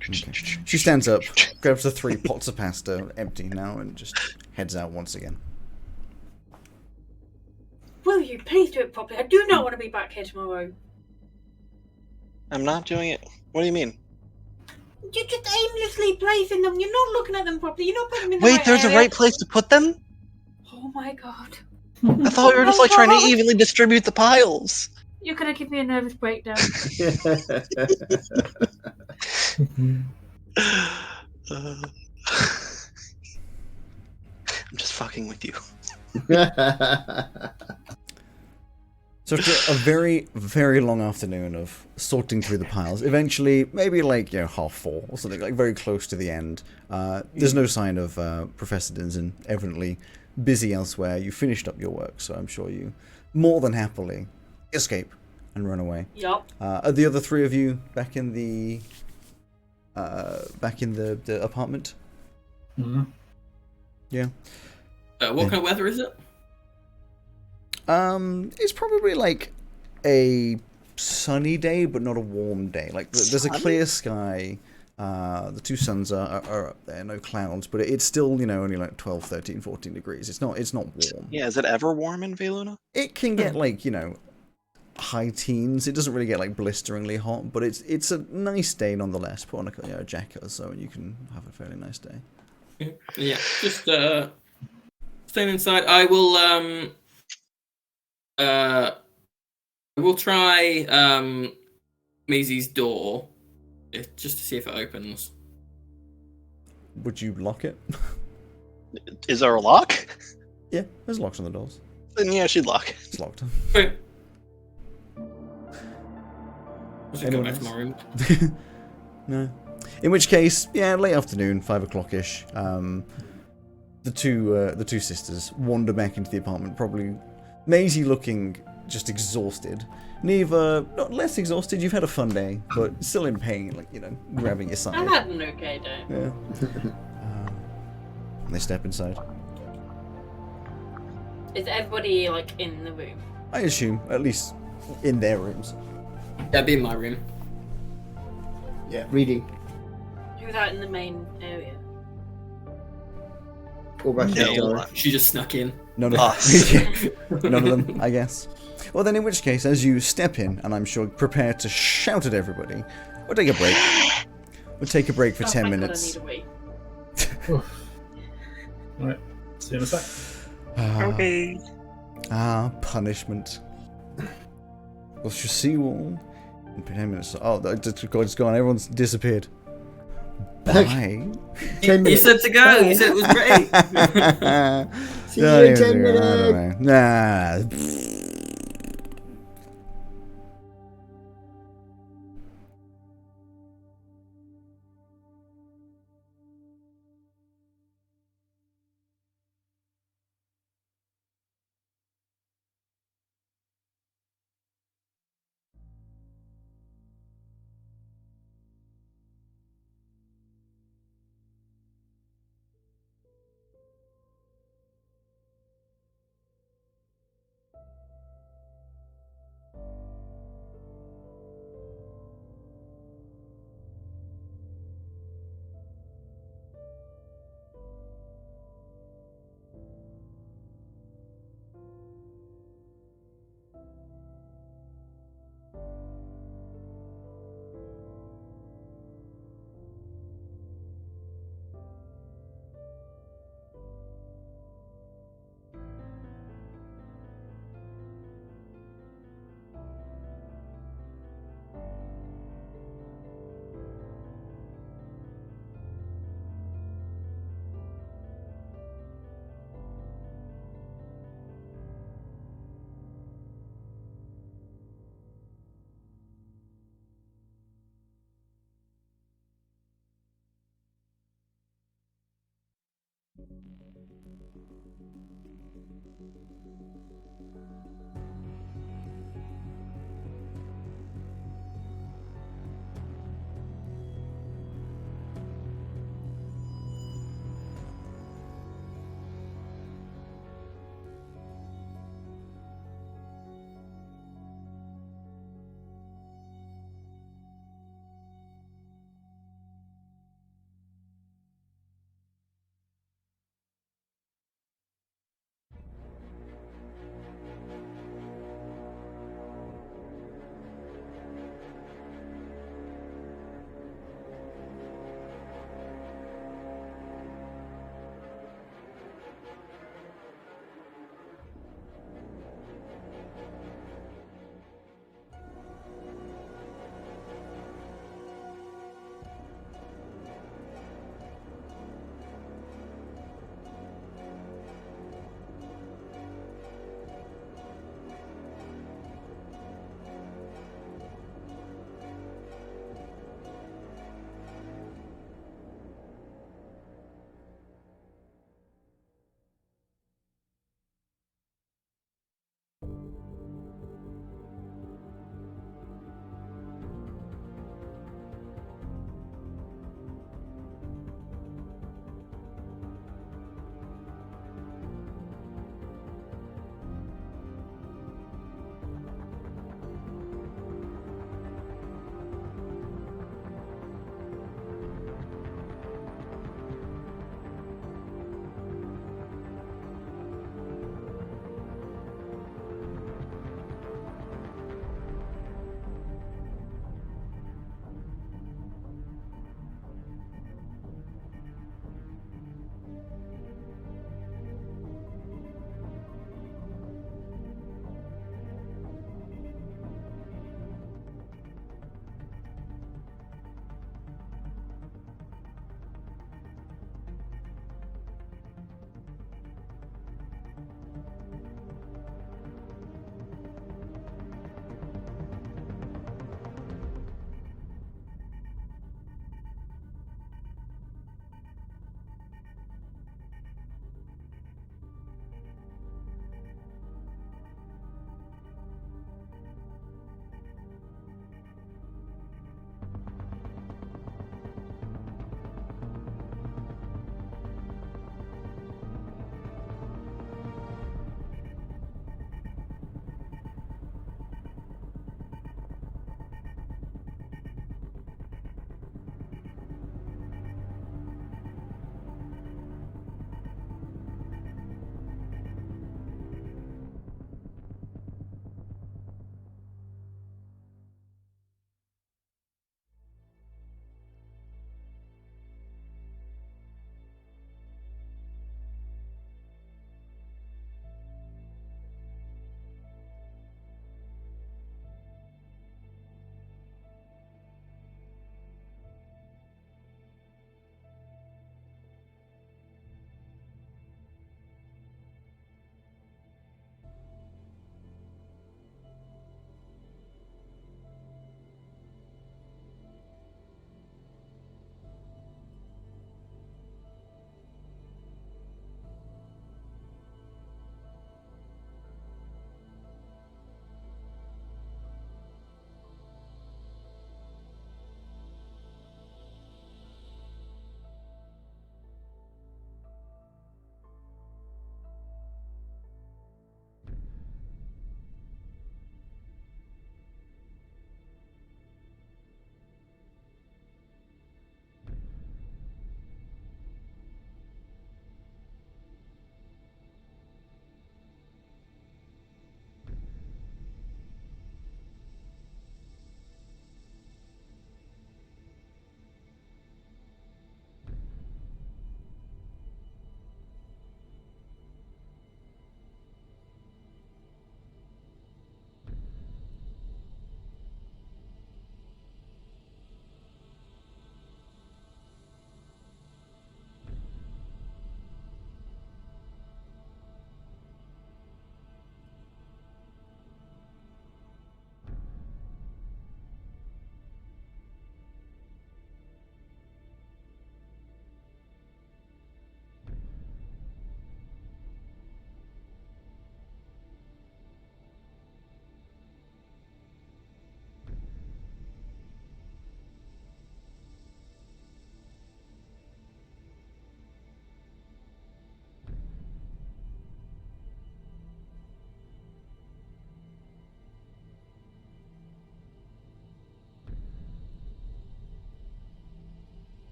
Okay. She stands up, grabs the 3 pots of pasta, empty now, and just heads out once again. Will you please do it properly? I do not want to be back here tomorrow. I'm not doing it. What do you mean? You're just aimlessly placing them. You're not looking at them properly. You're not putting them in the Wait, right there's area. a right place to put them? Oh my god. I thought we were just like trying to evenly distribute the piles. You're gonna give me a nervous breakdown. I'm just fucking with you. So after a very, very long afternoon of sorting through the piles, eventually, maybe like, 4:30 or something, like very close to the end, there's no sign of Professor Dinsen, evidently busy elsewhere. You finished up your work, so I'm sure you more than happily escape and run away. Yup. Are the other 3 of you back in the apartment? Mm-hmm. Yeah. What kind of weather is it? It's probably like a sunny day, but not a warm day. Like there's a clear sky. The 2 suns are up there, no clouds, but it's still, only like 12, 13, 14 degrees. It's not warm. Yeah, is it ever warm in Veluna? It can get like, high teens. It doesn't really get like blisteringly hot, but it's a nice day nonetheless. Put on a jacket or so, and you can have a fairly nice day. Yeah, just staying inside. I will try Maisie's door just to see if it opens. Would you lock it? Is there a lock? Yeah, there's locks on the doors. Then yeah, she'd lock. It's locked. Wait. I should go Anyone back to else? my room. No. In which case, yeah, late afternoon, 5 o'clock-ish. The two sisters wander back into the apartment, probably Maisie looking just exhausted. Neva, not less exhausted. You've had a fun day, but still in pain, like, you know, grabbing your side. I had an okay day. Yeah. They step inside. Is everybody like in the room? I assume, at least in their rooms. Yeah, be in my room. Yeah, reading. Who's out in the main area? Or back No. to the She just snuck in. None of Us. None of them, I guess. Well, then, in which case, as you step in, and I'm sure prepare to shout at everybody, we'll take a break. We'll take a break for Oh, 10 thank God, minutes. I need a wee. Right. See you in a sec. Okay. Punishment. We shall see you all in 10 minutes. Oh, it's gone. Everyone's disappeared. Bye. 10 You minutes. said to go. You said it was great. See you in 10 minutes. Nah.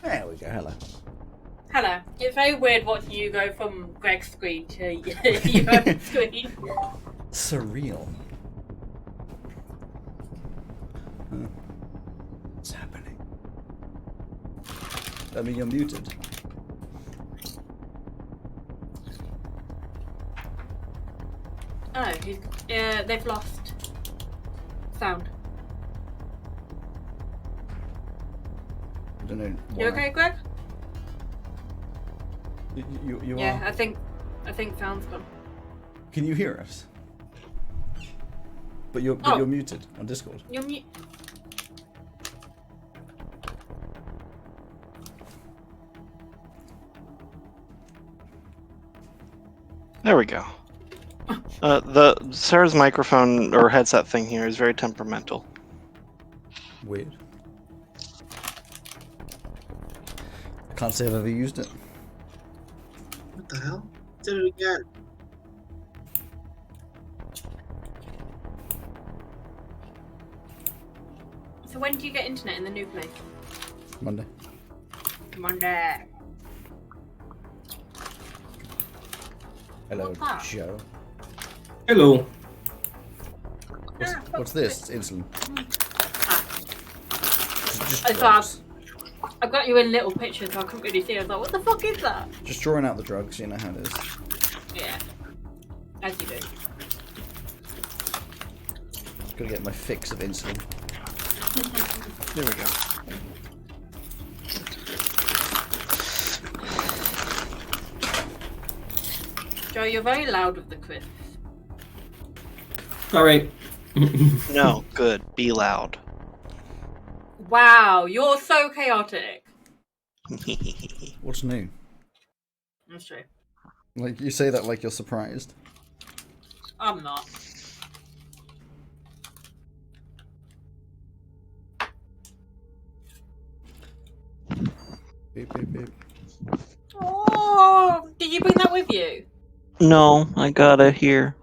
There we go. Hello. Hello. It's very weird watching you go from Greg's screen to your own screen. Surreal. Huh. What's happening? I mean, you're muted. Oh, they've lost sound. I don't know. Why. You okay, Greg? You Yeah, are. I think sound's gone. Can you hear us? But you're muted on Discord. You're mute. There we go. The Sarah's microphone or headset thing here is very temperamental. Weird. I can't say I've ever used it. What the hell? Did it again. So when do you get internet in the new place? Monday. Monday. Hello, What's that? Joe. Hello. What's this? It's insulin. Just I drugs. I've got you in little pictures, so I couldn't really see. I was like, what the fuck is that? Just drawing out the drugs, you know how it is. Yeah. As you do. Gotta get my fix of insulin. There we go. Joe, you're very loud with the crisps. Alright. No, good. Be loud. Wow, you're so chaotic. What's new? That's true. Like, you say that like you're surprised. I'm not. Beep, beep, beep. Oh, did you bring that with you? No, I got it here.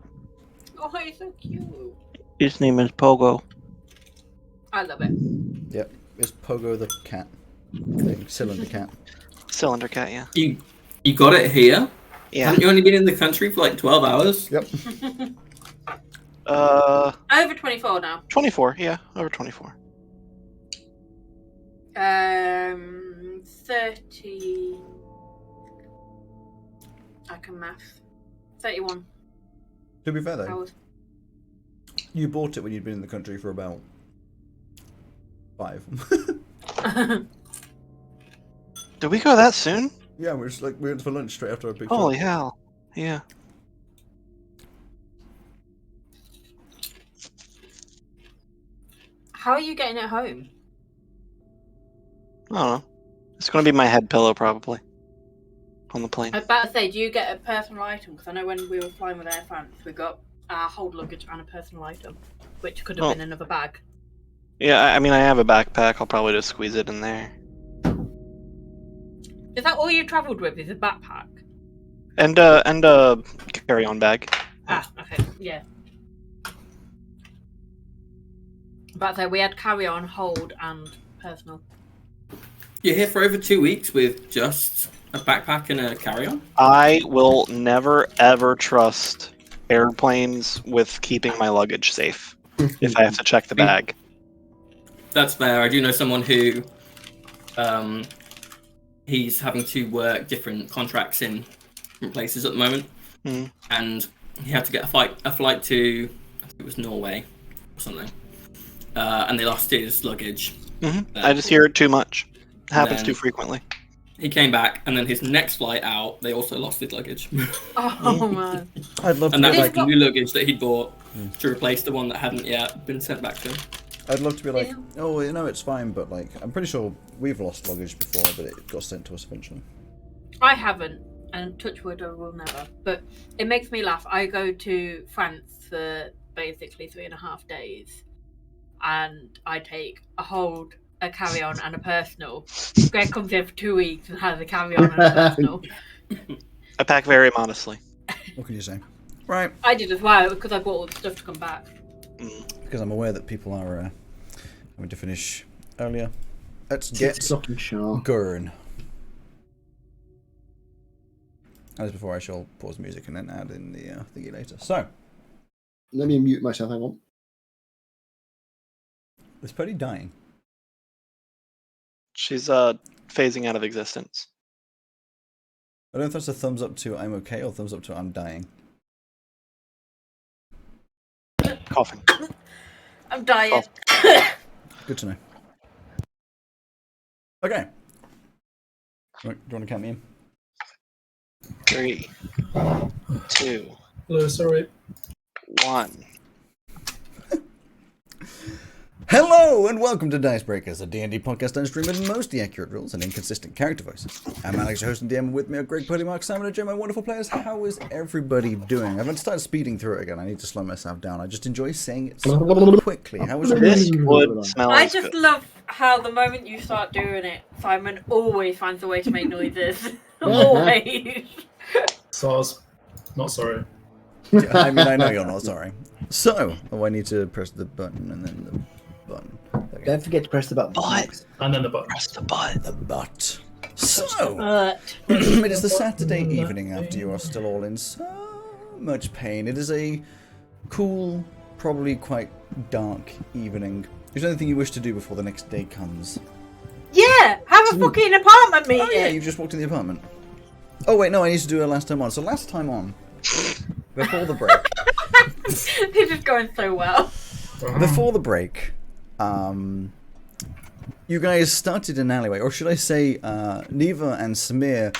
Oh, he's so cute. His name is Pogo. I love it. Yep, it's Pogo the cat. Thing. Cylinder cat. Cylinder cat, yeah. You got it here? Yeah. Haven't you only been in the country for like 12 hours? Yep. Over 24 now. 24, yeah, over 24. 30. I can math. 31 To be fair though, hours. you bought it when you'd been in the country for about 5. Did we go that soon? Yeah, we went for lunch straight after our big Holy trip. hell. Yeah. How are you getting it home? I don't know. It's gonna be my head pillow probably. On the plane. I was about to say, do you get a personal item? Because I know when we were flying with Air France, we got our whole luggage and a personal item, which could have been another bag. Yeah, I mean I have a backpack, I'll probably just squeeze it in there. Is that all you travelled with? Is a backpack? And a carry-on bag. Ah, okay, yeah. But so we had carry-on, hold, and personal. You're here for over 2 weeks with just a backpack and a carry-on? I will never ever trust airplanes with keeping my luggage safe. If I have to check the bag. That's fair. I do know someone who he's having to work different contracts in different places at the moment. Mm. And he had to get a flight to, I think it was Norway or something. And they lost his luggage. Mm-hmm. I just hear it too much. It happens then too frequently. He came back, and then his next flight out, they also lost his luggage. Oh man! I'd love to And be that was like, the new luggage that he'd bought to replace the one that hadn't yet been sent back to him. I'd love to be like, oh, you know, it's fine, but like, I'm pretty sure we've lost luggage before, but it got sent to us eventually. I haven't, and touch wood, I will never. But it makes me laugh. I go to France for basically 3.5 days, and I take a hold, a carry-on, and a personal. Greg comes here for 2 weeks and has a carry-on and a personal. I pack very modestly. What can you say? Right. I did as well because I bought all the stuff to come back. Because I'm aware that people are having to finish earlier. let's get Stocking shark. going. As before, I shall pause music and then add in the thingy later. So, Let me mute myself. Hang on. is Purdy dying? She's phasing out of existence. I don't know if that's a thumbs up to I'm okay or thumbs up to I'm dying. Coughing. I'm dying. Good to know. Okay. Do you want to count me in? 3, 2, Hello, sorry. 1. Hello and welcome to Dicebreakers, a D&D podcast and stream with mostly accurate rules and inconsistent character voices. I'm Alex, your host and DM, and with me are Greg, Purdy, Mark, Simon, and Joe, my wonderful players. How is everybody doing? I've started speeding through it again. I need to slow myself down. I just enjoy saying it so quickly. How was This it? wood smells I just good. love how the moment you start doing it, Simon always finds a way to make noises. Always. SARS. Not sorry. I mean, I know you're not sorry. So, I need to press the button and then the button. There we go. Don't forget to press the button. But And then the button. press the button. The butt. So, But it is the Saturday evening after you are still all in so much pain. It is a cool, probably quite dark evening. Is there anything you wish to do before the next day comes? yeah, have a fucking apartment meeting. Oh yeah, you just walked in the apartment. Oh wait, no, I need to do a last time on. So last time on, before the break, This is going so well. before the break, you guys started an alleyway, or should I say, Neva and Samir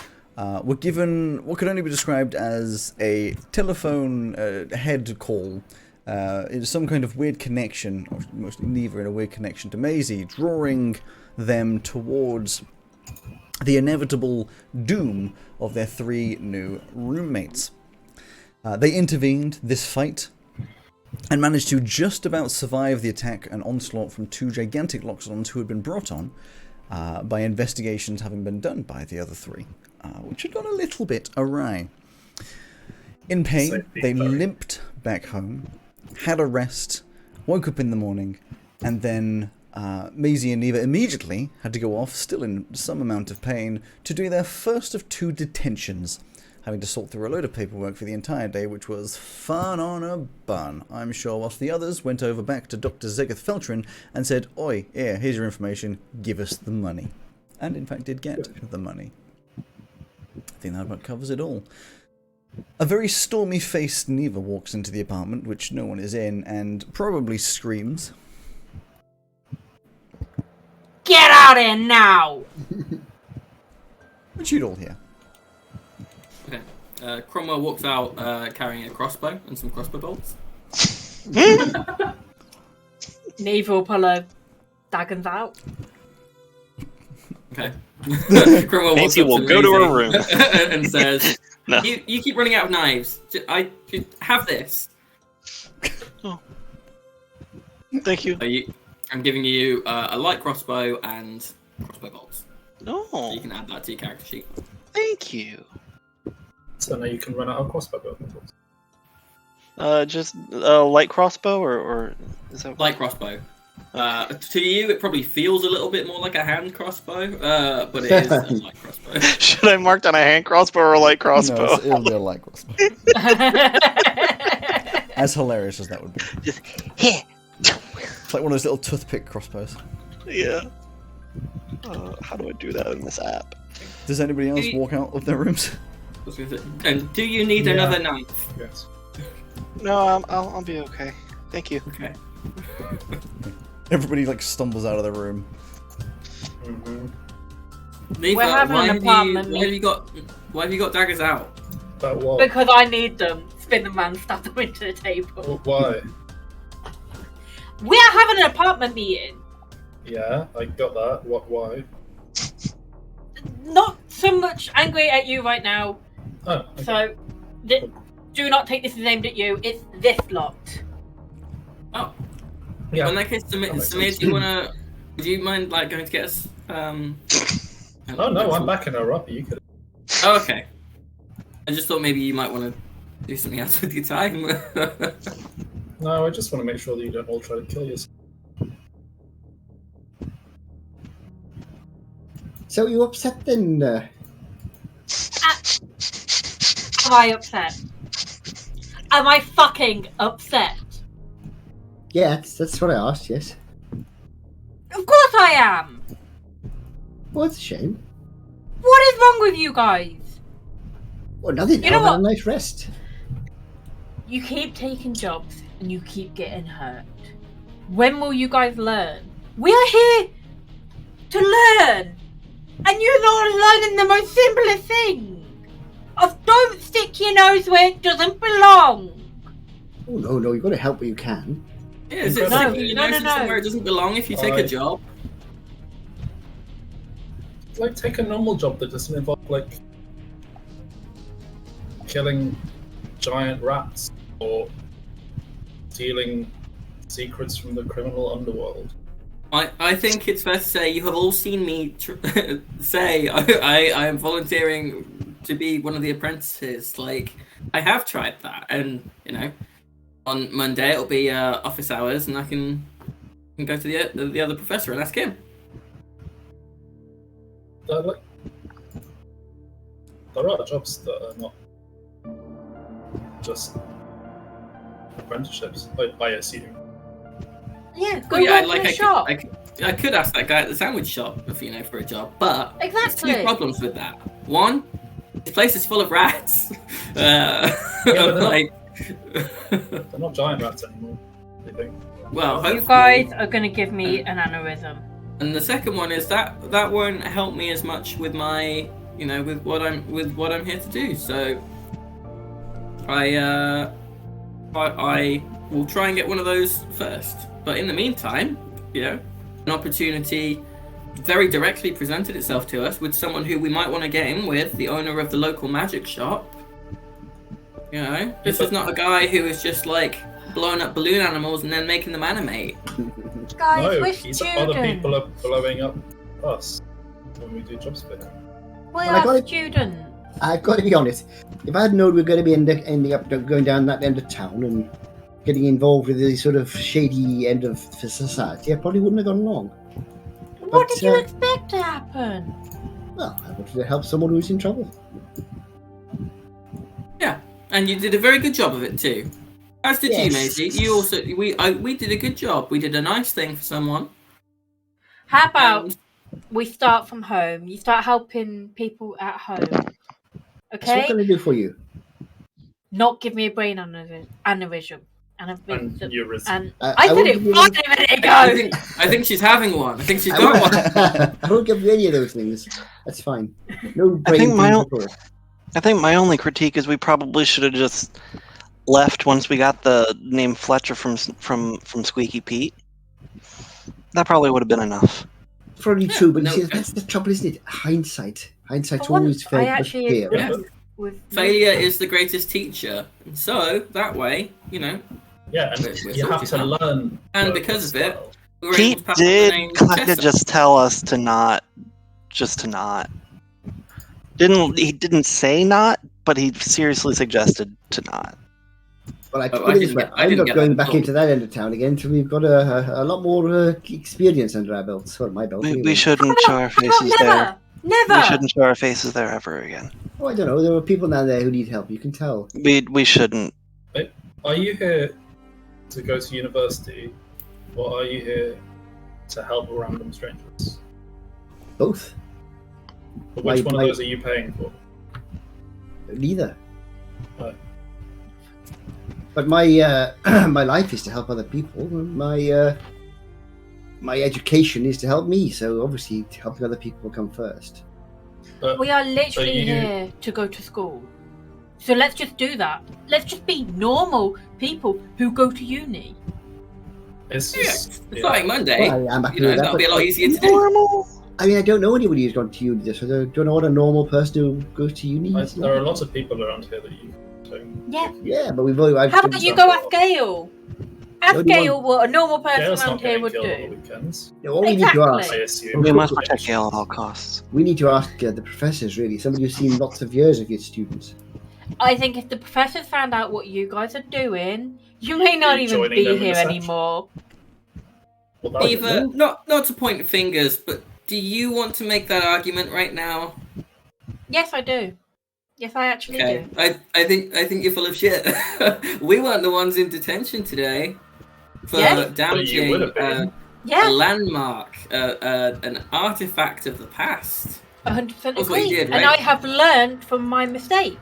were given what could only be described as a telephone head call. In some kind of weird connection, or mostly Neva in a weird connection to Maisie, drawing them towards the inevitable doom of their 3 new roommates. They intervened this fight and managed to just about survive the attack and onslaught from 2 gigantic Loxodons who had been brought on by investigations having been done by the other 3, which had gone a little bit awry. In pain, they limped back home, had a rest, woke up in the morning, and then Maisie and Neva immediately had to go off, still in some amount of pain, to do their first of 2 detentions, having to sort through a load of paperwork for the entire day, which was fun on a bun, I'm sure, whilst the others went over back to Dr. Zegeth Feltrin and said, "Oi, here, here's your information, give us the money." And in fact did get the money. I think that about covers it all. A very stormy-faced Neva walks into the apartment, which no one is in, and probably screams. Get out of here now! Which you'd all hear. Okay. Cromwell walks out carrying a crossbow and some crossbow bolts. Neva will pull her daggers out. Okay. Cromwell walks Maisie up will go to her room. and says, No. you keep running out of knives. I have this. Thank you. I'm giving you a light crossbow and crossbow bolts. No. So you can add that to your character sheet. Thank you. So now you can run out of crossbow bolts. Just a light crossbow, or is that Light crossbow. To you, it probably feels a little bit more like a hand crossbow, but it is a light crossbow. Should I mark down a hand crossbow or a light crossbow? No, it'll be a light crossbow. As hilarious as that would be. Just here. It's like one of those little toothpick crossbows. Yeah. How do I do that in this app? Does anybody else walk out of their rooms? And do you need another knife? Yes. No, I'll be okay. Thank you. Okay. Everybody like stumbles out of their room. Neva, We're having an apartment why have you got daggers out? About what? Because I need them. Spin them around, stab them into the table. Why? We are having an apartment meeting. Yeah, I got that. What? Why? Not so much angry at you right now. Oh, okay. So, do not take this as aimed at you. It's this lot. Oh. Yeah. In that case, Samir, would you mind like going to get us? Oh no, I'm backing her up. You could. Oh, okay. I just thought maybe you might want to do something else with your time. No, I just want to make sure that you don't all try to kill yourself. So you upset then? Am I upset? Am I fucking upset? Yeah, that's what I asked. Yes. Of course I am. Well, it's a shame. What is wrong with you guys? Well, nothing. You know I've had a what? nice rest. You keep taking jobs and you keep getting hurt. When will you guys learn? We are here to learn, and you're not learning the most simplest thing of don't stick your nose where it doesn't belong. Oh no, you've got to help where you can. Yeah, is it No, sticking your no, nose no, in somewhere no. it doesn't belong if you take a Right. job? Like, take a normal job that doesn't involve, like, killing giant rats or stealing secrets from the criminal underworld. I think it's fair to say you have all seen me say I am volunteering to be one of the apprentices. Like, I have tried that, and on Monday it'll be office hours, and I can go to the other professor and ask him. There are jobs that are not just apprenticeships, I assume. Yeah, go Well, yeah, work like in a shop. I could ask that guy at the sandwich shop for a job, but there's Exactly. two problems with that. One, this place is full of rats. but like, They're not giant rats anymore, I think. well, You hopefully. guys are gonna give me an aneurysm. And the second one is that won't help me as much with my, with what I'm here to do. So, I will try and get one of those first. But in the meantime, an opportunity very directly presented itself to us with someone who we might want to get in with, the owner of the local magic shop. This is not a guy who is just like blowing up balloon animals and then making them animate. Guys, No, we're other people students. are blowing up us when we do job spinning. We Well, I are gotta- students. I've got to be honest. If I had known we were going to be ending up going down that end of town and getting involved with the sort of shady end of society, I probably wouldn't have gone along. What But, did you expect to happen? Well, I wanted to help someone who's in trouble. Yeah, and you did a very good job of it too. As did you, Yes. Maisie. You also we did a good job. We did a nice thing for someone. How about And we start from home? You start helping people at home. So what Okay? can I do for you? Not give me a brain aneurysm. And And Eurism. I said won't it give you 5 minutes ago! I think she's having one. I think she's I got won't, one. I won't give you any of those things. That's fine. No brain think my things own- at all. I think my only critique is we probably should have just left once we got the name Fletcher from Squeaky Pete. That probably would have been enough. Probably true, but no, you see, that's the trouble, isn't it? Hindsight's For once, always I very actually clear. agree Yeah. with Failure is the greatest teacher. And so that way, Yeah, and We're you have sorted to now. learn. And work because of as it, well. we were able Pete to pass on the did name kind of Chester. just tell us to not. He didn't say not, but he seriously suggested to not. Well, I Oh, put I it this didn't way, get- I I'm didn't not get going that back at all. into that end of town again until we've got a lot more experience under our belts. Well, my belt. We anyway. shouldn't show our faces there. Never! We shouldn't show our faces there ever again. Oh, I don't know. There are people down there who need help. You can tell. We shouldn't. Are you here to go to university, or are you here to help random strangers? Both. But which one My- of those are you paying for? Neither. Right. But my my life is to help other people. My education is to help me. So obviously, helping other people will come first. But We are literally you- here to go to school. So let's just do that. Let's just be normal people who go to uni. it's Yeah, just it's like Monday. Well, I'm happy You know, with that. that'll be a but- lot easier to do. Normal. I mean, I don't know anybody who's gone to uni. So I don't know what a normal person who goes to uni is. there are lots of people around here that you. Yeah. Yeah, but we've always. How about you go ask Gail? Ask What do you Gail what a normal person Gail's around not here getting would killed on the do. weekends. All we need to Exactly. ask. I assume. We must protect Gail at all costs. We need to ask the professors, really. Somebody who's seen lots of years of your students. I think if the professors found out what you guys are doing, you may not Are you even joining be them in here the section? anymore. Well, that would be Either not to point fingers, but do you want to make that argument right now? Yes, I do. Yes, I actually Okay, do. I think you're full of shit. We weren't the ones in detention today for Yes. But you would damaging have been. a Yeah, landmark, an artifact of the past. 100% That's what you agree. did, And right? I have learned from my mistakes.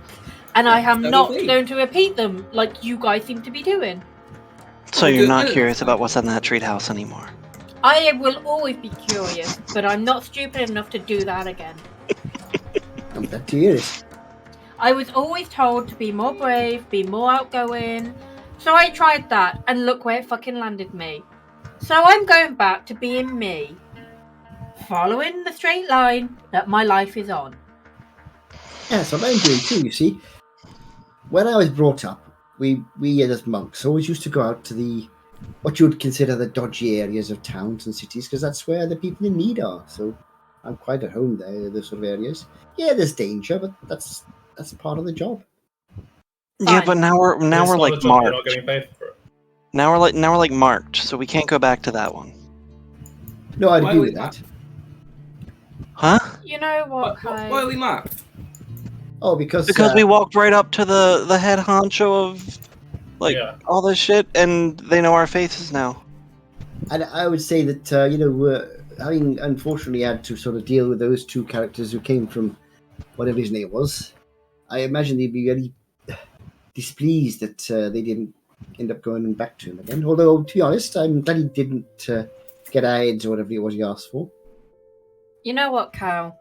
And I am So not have we. going to repeat them like you guys seem to be doing. So Oh, you're good not news. curious about what's in that treehouse anymore. I will always be curious, but I'm not stupid enough to do that again. I'm glad to hear it. I was always told to be more brave, be more outgoing. So I tried that, and look where it fucking landed me. So I'm going back to being me. Following the straight line that my life is on. Yeah, that's what I'm doing too, you see. When I was brought up, we as monks always used to go out to the what you would consider the dodgy areas of towns and cities, because that's where the people in need are. So I'm quite at home there, those sort of areas. Yeah, there's danger, but that's part of the job. Yeah, Fine. but now we're It's not like a job, you're not marked. getting paid for it. Now we're like marked, so we can't go back to that one. No, I'd Why agree we with that. Huh? You know what, Kai? Why are we marked? Oh, because We walked right up to the head honcho of like Yeah. all this shit, and they know our faces now. and I would say that having unfortunately had to sort of deal with those two characters who came from whatever his name was, I imagine they'd be very displeased that they didn't end up going back to him again. Although, to be honest, I'm glad he didn't get our heads or whatever it was he asked for. You know what, Cal?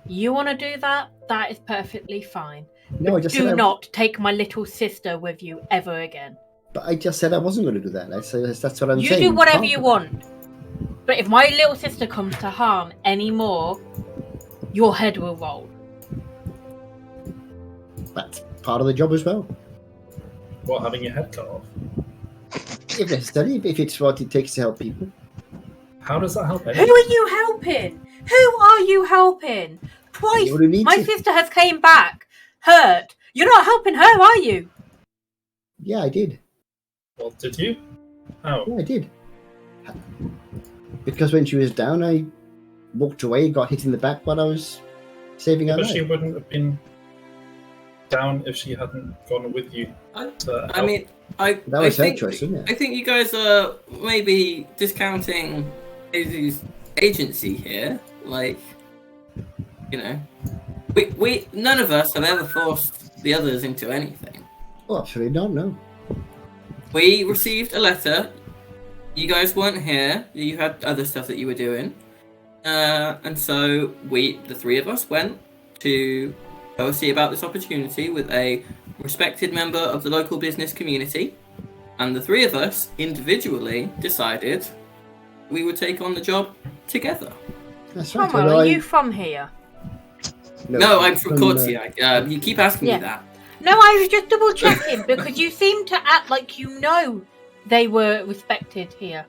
You want to do that? That is perfectly fine. No, I just said Do not take my little sister with you ever again. But I just said I wasn't going to do that. That's what I'm You saying. do whatever can't you do want. But if my little sister comes to harm anymore, your head will roll. that. That's part of the job as well. What, having your head cut off? If necessary, if it's what it takes to help people. How does that help Who anyone? are you helping? Who are you helping? Twice, You wouldn't need my to. sister has came back, hurt. You're not helping her, are you? Yeah, I did. Well, did you? How? Yeah, I did. Because when she was down, I walked away, got hit in the back while I was saving her But life. she wouldn't have been down if she hadn't gone with you. I mean, That was her think, choice, wasn't it? I think you guys are maybe discounting Daisy's agency here. Like, you know, we none of us have ever forced the others into anything. Oh, absolutely not, no. We received a letter. You guys weren't here. You had other stuff that you were doing, and so the three of us, went to go see about this opportunity with a respected member of the local business community, and the three of us individually decided we would take on the job together. That's right. Cromwell, although are I- you from here? No, I'm from Cortia. You keep asking Yeah. me that. No, I was just double checking because you seem to act like you know they were respected here.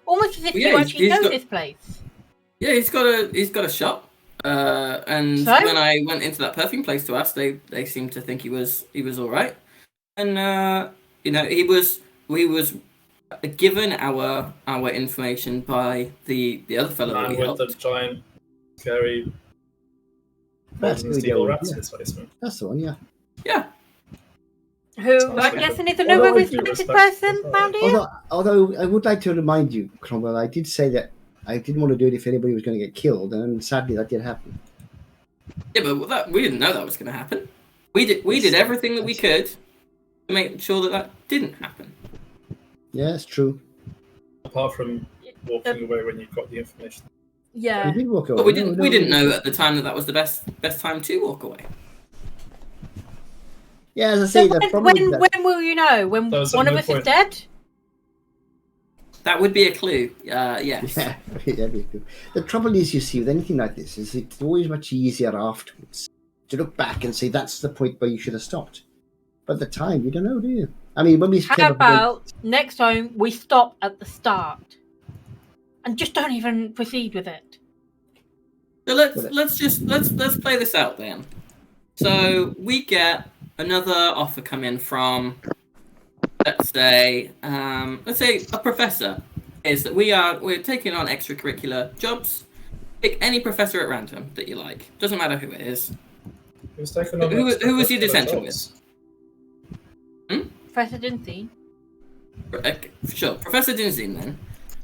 Almost as if Yeah, you actually he's know got- this place. Yeah, he's got a shop. And So? when I went into that perfume place to ask, they seemed to think he was all right. And you know, we was given our information by the other fellow that Man we with helped. the giant, scary, That's poison the steel one, rats yeah. in his basement. That's the one, yeah. Yeah. Who Sounds I'm like guessing a- is an although I do over-respected respect person the round here. Although I would like to remind you, Cromwell, I did say that I didn't want to do it if anybody was going to get killed, and sadly that did happen. Yeah, but we didn't know that was going to happen. We did everything that we could to make sure that didn't happen. Yeah, it's true. Apart from walking away when you got the information. We Yeah. did walk away. But we No, didn't no, we didn't know at the time that was the best time to walk away. Yeah, as I So say, the problem with that, when will you know? When There was one no of us point. is dead? That would be a clue. Yes. yeah, that'd be good. The trouble is, you see, with anything like this, is it's always much easier afterwards to look back and say that's the point where you should have stopped. But at the time, you don't know, do you? I mean, when we came How up against- about next time we stop at the start and just don't even proceed with it? So let's play this out then. So we get another offer come in from, let's say a professor. Is that we're taking on extracurricular jobs, Pick any professor at random that you like. Doesn't matter who it is. Who's taken Who was your detention with? Professor Dinty. Sure, Professor Dinzine then.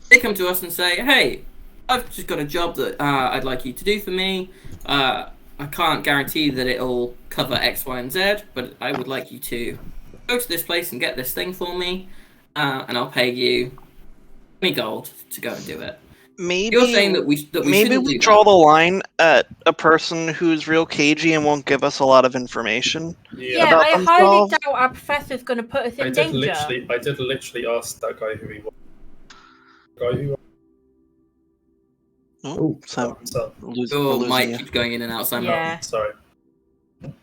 They come to us and say, hey, I've just got a job that I'd like you to do for me. I can't guarantee that it'll cover X, Y, and Z, but I would like you to go to this place and get this thing for me, and I'll pay you 20 gold to go and do it. Maybe You're saying that we maybe we draw the line at a person who's real cagey and won't give us a lot of information. Yeah, about I highly themselves. doubt our professor's going to put us in I danger. did literally ask that guy who he was. Guy who Oh, so himself. Your mic keeps going in and out, Simon. Yeah. Sorry. I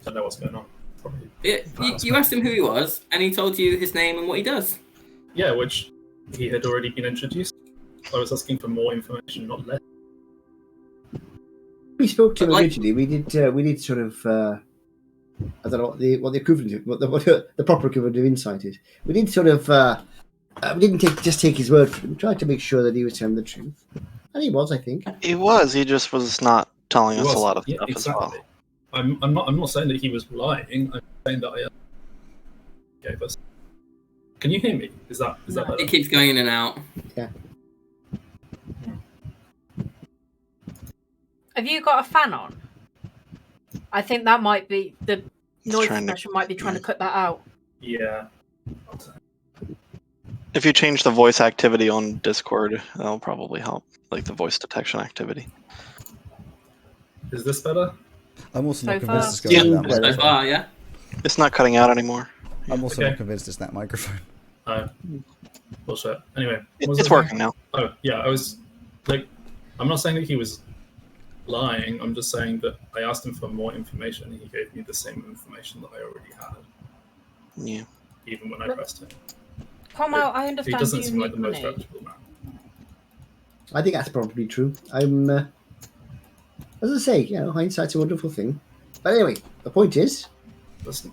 don't know what's going on. Probably. You asked him who he was, and he told you his name and what he does. Yeah, which he had already been introduced. I was asking for more information, not less. We spoke to him Like- originally. We did sort of. I don't know what the equivalent, what the proper equivalent of insight is. We did sort of. We didn't just take his word for it. We tried to make sure that he was telling the truth, and he was, I think. he was. He just was not telling us a lot of Yeah, stuff exactly. as well. I'm not saying that he was lying. I'm saying that I gave us. Can you hear me? Is that better? It keeps going in and out. Yeah. Have you got a fan on? I think that might be the noise trying to- suppression might be trying to cut that out. Yeah. If you change the voice activity on Discord, that'll probably help, like the voice detection activity. Is this better? I'm also So not convinced far. it's going in that Yeah. So microphone. far, yeah. It's not cutting out anymore. I'm also Okay. not convinced it's that microphone. Oh. Bullshit. Anyway. what was It's I working saying? now. Oh, yeah, I was like, I'm not saying that he was lying. I'm just saying that I asked him for more information and he gave me the same information that I already had, Yeah. even when I pressed him. Cromwell, I He understand doesn't you seem like need the most money. reputable man. I think that's probably true. As I say, hindsight's a wonderful thing. But anyway, the point is, Listen,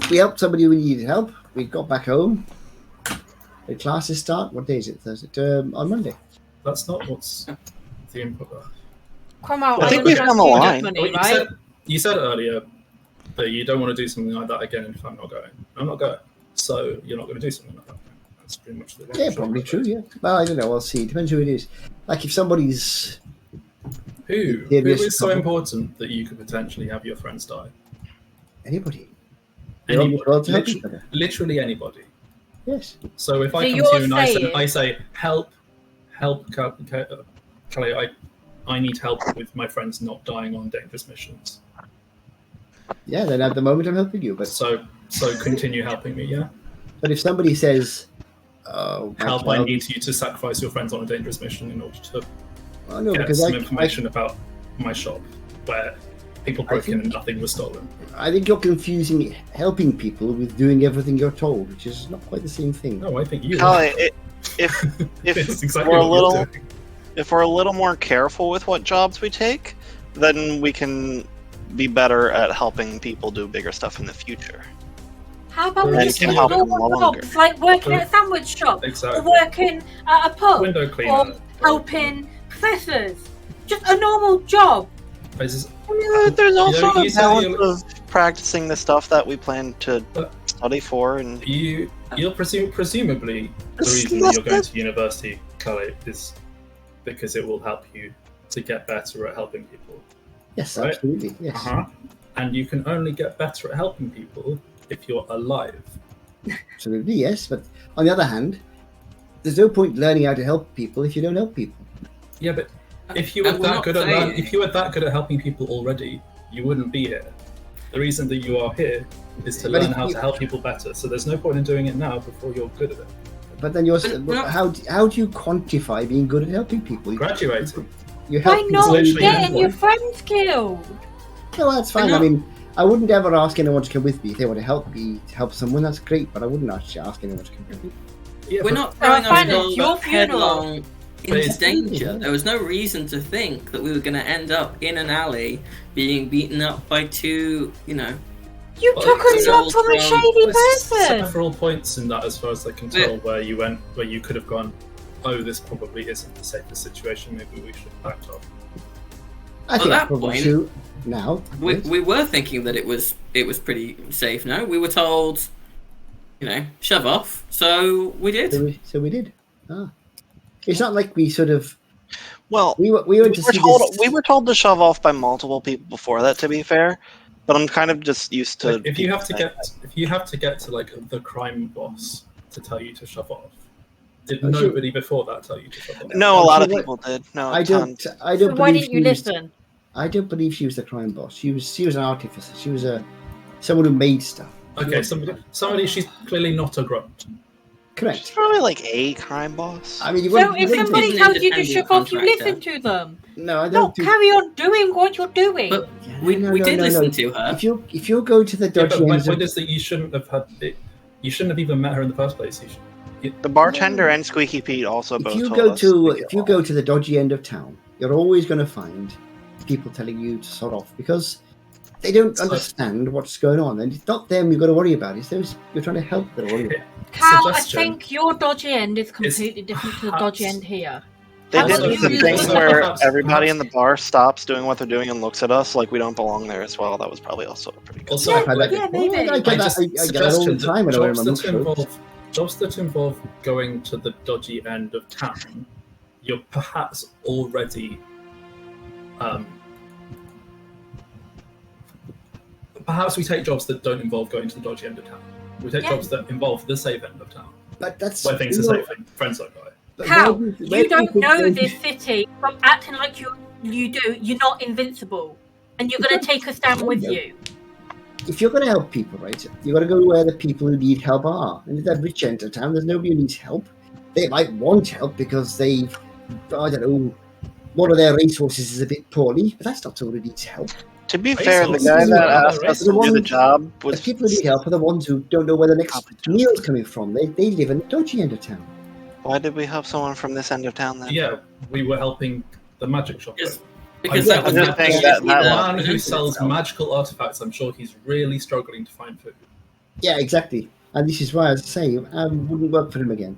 we helped somebody who needed help. We got back home. The classes start. What day is it? Thursday. On Monday. that's not what's the input. Cromwell, I think we understand found the you need line. money, right? You said earlier that you don't want to do something like that again if I'm not going. I'm not going. So you're not going to do something like that. That's pretty much the Yeah, probably true. Yeah. Well, I don't know. I'll see. Depends who it is. Like if somebody's Who Yeah, yes, is so problem. important that you could potentially have your friends die? anybody. We're all Anybody, well to help each other. literally anybody. Yes. So if So I come to you're you and saying- I say, help, Kelly, I need help with my friends not dying on dangerous missions. Yeah. Then at the moment I'm helping you, but So continue helping me, yeah? if somebody says, "Oh, my Help, I child-" need you to sacrifice your friends on a dangerous mission in order to Oh, no, get because some information about my shop where people broke in think- and nothing was stolen. I think you're confusing helping people with doing everything you're told, which is not quite the same thing. No, I think you Callie, if It's exactly we're a what you're little doing. if we're a little more careful with what jobs we take, then we can be better at helping people do bigger stuff in the future. How about we And just can do help them normal longer. jobs, like working at a sandwich shop, or Exactly. working at a pub, Window or cleaner. helping professors? Just a normal job. There's There's also you a said balance you- of practicing the stuff that we plan to But- study for, and You'll presumably the It's reason not that you're going that- to university, Kelly, is because it will help you to get better at helping people. Yes, Right. absolutely. Yes. Uh-huh. And you can only get better at helping people if you're alive. Absolutely, yes. But on the other hand, there's no point learning how to help people if you don't help people. Yeah, but if you were And we're that not good at saying- if you were that good at helping people already, you wouldn't be here. The reason that you are here is to But learn if how you- to help people better. So there's no point in doing it now before you're good at it. But then you're But no- how do you quantify being good at helping people? Graduating. You Why help people not literally getting anyone. your friends killed? No, that's fine. Why I not? mean, I wouldn't ever ask anyone to come with me if they want to help me to help someone. That's great, but I wouldn't actually ask anyone to come with me. Yeah, We're but- not throwing fine, it's ourselves your funeral. headlong into it's- danger. There was no reason to think that we were going to end up in an alley being beaten up by two, You Well, took a it's job all from a from- shady There's person. several points in that, as far as I can tell, where you could have gone. oh, this probably isn't the safest situation, maybe we should back off. I think that that's probably point- true now. We were thinking that it was pretty safe. No, we were told, shove off. So we did. So we did. Ah. It's not like we sort of... Well, we went to see this... we were told to shove off by multiple people before that, to be fair. But I'm kind of just used to... Like, if you have to get to like the crime boss to tell you to shove off, did nobody before that tell you to shove off? No, a lot of people did. No, I don't So believe why didn't you she was- listen? I don't believe she was the crime boss. She was an artificer. She was someone who made stuff. Okay, somebody. She's clearly not a grunt. It's Correct. probably like a crime boss. I mean, you So wouldn't- if you wouldn't somebody think- tells you to independent shove off, you contractor. listen to them. No, I No, don't. carry on doing what you're doing. But Yeah, we no, did no, listen no. to her. If you go to the Yeah, dodgy but my ends of... point is that you shouldn't have had it. You shouldn't have even met her in the first place. The bartender and Squeaky Pete also both If you told go us to get if you off. go to the dodgy end of town, you're always going to find people telling you to sort off because they don't So- understand what's going on, and it's not them you've got to worry about. It's those you're trying to help that are worried about. Cal, Suggestion. I think your dodgy end is completely different to the dodgy perhaps- end here. They How did about do you the use thing the- where everybody in the bar stops doing what they're doing and looks at us like we don't belong there as well. That was probably also pretty good. Also, Yeah, I've had that yeah, before. maybe. I get that. I get that all the time when I wear my jobs that mooch coat. involve going to the dodgy end of town, you're perhaps already perhaps we take jobs that don't involve going to the dodgy end of town. We take Yeah. jobs that involve the safe end of town, But that's where things are you know, safe and friends don't die. but Cal, where you do don't think know they- this city from acting like you do. You're not invincible, and you're going to take us down with you. If you're going to help people, right, you got to go where the people who need help are. And in that rich end of town, there's nobody who needs help. They might want help because they've, I don't know, one of their resources is a bit poorly, but that's not someone who needs help. To be fair, the Resources guy is that one of asked the us to do the resources. job The was people who need help are the ones who don't know where the next meal's coming from. They live in the dodgy end of town. Why did we help someone from this end of town then? Yeah, we were helping the magic shop. Because I'm that was just the saying previous that leader that man who presented sells itself. magical artifacts, I'm sure he's really struggling to find food. Yeah, exactly. And this is why, as I say, I wouldn't work for him again.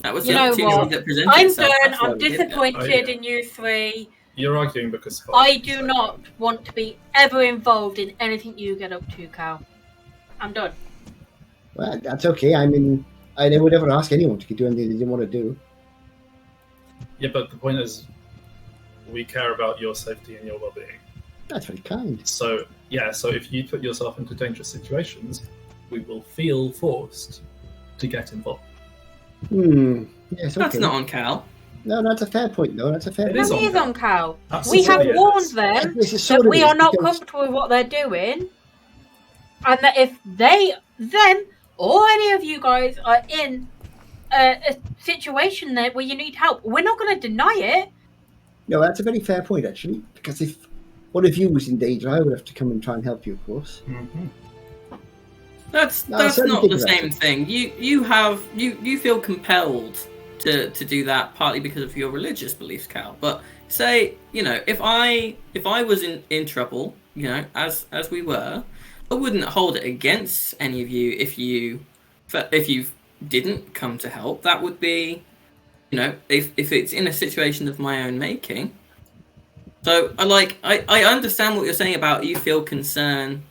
That was You the know opportunity what? that presented I'm itself. done. That's why I'm we did it. disappointed Oh, yeah. in you three. You're arguing because I do not want to be ever involved in anything you get up to, Cal. I'm done. Well, that's okay. I mean, I would never ask anyone to do anything they didn't want to do. Yeah, but the point is, we care about your safety and your well-being. That's very kind. So yeah, so if you put yourself into dangerous situations, we will feel forced to get involved. Yes, okay. That's not on Cal. No, that's a fair point, though. That's a fair It point. is That on is Cal. on Cal. Absolutely We have it is. warned them This is that sort of we it, are not because- comfortable with what they're doing, and that if them, or any of you guys are in a situation there where you need help, we're not going to deny it. No, that's a very fair point, actually. Because if one of you was in danger, I would have to come and try and help you, of course. Mhm. That's No, I certainly not think the that. same thing. You feel compelled to do that partly because of your religious beliefs, Cal. But say, if I was in trouble, as we were, I wouldn't hold it against any of you if you didn't come to help. That would be, if it's in a situation of my own making. So I understand what you're saying about you feel concern,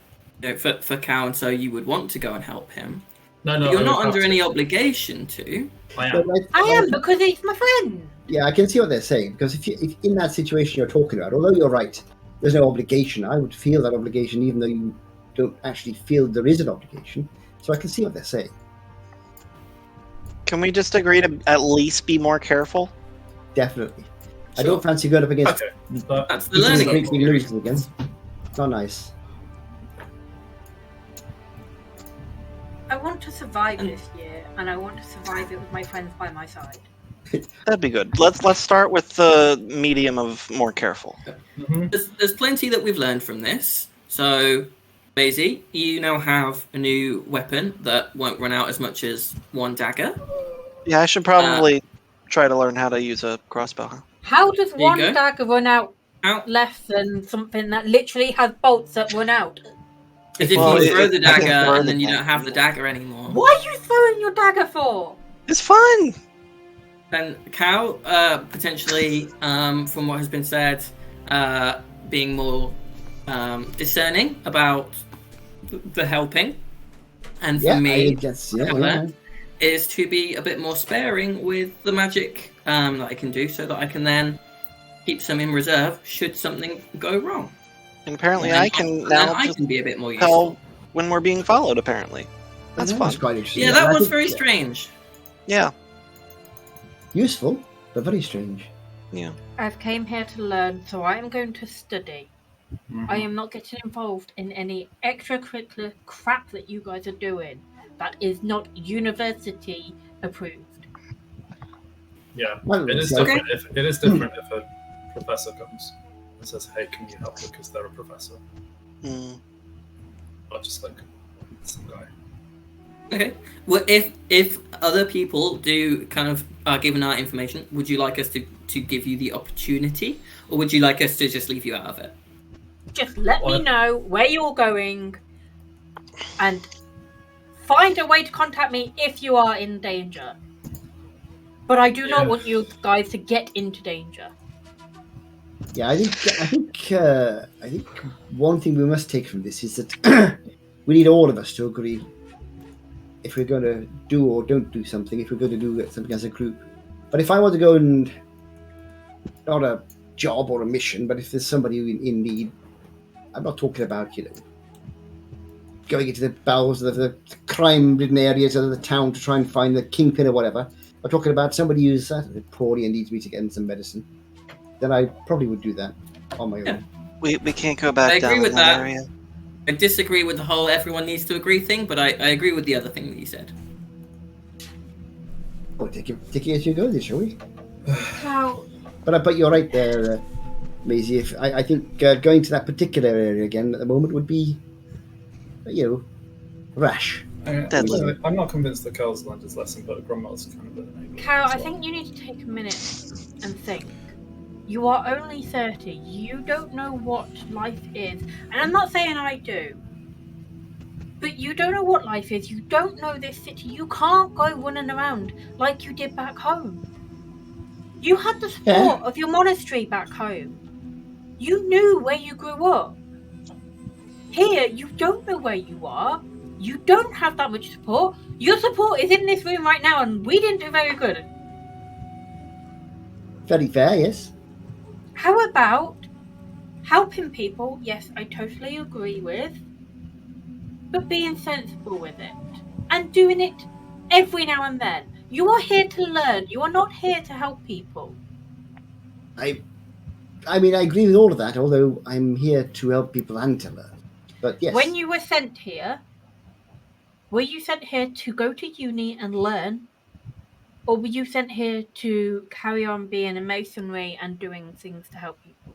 for Cal, and so you would want to go and help him. No, But you're I not would under have any to. obligation to. I But am. I am, because it's my friend. Yeah, I can see what they're saying. Because if in that situation you're talking about, although you're right, there's no obligation. I would feel that obligation, even though you don't actually feel there is an obligation. So I can see what they're saying. Can we just agree to at least be more careful? Definitely. I Sure. don't fancy going up against Okay, but That's the these learning great big experience. losers again. Not nice. I want to survive this year, and I want to survive it with my friends by my side. That'd be good. Let's start with the medium of more careful. mhm. There's plenty that we've learned from this. So, Maisie, you now have a new weapon that won't run out as much as one dagger. Yeah, I should probably try to learn how to use a crossbow. Huh? How does you one go. dagger run out Out. less than something that literally has bolts that run out? Because if Well, you throw the I can dagger throw and then the you don't dagger. have the dagger anymore. What are you throwing your dagger for? It's fun. And Cal, potentially, from what has been said, being more discerning about the helping. And for Yeah, I me, think that's what I've learned is to be a bit more sparing with the magic that I can do, so that I can then keep some in reserve should something go wrong. And apparently, And I can then now I just can be a bit more useful. tell when we're being followed. Apparently, that's that fun. was quite interesting. Yeah, And that I was think, very strange. Yeah, useful, but very strange. yeah. I've came here to learn, so I am going to study. I am not getting involved in any extracurricular crap that you guys are doing that is not university approved. Yeah, Well, it is okay. different. If it is different if a professor comes and says, "Hey, can you help?" Because they're a professor, Mm. not just like some guy. Okay. Well, if other people do kind of are given our information, would you like us to give you the opportunity, or would you like us to just leave you out of it? Just let me know where you're going and find a way to contact me if you are in danger. But I do not want you guys to get into danger. Yeah, I think one thing we must take from this is that we need all of us to agree if we're going to do or don't do something. If we're going to do something as a group, but if I want to go and not a job or a mission, but if there's somebody in need, I'm not talking about going into the bowels of the crime-ridden areas of the town to try and find the kingpin or whatever. I'm talking about somebody who's poorly and needs me to get in some medicine. Then I probably would do that on my own. We can't go back I down agree in with that that. area. I disagree with the whole everyone needs to agree thing, but I agree with the other thing that you said. Well, take it as you go, then, shall we? How? But you're right there, Maisie. If I think going to that particular area again at the moment would be, rash. Deadly. I'm not convinced that Carl's learned his lesson, but Grummel's kind of an enabler. Cal, I think you need to take a minute and think. You are only 30. You don't know what life is. And I'm not saying I do. But you don't know what life is. You don't know this city. You can't go running around like you did back home. You had the support of your monastery back home. You knew where you grew up. Here, you don't know where you are. You don't have that much support. Your support is in this room right now, and we didn't do very good. Very fair, yes. How about helping people? Yes, I totally agree with. But being sensible with it. And doing it every now and then. You are here to learn. You are not here to help people. I mean, I agree with all of that, although I'm here to help people and to learn. But yes. When you were sent here, were you sent here to go to uni and learn? Or were you sent here to carry on being a masonry and doing things to help people?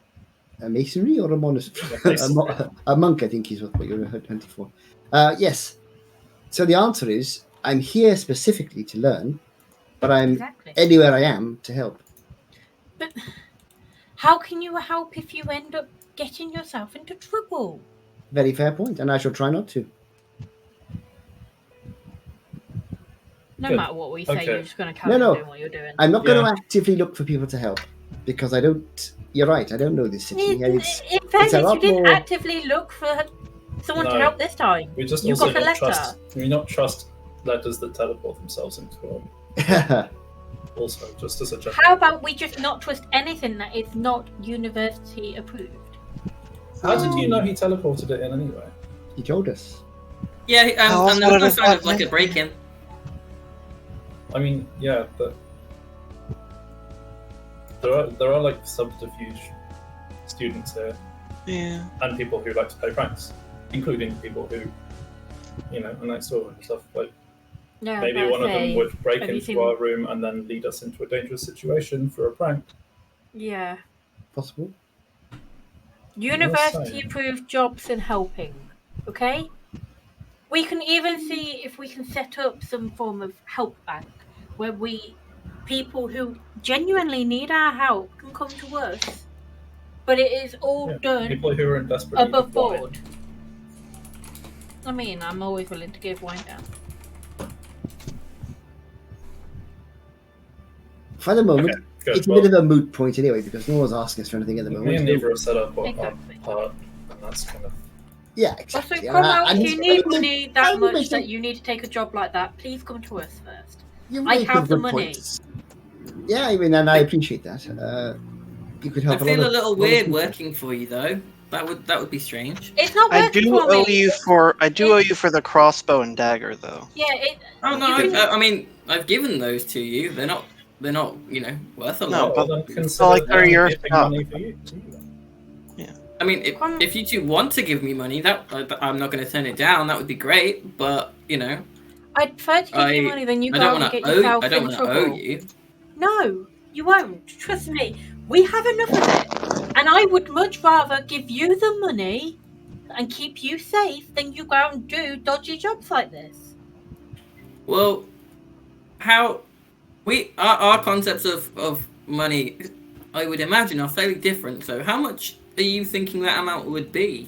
A masonry or a monastery? A monk, I think, is what you're hunting for. Yes. So the answer is, I'm here specifically to learn, but I'm anywhere I am to help. But how can you help if you end up getting yourself into trouble? Very fair point, and I shall try not to. No matter what we say, you're just going to carry on doing what you're doing. I'm not going to actively look for people to help, because I don't... You're right, I don't know this city. In fairness, you didn't actively look for someone to help this time. We just you also got a letter. Can we not trust letters that teleport themselves into a... Also, just as a general... How about we just not trust anything that is not university approved? How did you know he teleported it in anyway? He told us. Yeah, and there was no sign of like a break-in. I mean, yeah, but there are like subterfuge students here, and people who like to play pranks, including people who, are next door and stuff. Like, maybe one of them would break into our room and then lead us into a dangerous situation for a prank. Yeah. Possible. University approved jobs and helping. Okay? We can even see if we can set up some form of help bank where people who genuinely need our help can come to us. But it is all done people who are in desperate need above of wine. board. I mean, I'm always willing to give wine down. For the moment, Okay, good. it's a bit of a moot point anyway because no one's asking us for anything at the Me moment. and Neva have set up our Exactly. part, and that's kind of. Yeah, Also, exactly. come out And if he's- you need I mean, money I that mean, much that you need to take a job like that, please come to us first. you're I making have the good money. points. Yeah, I mean, and I appreciate that. You could I help feel lot a of- little lot of weird people. working for you though. That would be strange. It's not I working do for owe me. you for the crossbow and dagger though. Yeah, Oh no, you can- I mean I've given those to you. They're not worth a No, lot. but- then so, consider like, they're your giving stuff. money for you. To you then. I mean, if you two want to give me money, that I'm not going to turn it down. That would be great, but I'd prefer to give you money than you I go don't and want get to owe. yourself I don't in want to trouble. owe you. No, you won't. Trust me. We have enough of it. And I would much rather give you the money and keep you safe than you go out and do dodgy jobs like this. Well, how our concepts of money, I would imagine, are fairly different. So, how much are you thinking that amount would be?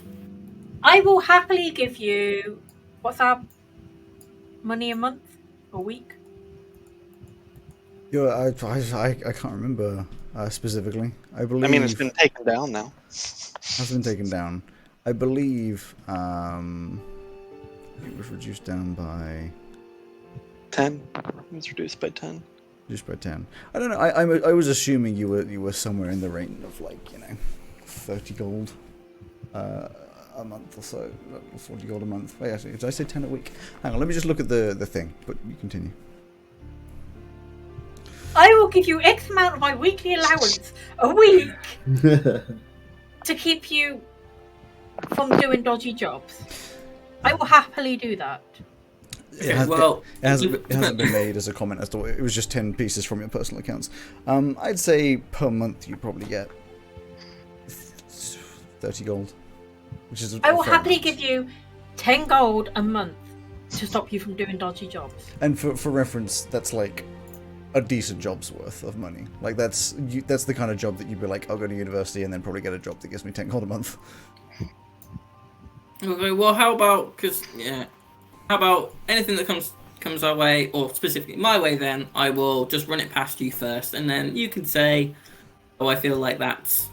I will happily give you, what's our money a month? A week? Yeah, I can't remember specifically. I believe. I mean, it's been taken down now. Has been taken down. I believe it was reduced down by 10. It was reduced by 10. Reduced by 10. I don't know. I was assuming you were somewhere in the range of 30 gold a month or so, 40 gold a month. Wait, actually, did I say 10 a week? Hang on, let me just look at the thing. But you continue. I will give you X amount of my weekly allowance a week to keep you from doing dodgy jobs. I will happily do that. Okay, It hasn't been made as a comment as to it was just 10 pieces from your personal accounts. I'd say per month you probably get 30 gold, which is. I will fair happily amount. give you 10 gold a month to stop you from doing dodgy jobs. And for reference, that's like a decent job's worth of money. Like that's the kind of job that you'd be like, I'll go to university and then probably get a job that gives me 10 gold a month. Okay, well, how about how about anything that comes our way, or specifically my way? Then I will just run it past you first, and then you can say, "Oh, I feel like that's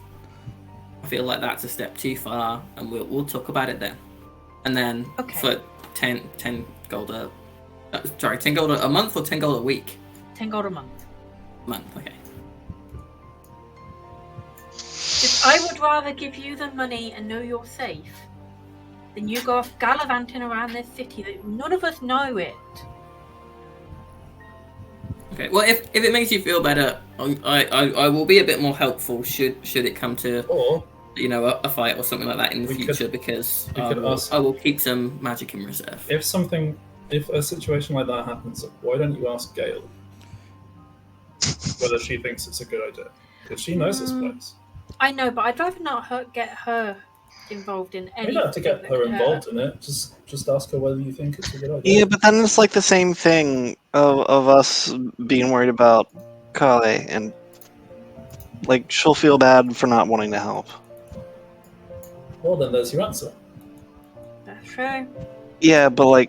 a step too far," and we'll talk about it then. And then for 10 gold 10 gold a month or 10 gold a week? 10 gold a month. Okay. If I would rather give you the money and know you're safe than you go off gallivanting around this city that none of us know it. Okay. Well, if it makes you feel better, I will be a bit more helpful should it come to a fight or something like that in the future, because I will keep some magic in reserve. If a situation like that happens, why don't you ask Gail whether she thinks it's a good idea? Because she knows this place. I know, but I'd rather not get her involved in anything. You don't have to get her involved in it. Just ask her whether you think it's a good idea. Yeah, but then it's like the same thing of us being worried about Kale, and like she'll feel bad for not wanting to help. Well, then there's your answer. That's true. Yeah, but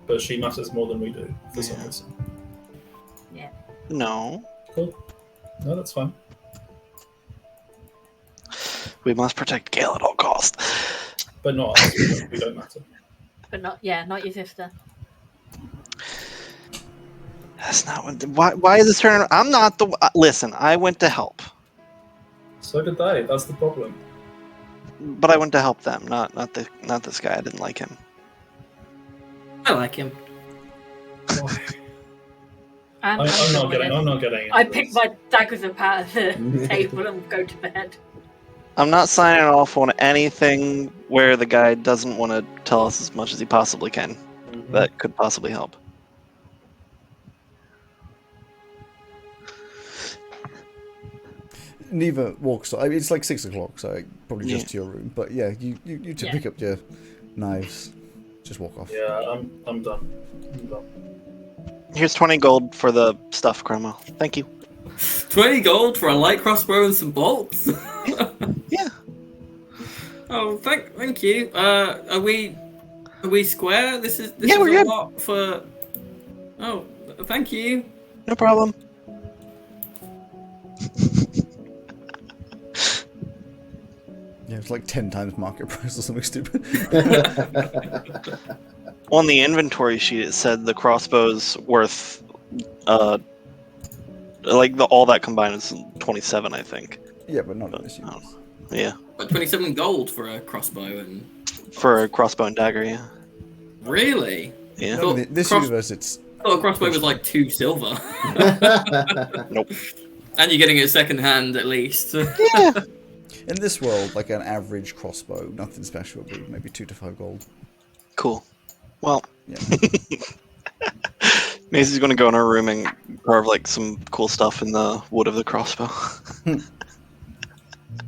But she matters more than we do for some reason. Yeah. No. Cool. No, that's fine. We must protect Gale at all costs. But not us. We don't matter. But not your sister. That's not what. Why is this turn? I'm not the. Listen, I went to help. So did they. That's the problem. But I went to help them, not this guy. I didn't like him. I like him. Why? I'm not getting. I pick my daggers up out of the table and go to bed. I'm not signing off on anything where the guy doesn't want to tell us as much as he possibly can. Mm-hmm. That could possibly help. Neva walks. I mean, it's like 6 o'clock, so probably just to your room. But yeah, you pick up your knives, just walk off. Yeah, I'm done. Here's 20 gold for the stuff, Cromwell. Thank you. 20 gold for a light crossbow and some bolts. Yeah. Oh, thank you. Are we square? This is we're a good. lot for. Oh, thank you. No problem. Yeah, it's like 10 times market price or something stupid. On the inventory sheet, it said the crossbow's worth, all that combined is 27, I think. Yeah, but not in this universe. Yeah, But 27 gold for a crossbow and for a crossbow and dagger. Yeah, really? yeah. No, in this universe, it's I thought a crossbow was like 2 silver. Nope. And you're getting it second hand at least. Yeah. in this world like an average crossbow, nothing special, but maybe 2 to 5 gold. Cool. Well, Yeah. Maisie's gonna go in her room and carve like some cool stuff in the wood of the crossbow.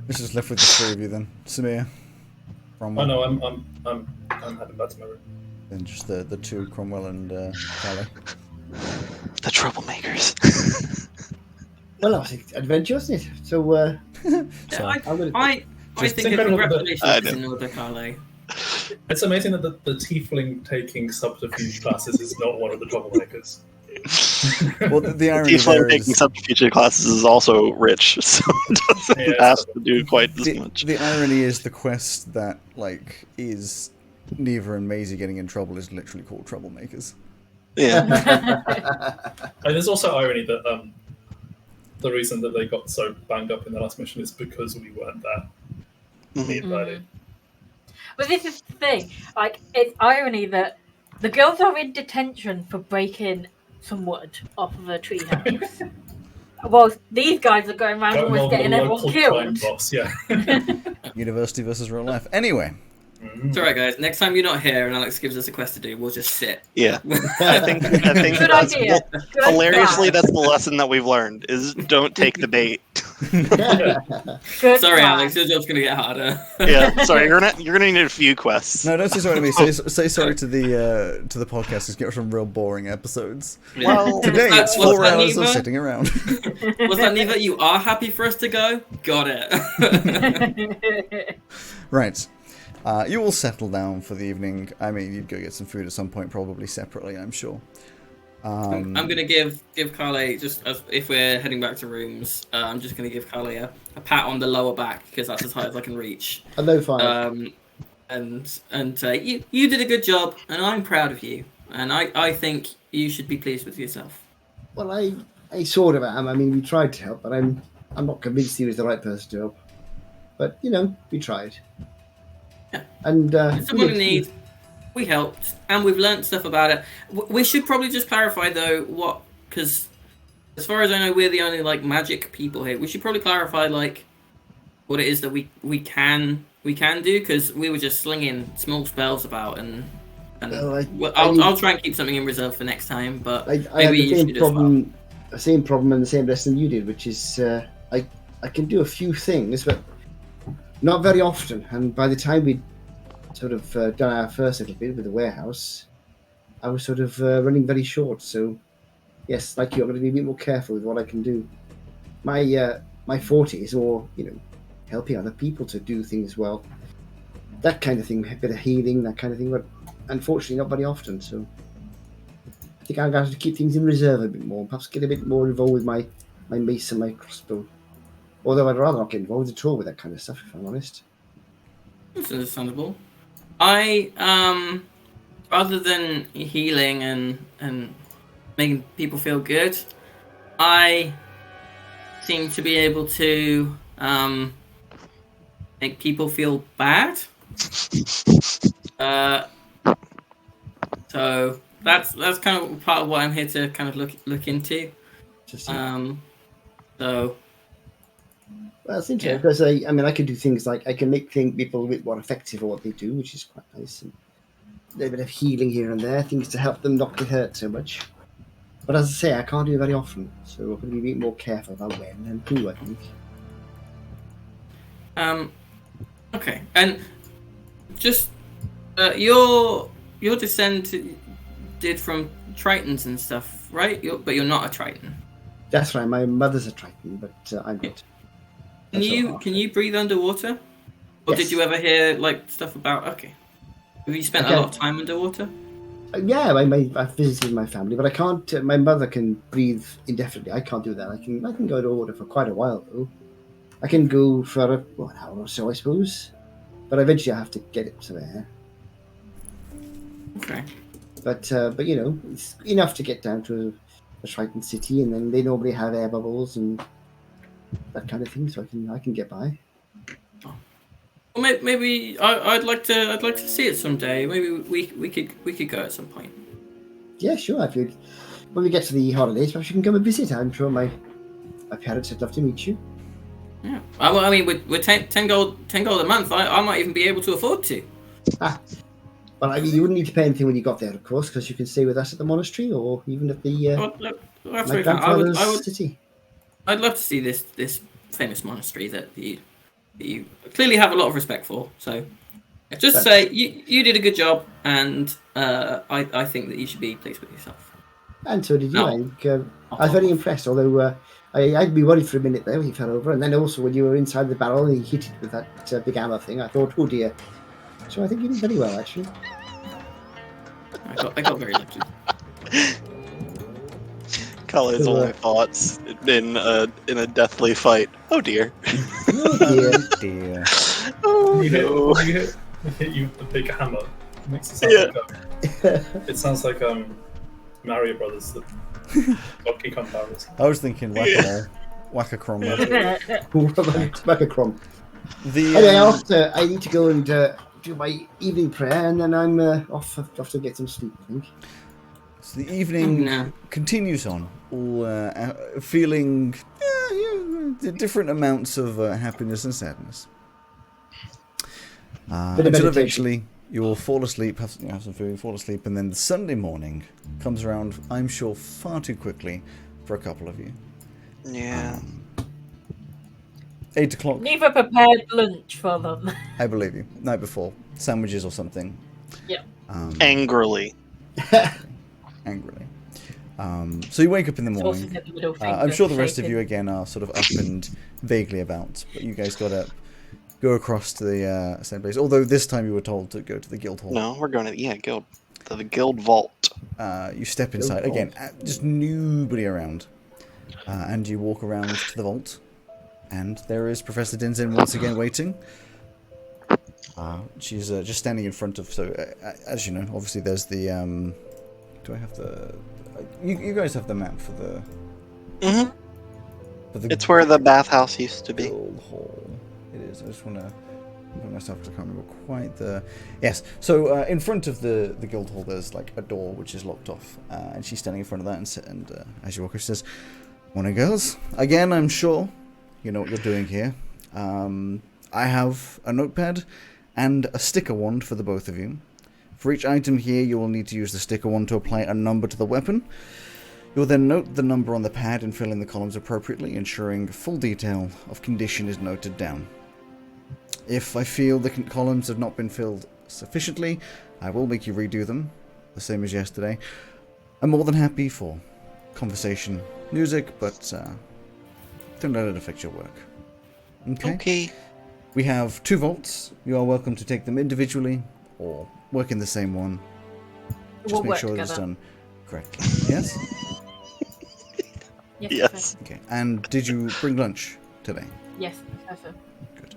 It's just left with the 3 of you then. Samir, Cromwell, no, I'm heading back to my room. and just the 2, Cromwell and Calais. The troublemakers. Well, I think adventure, isn't it? So, So, I Just think think a about the- congratulations I is know. in order, Carly. It's amazing that the tiefling taking subterfuge classes is not one of the troublemakers. well, the irony Tiefling there taking is subterfuge classes is also rich, so it doesn't Yeah, have to do quite as much. the irony is the quest that is Neva and Maisie getting in trouble is literally called Troublemakers. Yeah. And there's also irony that the reason that they got so banged up in the last mission is because we weren't there. Me and Bertie. But this is the thing. Like, it's irony that the girls are in detention for breaking some wood off of a treehouse. Well, these guys are going around Going almost on with getting the everyone local crime killed. boss, yeah. University versus real life. Anyway, It's alright, guys. Next time you're not here and Alex gives us a quest to do, we'll just sit. Yeah. I think Good that's, idea. Good hilariously, plan. that's the lesson that we've learned: is don't take the bait. Good Sorry, plan. Alex. Your job's gonna get harder. Yeah. Sorry, you're gonna need a few quests. no, don't say sorry to me. Say sorry to the podcast. It's got some real boring episodes. Well, Today it's What's 4 that, hours of Neva? sitting around. Was that Neva? You are happy for us to go? Got it. Right. You all settle down for the evening. I mean, you'd go get some food at some point, probably separately, I'm sure. I'm gonna give Carly, just as if we're heading back to rooms, I'm just gonna give Carly a pat on the lower back because that's as high as I can reach. a low 5. And say you did a good job, and I'm proud of you, and I think you should be pleased with yourself. Well, I sort of am. I mean, we tried to help, but I'm not convinced he was the right person to help. But we tried. Yeah. And Someone in need. We helped, and we've learnt stuff about it. We should probably just clarify though because as far as I know, we're the only magic people here. We should probably clarify what it is that we can do, because we were just slinging small spells about, and I'll try and keep something in reserve for next time. But I had maybe the you same should as well. problem, the same problem and the same lesson you did, which is I can do a few things, but not very often. And by the time we sort of done our first little bit with the warehouse, I was sort of running very short. So yes, like you, I'm going to be a bit more careful with what I can do. My forte is more, helping other people to do things well. That kind of thing, a bit of healing, that kind of thing, but unfortunately not very often. So I think I'm going to have to keep things in reserve a bit more, perhaps get a bit more involved with my mace and my crossbow. Although I'd rather not get involved at all with that kind of stuff, if I'm honest. That's understandable. I other than healing and making people feel good, I seem to be able to make people feel bad. So that's kind of part of what I'm here to kind of look into. Well, it's interesting because I can do things like I can make people a bit more effective at what they do, which is quite nice. And a little bit of healing here and there, things to help them not get hurt so much. But as I say, I can't do it very often, so we're going to be a bit more careful about when and who, I think. Okay, and just your descent did from Tritons and stuff, right? But you're not a Triton. That's right. My mother's a Triton, but I'm not. Can you breathe underwater? Or Yes. did you ever hear stuff about? Okay, have you spent a lot of time underwater? Yeah, I've visited my family, but I can't. My mother can breathe indefinitely. I can't do that. I can go to order for quite a while though. I can go for an hour or so, I suppose. But eventually, I have to get it some air. Okay. But you know, it's enough to get down to a Triton city, and then they normally have air bubbles and that kind of thing, so I can get by. Well, maybe I'd like to see it someday. Maybe we could go at some point. Yeah, sure. If you'd, when we get to the holidays, perhaps you can come and visit. I'm sure my parents would love to meet you. Yeah. Well, I mean, with 10 gold a month, I might even be able to afford to. Well, I mean, you wouldn't need to pay anything when you got there, of course, because you can stay with us at the monastery or even at the That's my very kind. I would city. I'd love to see this famous monastery that you clearly have a lot of respect for. So, just say you did a good job, and I think that you should be pleased with yourself. And so did you. No. I was very impressed, although I'd be worried for a minute there when he fell over, and then also when you were inside the barrel and he hit it with that big hammer thing, I thought, oh dear. So I think you did very well, actually. I got very lucky. Kale's only thoughts in a deathly fight. Oh dear. Oh dear. Dear. Oh You no. hit you with a big hammer. It makes it sound like it sounds like Mario Brothers, the Donkey Kong barrels. I was thinking Whack-a-Crom. Macacrom. The Anyway, I need to go and do my evening prayer, and then I'm off to get some sleep, I think. So the evening continues on, all feeling different amounts of happiness and sadness. Until eventually you'll fall asleep, have some food, fall asleep, and then the Sunday morning comes around, I'm sure, far too quickly for a couple of you. Yeah. 8 o'clock. Neither prepared lunch for them. I believe you. Night before. Sandwiches or something. Yeah. Angrily. Angrily. So you wake up in the morning. I'm sure the rest of you again are sort of up and vaguely about, but you guys got up, go across to the same place. Although this time you were told to go to the guild hall. No, we're going to guild. The guild vault. You step inside again. Just nobody around, and you walk around to the vault, and there is Professor Dinzin once again waiting. She's just standing in front of. So as you know, obviously there's the. Do I have the? You guys have the map for the. Mm-hmm. It's where the bathhouse used to be. Guild hall. It is. I just want to put myself because I can't remember quite the. Yes. So in front of the guild hall, there's like a door which is locked off, and she's standing in front of that, and as you walk, she says, "Morning, girls. Again, I'm sure you know what you're doing here. I have a notepad and a sticker wand for the both of you. For each item here, you will need to use the sticker wand to apply a number to the weapon. You'll then note the number on the pad and fill in the columns appropriately, ensuring full detail of condition is noted down. If I feel the columns have not been filled sufficiently, I will make you redo them, the same as yesterday. I'm more than happy for conversation, music, but don't let it affect your work. Okay? We have 2 vaults. You are welcome to take them individually or work in the same one. Just make sure it's done correctly. Yes? Yes. Okay. And did you bring lunch today? Yes, Professor. Good.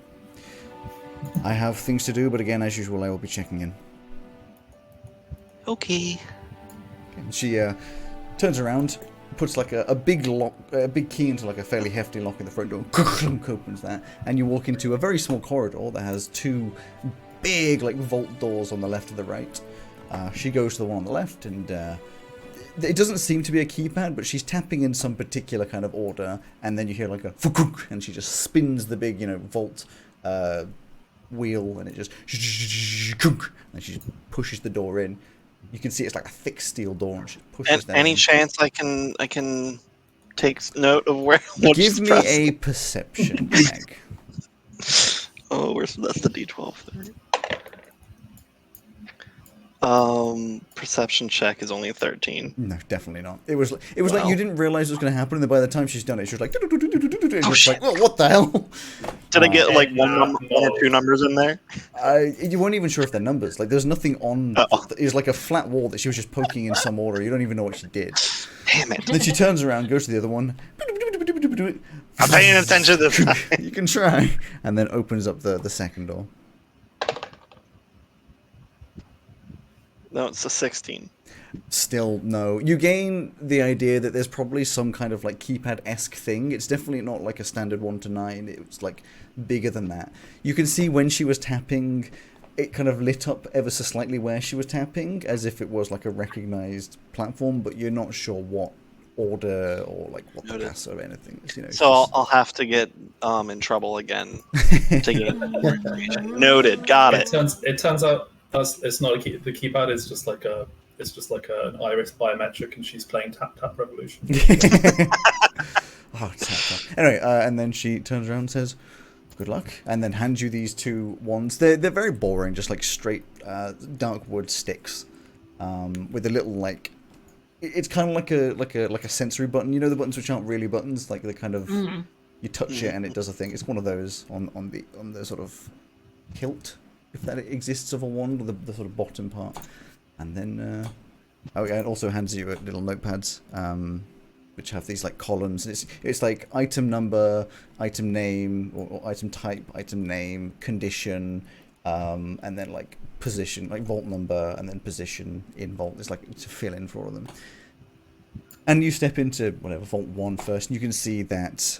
I have things to do, but again, as usual, I will be checking in. Okay. And she turns around, puts like a big lock, a big key into like a fairly hefty lock in the front door, opens that, and you walk into a very small corridor that has 2 big like vault doors on the left and the right. She goes to the one on the left, and it doesn't seem to be a keypad, but she's tapping in some particular kind of order, and then you hear like a and she just spins the big, vault wheel, and it just and she just pushes the door in. You can see it's like a thick steel door, and she pushes that Any in. chance I can take note of where? Give me a perception check. Oh, that's the D12. Perception check is only 13. No, definitely not. It was like you didn't realize it was going to happen, and then by the time she's done it, she was like, and you're shit. like, oh, what the hell? Did I get like one no. or two numbers in there? You weren't even sure if they're numbers. Like, there's nothing on. It was like a flat wall that she was just poking in some order. You don't even know what she did. Damn it! Then she turns around, goes to the other one. I'm paying attention this time. You can try, and then opens up the second door. No, it's a 16. Still no. You gain the idea that there's probably some kind of like keypad-esque thing. It's definitely not like a standard 1 to 9. It's like bigger than that. You can see when she was tapping, it kind of lit up ever so slightly where she was tapping, as if it was like a recognized platform, but you're not sure what order or like what the class or anything is. You know, So I'll have to get in trouble again to get more information. Noted. Got it. It turns out it's not a key. The keypad is just like an iris biometric, and she's playing Tap Tap Revolution. Oh, tap, tap. Anyway, and then she turns around and says, "Good luck," and then hands you these 2 wands. They're very boring, just like straight dark wood sticks, with a little like. It's kind of like a sensory button. You know the buttons which aren't really buttons, like the kind of you touch it and it does a thing. It's one of those on the sort of hilt, if that exists, of a wand, the sort of bottom part. And then it also hands you little notepads, which have these like columns. It's like item number, item name, or item type, item name, condition, and then like position, like vault number, and then position in vault. It's like to fill in for all of them. And you step into whatever vault 1 first, and you can see that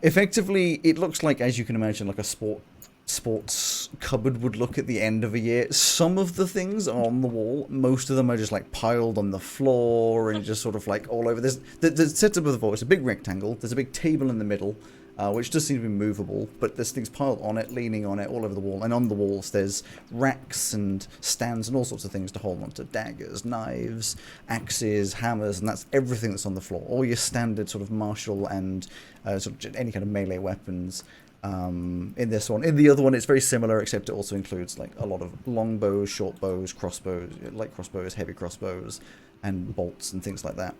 effectively it looks like, as you can imagine, like a sports cupboard would look at the end of a year. Some of the things are on the wall. Most of them are just like piled on the floor and just sort of like all over. There's the setup of the vault. It's a big rectangle. There's a big table in the middle, which does seem to be movable, but there's things piled on it, leaning on it, all over the wall. And on the walls, there's racks and stands and all sorts of things to hold onto: daggers, knives, axes, hammers, and that's everything that's on the floor. All your standard sort of martial and sort of any kind of melee weapons. In this one. In the other one, it's very similar, except it also includes like a lot of long bows, short bows, crossbows, light crossbows, heavy crossbows, and bolts and things like that.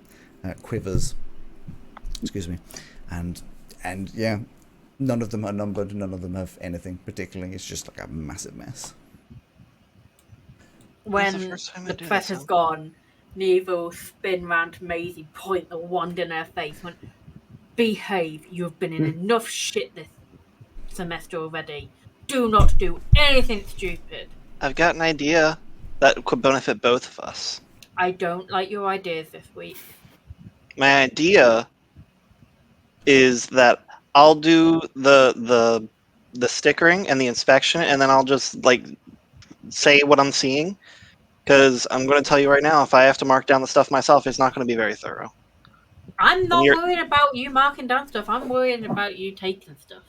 Quivers. Excuse me. And yeah, none of them are numbered. None of them have anything particularly. It's just like a massive mess. When the first time I the do press this, has gone, Neva will spin round to Maisie, point the wand in her face, went, "Behave. You've been in enough shit this semester already. Do not do anything stupid." I've got an idea that could benefit both of us. I don't like your ideas this week. My idea is that I'll do the stickering and the inspection, and then I'll just like say what I'm seeing. Because I'm going to tell you right now, if I have to mark down the stuff myself, it's not going to be very thorough. I'm not worried about you marking down stuff. I'm worried about you taking stuff.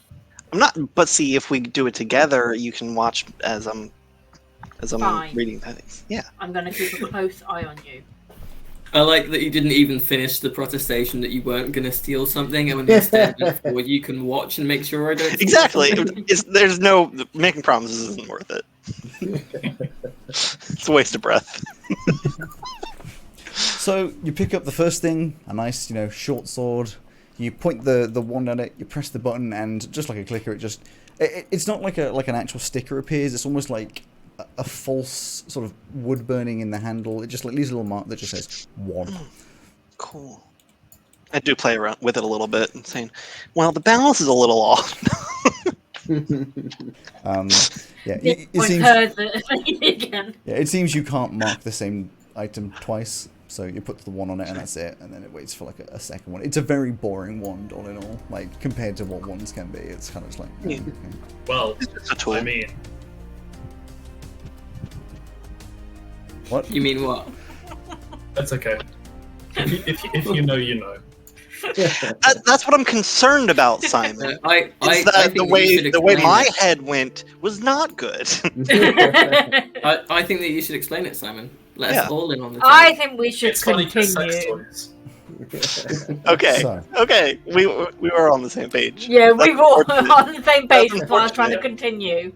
I'm not, but see, if we do it together, you can watch as I'm Fine. reading things. Yeah. I'm going to keep a close eye on you. I like that you didn't even finish the protestation that you weren't going to steal something, and instead, therefore, you can watch and make sure I don't. Exactly. There's no making promises isn't worth it. It's a waste of breath. So you pick up the first thing, a nice, short sword. You point the wand at it. You press the button, and just like a clicker, it's not like an actual sticker appears. It's almost like a false sort of wood burning in the handle. It just leaves a little mark that just says wand. Cool. I do play around with it a little bit and saying, well, the balance is a little off. Yeah, it seems you can't mark the same item twice, so you put the one on it and that's it, and then it waits for like a second one. It's a very boring wand, all in all. Like compared to what wands can be, it's kind of just like. Okay. Well, it's a tool. I mean, what? You mean what? That's okay. If you know, you know. That's what I'm concerned about, Simon. I think the way my head went was not good. I think that you should explain it, Simon. Let us all in on the table. I think we should It's funny 'cause sex continue. toys. Okay. So. Okay. We were on the same page. Yeah, we were all unfortunate. on the same page That's while trying to unfortunate. continue.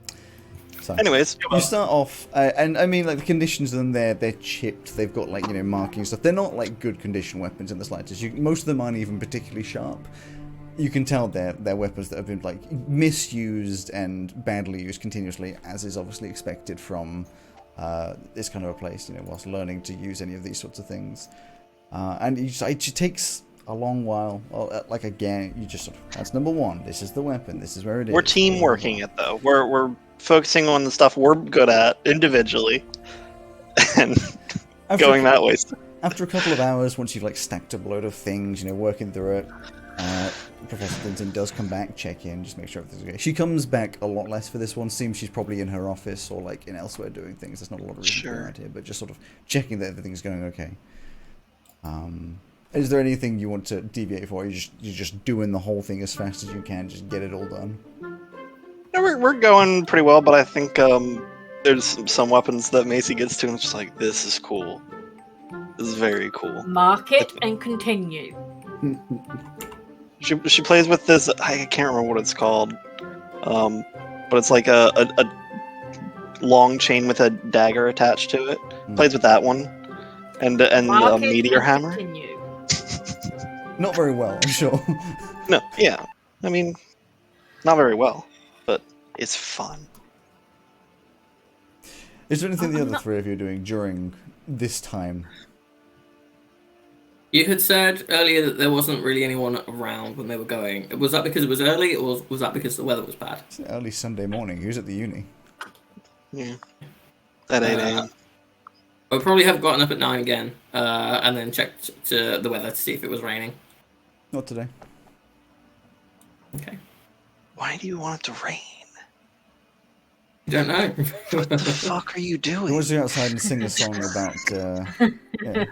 So, Anyways, you start off, and I mean, like, the conditions of them, they're chipped. They've got, like, marking stuff. They're not, like, good condition weapons in the slightest. Most of them aren't even particularly sharp. you can tell they're weapons that have been like misused and badly used continuously, as is obviously expected from this kind of a place, whilst learning to use any of these sorts of things. And it just takes a long while. Like again, you just sort of, that's number one. This is the weapon. This is where it is. We're team working it though. We're focusing on the stuff we're good at individually, and going that way. After a couple of hours, once you've like stacked up a load of things, working through it, Professor Clinton does come back, check in, just make sure everything's okay. She comes back a lot less for this one. Seems she's probably in her office or like in elsewhere doing things. There's not a lot of reason to go around here, but just sort of checking that everything's going okay. Is there anything you want to deviate for? You're just doing the whole thing as fast as you can, just get it all done. No, we're going pretty well, but I think there's some weapons that Macy gets to, and it's just like, this is cool. This is very cool. Mark it and continue. She plays with this. I can't remember what it's called, but it's like a long chain with a dagger attached to it. Plays with that one, and the meteor hammer. Continue. Not very well, I'm sure. No, yeah, I mean, not very well, but it's fun. Is there anything the other three of you are doing during this time? You had said earlier that there wasn't really anyone around when they were going. Was that because it was early, or was that because the weather was bad? It's early Sunday morning. Who's at the uni? Yeah. At 8 a.m. I'll probably have gotten up at 9 again, and then checked to the weather to see if it was raining. Not today. Okay. Why do you want it to rain? You don't know. What the fuck are you I doing? want to go outside and sing a song about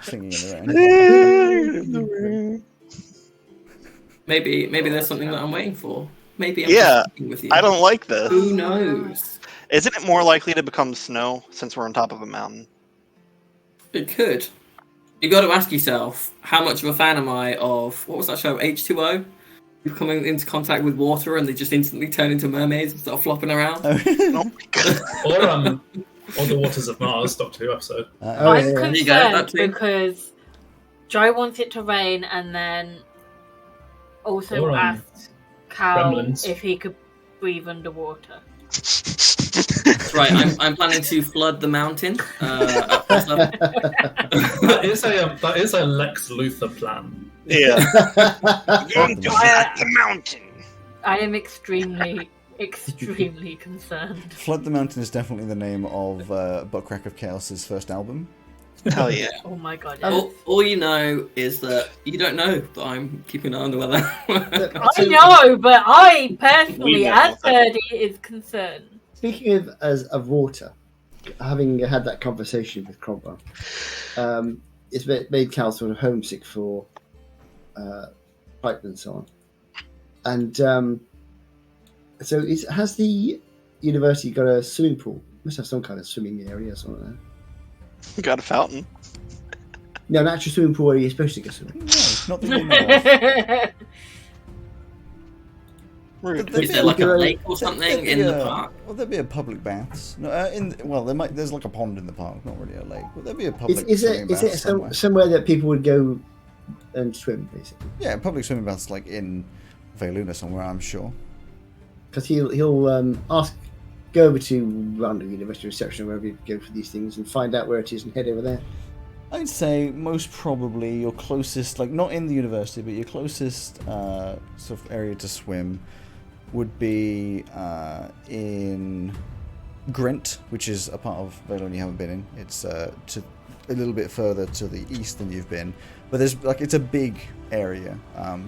singing in the rain. Maybe there's something that I'm waiting for. Maybe I'm Yeah, just with you. I don't like this. Who knows? Isn't it more likely to become snow since we're on top of a mountain? It could. You got to ask yourself, how much of a fan am I of, what was that show, H2O? You're coming into contact with water and they just instantly turn into mermaids and start flopping around. Oh my god. Or the Waters of Mars, Doctor Who episode. I'm There you go, that concerned too. because Joe wants it to rain and then also Or, asked Cal Gremlins. if he could breathe underwater. That's right, I'm planning to flood the mountain. At first level. That is a Lex Luthor plan. Yeah. Going to flood the mountain. I am extremely concerned. Flood the Mountain is definitely the name of Buttcrack of Chaos's first album. Hell yeah. Oh my god. All you know is that you don't know that I'm keeping an eye on the weather. I know, but I personally, We know. as Birdie, is concerned. Speaking of water, having had that conversation with Cromwell, it's made Cal sort of homesick for Brighton and so on. And so has the university got a swimming pool? Must have some kind of swimming area or something like that. Got a fountain. No, an actual swimming pool where you're supposed to go swimming. No, not that you know of. Rude. Is there like a lake or something in the park? Well, there'd be a public baths. No, there's like a pond in the park, not really a lake, but there'd be a Is, public is swimming it bath somewhere. somewhere that people would go and swim, basically? Yeah, public swimming baths like in Veluna somewhere, I'm sure. Because he'll go over to random university reception or wherever you go for these things and find out where it is and head over there. I'd say most probably your closest, like not in the university, but your closest sort of area to swim would be in Grent, which is a part of Velona you haven't been in. It's to a little bit further to the east than you've been, but there's like it's a big area.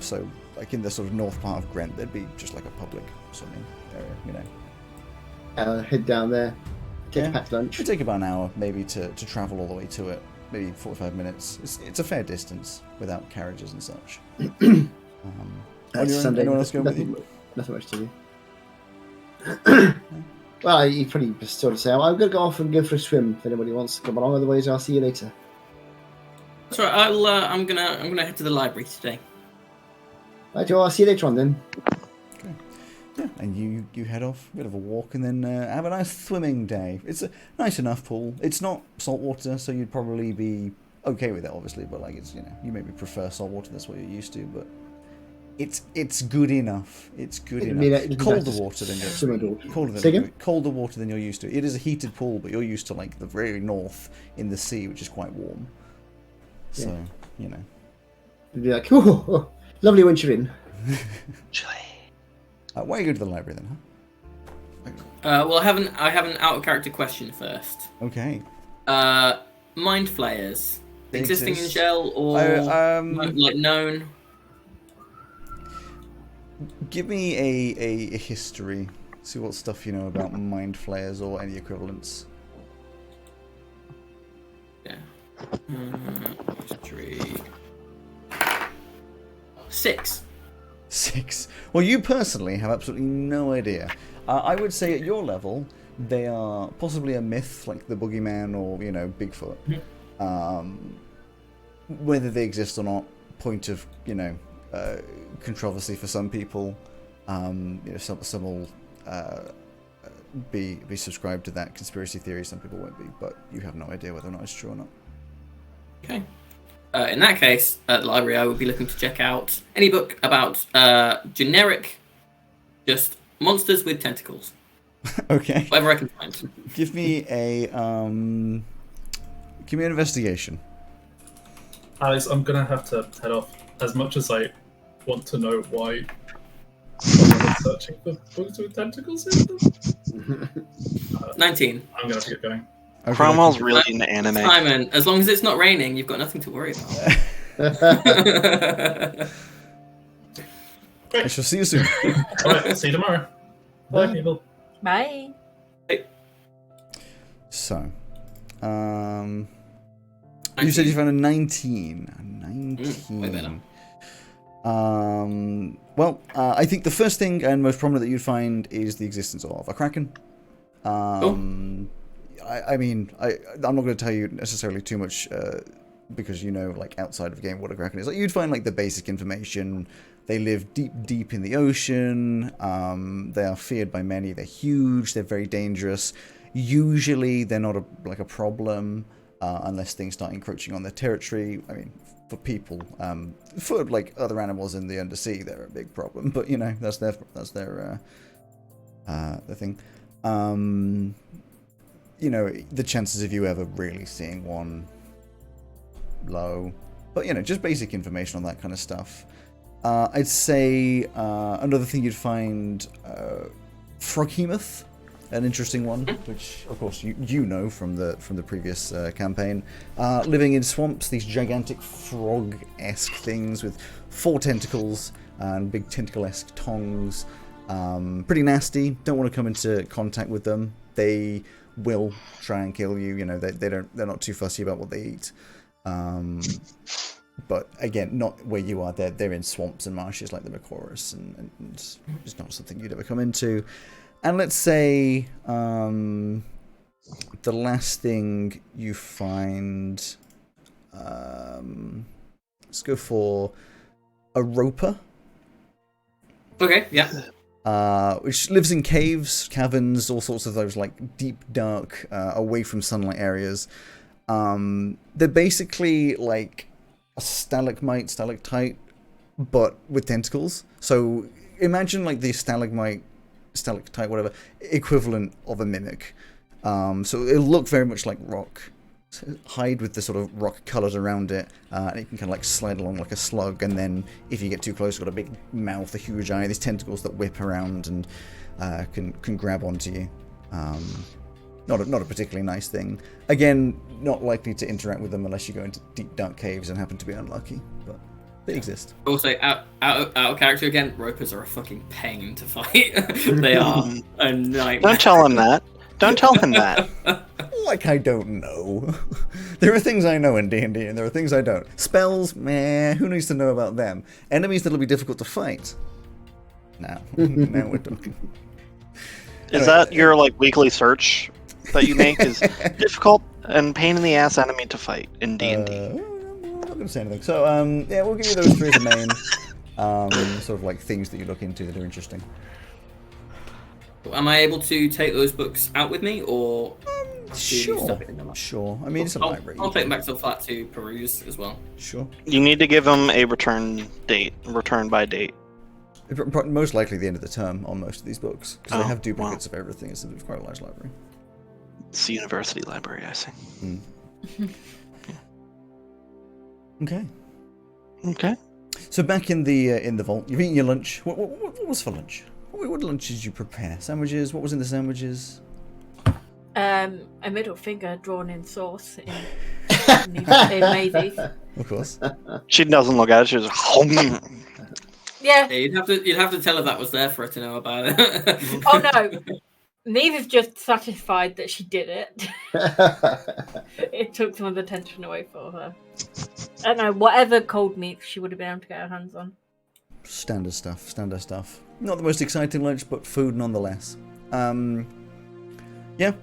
So like in the sort of north part of Grent, there'd be just like a public swimming area, you know. Head down there, take a packed lunch. It would take about an hour maybe to travel all the way to it. Maybe 45 minutes. It's a fair distance without carriages and such. On your own, anyone else going with you? Nothing much to do. Well, you probably just sort of say, I'm going to go off and go for a swim if anybody wants to come along. Otherwise, I'll see you later. That's right. I'm gonna head to the library today. Right, Joe, I'll see you later on then. Okay. Yeah, and you head off, a bit of a walk, and then have a nice swimming day. It's a nice enough pool. It's not salt water, so you'd probably be okay with it, obviously. But like, it's you maybe prefer salt water. That's what you're used to. But It's good enough. It's good I enough. mean, it'd be Colder nice to water than swim you're indoors. Say again? colder water than you're used to. It is a heated pool, but you're used to like the very north in the sea, which is quite warm. So you know. It'd be like, oh, lovely once you're in. Why you go to the library then, Well, I have an out of character question first. huh? Okay. Mind flayers They existing in exist. Shell or like known? Give me a history. See what stuff you know about mind flayers or any equivalents. Yeah. History. 6. 6. Well, you personally have absolutely no idea. I would say at your level, they are possibly a myth, like the boogeyman or, you know, Bigfoot. Whether they exist or not, point of, you know, controversy for some people. You know, some will be subscribed to that conspiracy theory, some people won't be, but you have no idea whether or not it's true or not. Okay. In that case, at the library, I would be looking to check out any book about generic, just monsters with tentacles. Okay. Whatever I can find. Give me an investigation. Alice, I'm gonna have to head off. As much as I want to know why someone is searching for books with tentacles in them. 19. I'm gonna have to get going. Okay, Cromwell's really into anime. Simon, as long as it's not raining, you've got nothing to worry about. I shall see you soon. Alright, see you tomorrow. Bye, people. Bye. So, you said you found a 19. Way better. Well, I think the first thing and most prominent that you'd find is the existence of a kraken. I mean, I'm not going to tell you necessarily too much because you know, like outside of the game, what a kraken is. Like you'd find like the basic information. They live deep in the ocean. They are feared by many. They're huge. They're very dangerous. Usually, they're not a problem unless things start encroaching on their territory. I mean, for people, for like other animals in the undersea, they're a big problem. But you know, that's their thing. You know, the chances of you ever really seeing one, low. But you know, just basic information on that kind of stuff. I'd say another thing you'd find, Froghemoth, an interesting one, which of course you know from the previous campaign. Living in swamps, these gigantic frog-esque things with 4 tentacles and big tentacle-esque tongues. Pretty nasty. Don't want to come into contact with them. They will try and kill you. You know, they're not too fussy about what they eat. But again, not where you are. They're in swamps and marshes like the Macorus, and it's not something you'd ever come into. And let's say the last thing you find, let's go for a roper. Okay, yeah. Which lives in caves, caverns, all sorts of those like deep, dark, away from sunlight areas. They're basically like a stalagmite, but with tentacles. So imagine like the stalagmite, whatever, equivalent of a mimic. So it'll look very much like rock. Hide with the sort of rock colours around it, and it can kind of like slide along like a slug, and then if you get too close, it's got a big mouth, a huge eye, these tentacles that whip around and can grab onto you. Not a particularly nice thing. Again, not likely to interact with them unless you go into deep dark caves and happen to be unlucky, but they exist. Also, out of character again, ropers are a fucking pain to fight. They are a nightmare. Don't tell him that. Don't tell him that. Like I don't know. There are things I know in D&D, and there are things I don't. Spells, meh, who needs to know about them? Enemies that'll be difficult to fight. Now we're talking. Is that your like weekly search that you make? Is difficult and pain in the ass enemy to fight in D&D? I'm not going to say anything. So, yeah, we'll give you those 3 as the main sort of like things that you look into that are interesting. Am I able to take those books out with me, or Sure. Sure. I mean, it's a library. I'll take them back to the flat to peruse as well. Sure. You need to give them a return by date. Most likely the end of the term on most of these books, because they have wow. duplicates of everything. It's quite a large library. It's the university library, I see. Okay. Okay. So back in the vault, you've eaten your lunch. What was for lunch? What lunch did you prepare? Sandwiches? What was in the sandwiches? A middle finger drawn in sauce in Maisie's. Of course. She doesn't look at it. She's like, Yeah. Yeah, you'd have to tell her that was there for her to know about it. Oh no. Neither's just satisfied that she did it. It took some of the tension away for her. I don't know, whatever cold meat she would have been able to get her hands on. Standard stuff. Not the most exciting lunch, but food nonetheless. Yeah.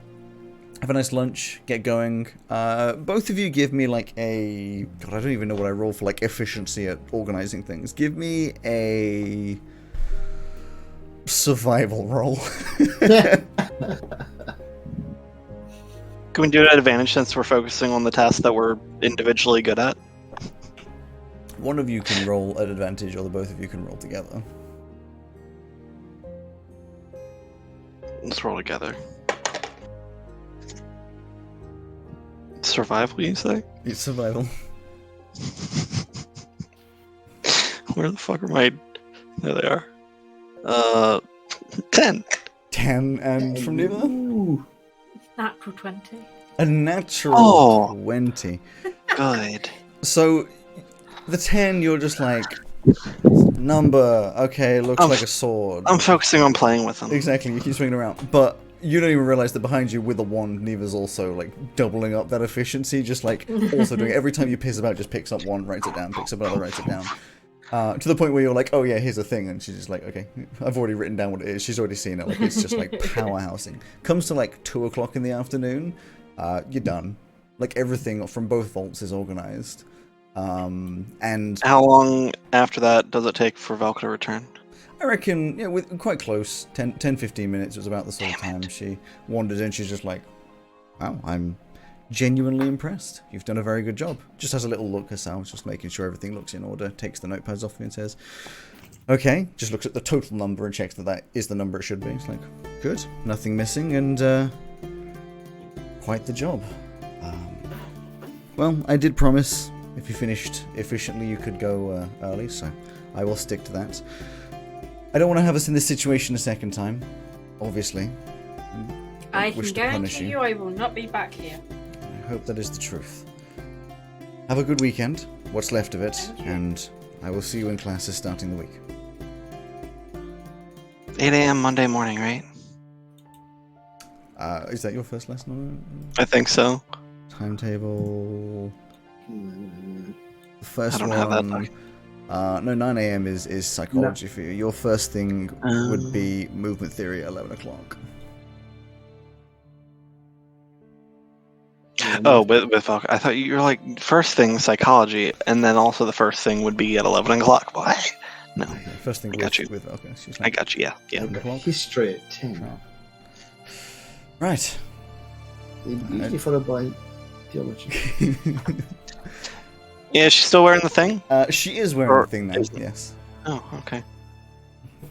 Have a nice lunch, get going. Both of you give me like a... God, I don't even know what I roll for like efficiency at organizing things. Give me a... survival roll. can we do it at advantage since we're focusing on the tasks that we're individually good at? One of you can roll at advantage, or the both of you can roll together. Let's roll together. Survival, you say? It's survival. Where the fuck are my... There they are. 10. 10, and from Neva? Ooh. Natural 20. A natural 20. Good. So, the 10, you're just like... Number, okay, looks like a sword. I'm focusing on playing with them. Exactly, you keep swinging around. But you don't even realize that behind you with a wand, Neva's also like doubling up that efficiency, just like also doing it. Every time you piss about, just picks up one, writes it down, picks up another, writes it down. To the point where you're like, oh yeah, here's a thing, and she's just like, okay, I've already written down what it is. She's already seen it. Like it's just like powerhousing. Comes to like 2 o'clock in the afternoon, you're done. Like everything from both vaults is organized. And how long after that does it take for Velka to return? I reckon, yeah, with quite close, 10-15 minutes was about the sort of time she wandered in. She's just like, wow, I'm genuinely impressed. You've done a very good job. Just has a little look herself, just making sure everything looks in order, takes the notepads off me and says, okay, just looks at the total number and checks that that is the number it should be. It's like, good, nothing missing, and quite the job. Well, I did promise if you finished efficiently you could go early, so I will stick to that. I don't want to have us in this situation a second time, obviously. I can guarantee you I will not be back here. I hope that is the truth. Have a good weekend, what's left of it, and I will see you in classes starting the week. 8 a.m. Monday morning, right? Is that your first lesson? I think so. Timetable... The first I don't one... have that. No, 9 a.m. is psychology for you. Your first thing would be movement theory at 11 o'clock. Oh, with Velka. I thought you were like, first thing psychology, and then also the first thing would be at 11 o'clock. What? No. Okay, first thing I got you. with okay. She's I like, got you, yeah. 11 o'clock. History at 10. Right. Usually followed by theology. Yeah, is she still wearing the thing? She is wearing the thing now, yes. Oh, okay.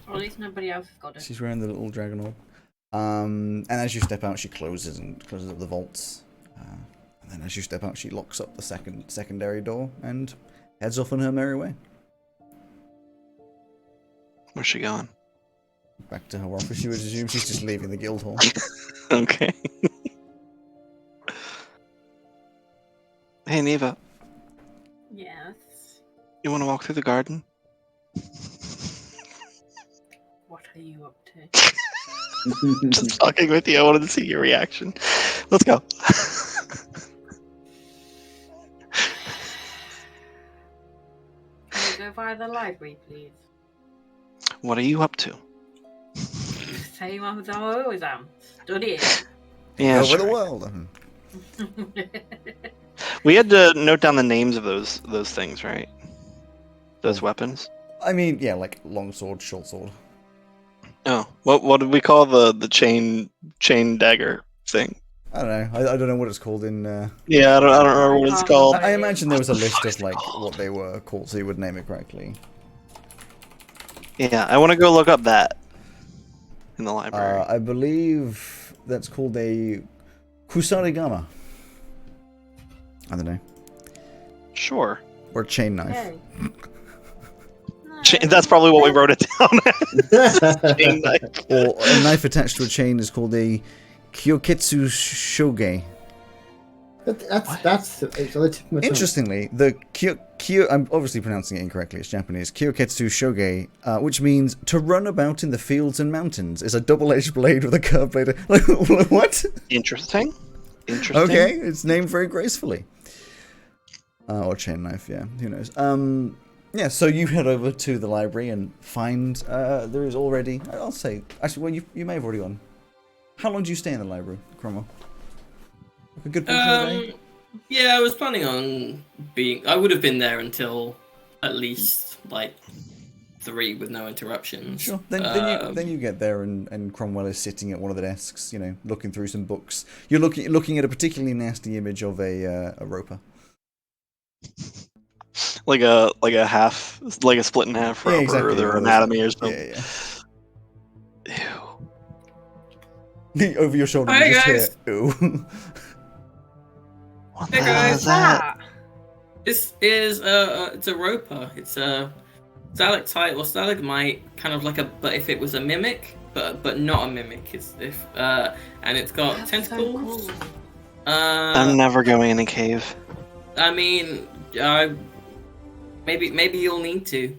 Or at least nobody else has got it. She's wearing the little dragon orb. And as you step out, she closes up the vaults. And then as you step out, she locks up the secondary door and heads off on her merry way. Where's she going? Back to her office, you would assume. She's just leaving the guild hall. Okay. Hey, Neva. Yes. You want to walk through the garden? What are you up to? Just talking with you. I wanted to see your reaction. Let's go. Can we go via the library, please? What are you up to? Same as I always am. Studying. Yeah, Over sure. the world. We had to note down the names of those things, right? Those weapons. I mean, yeah, like long sword, short sword. Oh, what did we call the chain dagger thing? I don't know. I don't know what it's called in. Yeah, I don't remember what it's called. I imagine there was a list of like what they were called, so you would name it correctly. Yeah, I want to go look up that in the library. I believe that's called a kusarigama. I don't know. Sure. Or a chain knife. Okay. That's probably what we wrote it down as. Chain knife. Or a knife attached to a chain is called a kyoketsu shoge. But that's it's on the tip of my tongue. Interestingly, the I'm obviously pronouncing it incorrectly, it's Japanese, kyoketsu shoge, which means to run about in the fields and mountains, is a double-edged blade with a curved blade. Like, what? Interesting. Okay, it's named very gracefully. Or chain knife, yeah, who knows. Yeah, so you head over to the library and find there is already, I'll say, actually, well, you may have already gone. How long do you stay in the library, Cromwell? Like a good portion of the day? Yeah, I was planning on being. I would have been there until at least like 3 with no interruptions. Sure. Then you get there and Cromwell is sitting at one of the desks, you know, looking through some books. You're looking at a particularly nasty image of a roper. Like a half, like a split in half roper, exactly. or their anatomy or something. Yeah. Ew. Over your shoulder, Hi, you just guys. hear, ooh. What Hey, the hell guys. is that? This is it's a roper. It's a stalactite or stalagmite, kind of like but if it was a mimic, but not a mimic. And it's got That's tentacles. so cool. I'm never going in a cave. I mean, maybe you'll need to.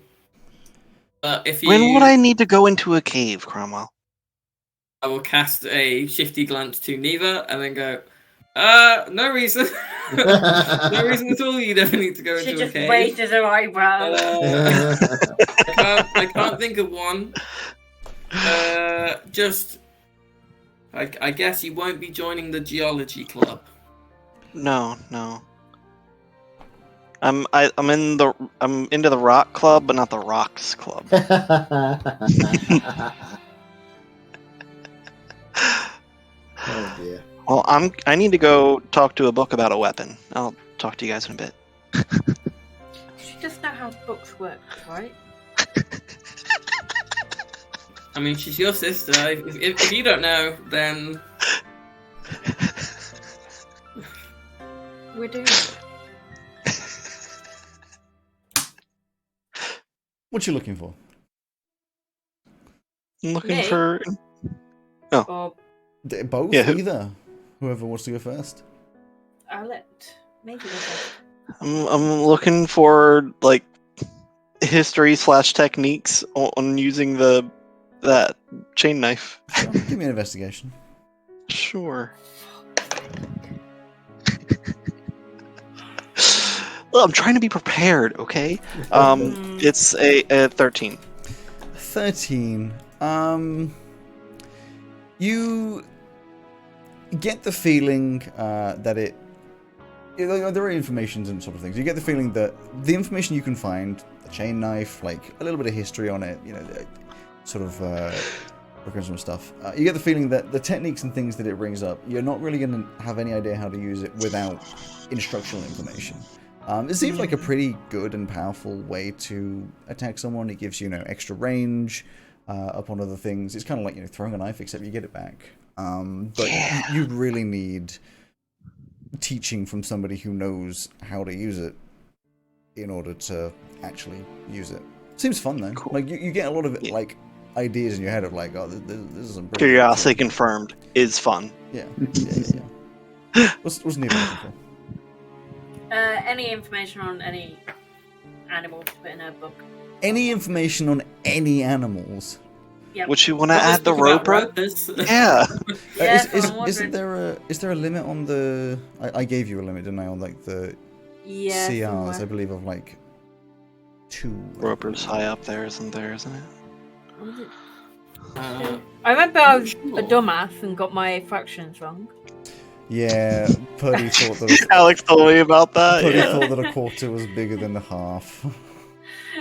But if you, When would I need to go into a cave, Cromwell? I will cast a shifty glance to Neva and then go, no reason. No reason at all. You don't need to go She into a just cave. raises her eyebrows. I can't think of one. I guess you won't be joining the geology club. No. I'm into the rock club, but not the rocks club. Oh dear. Well, I need to go talk to a book about a weapon. I'll talk to you guys in a bit. She doesn't know how books work, right? I mean, she's your sister. If you don't know, then We're doing. What you looking for? I'm looking Me? for. Or Both, Yeah. either. Whoever wants to go first. I'll let maybe go first. I'm looking for like history / techniques on using that chain knife. Sure. Give me an investigation. Sure. Well, I'm trying to be prepared, okay? It's a 13. 13. You get the feeling that it. There are informations and sort of things. You get the feeling that the information you can find, the chain knife, like a little bit of history on it, you know, sort of some stuff. You get the feeling that the techniques and things that it brings up, you're not really going to have any idea how to use it without instructional information. It seems like a pretty good and powerful way to attack someone. It gives you, extra range upon other things. It's kind of like, throwing a knife, except you get it back. But you really need teaching from somebody who knows how to use it in order to actually use it. Seems fun, though. Cool. Like, you get a lot of, like, ideas in your head of, like, oh, this is some pretty Curiosity confirmed is fun. Yeah. What's Neva looking for? Any information on any animals put in her book? Any information on any animals? Yep. Would you want to Let's add the talk about roper? ropers. Yeah. Yeah, Is there a limit on the? I gave you a limit, didn't I? On like the Yeah. CRs, somewhere. I believe of like 2. Roper's high up there, isn't it? I remember I was Sure. a dumbass and got my fractions wrong. Yeah, Purdy thought that. Alex told me about that. Purdy Yeah. thought that a quarter was bigger than a half.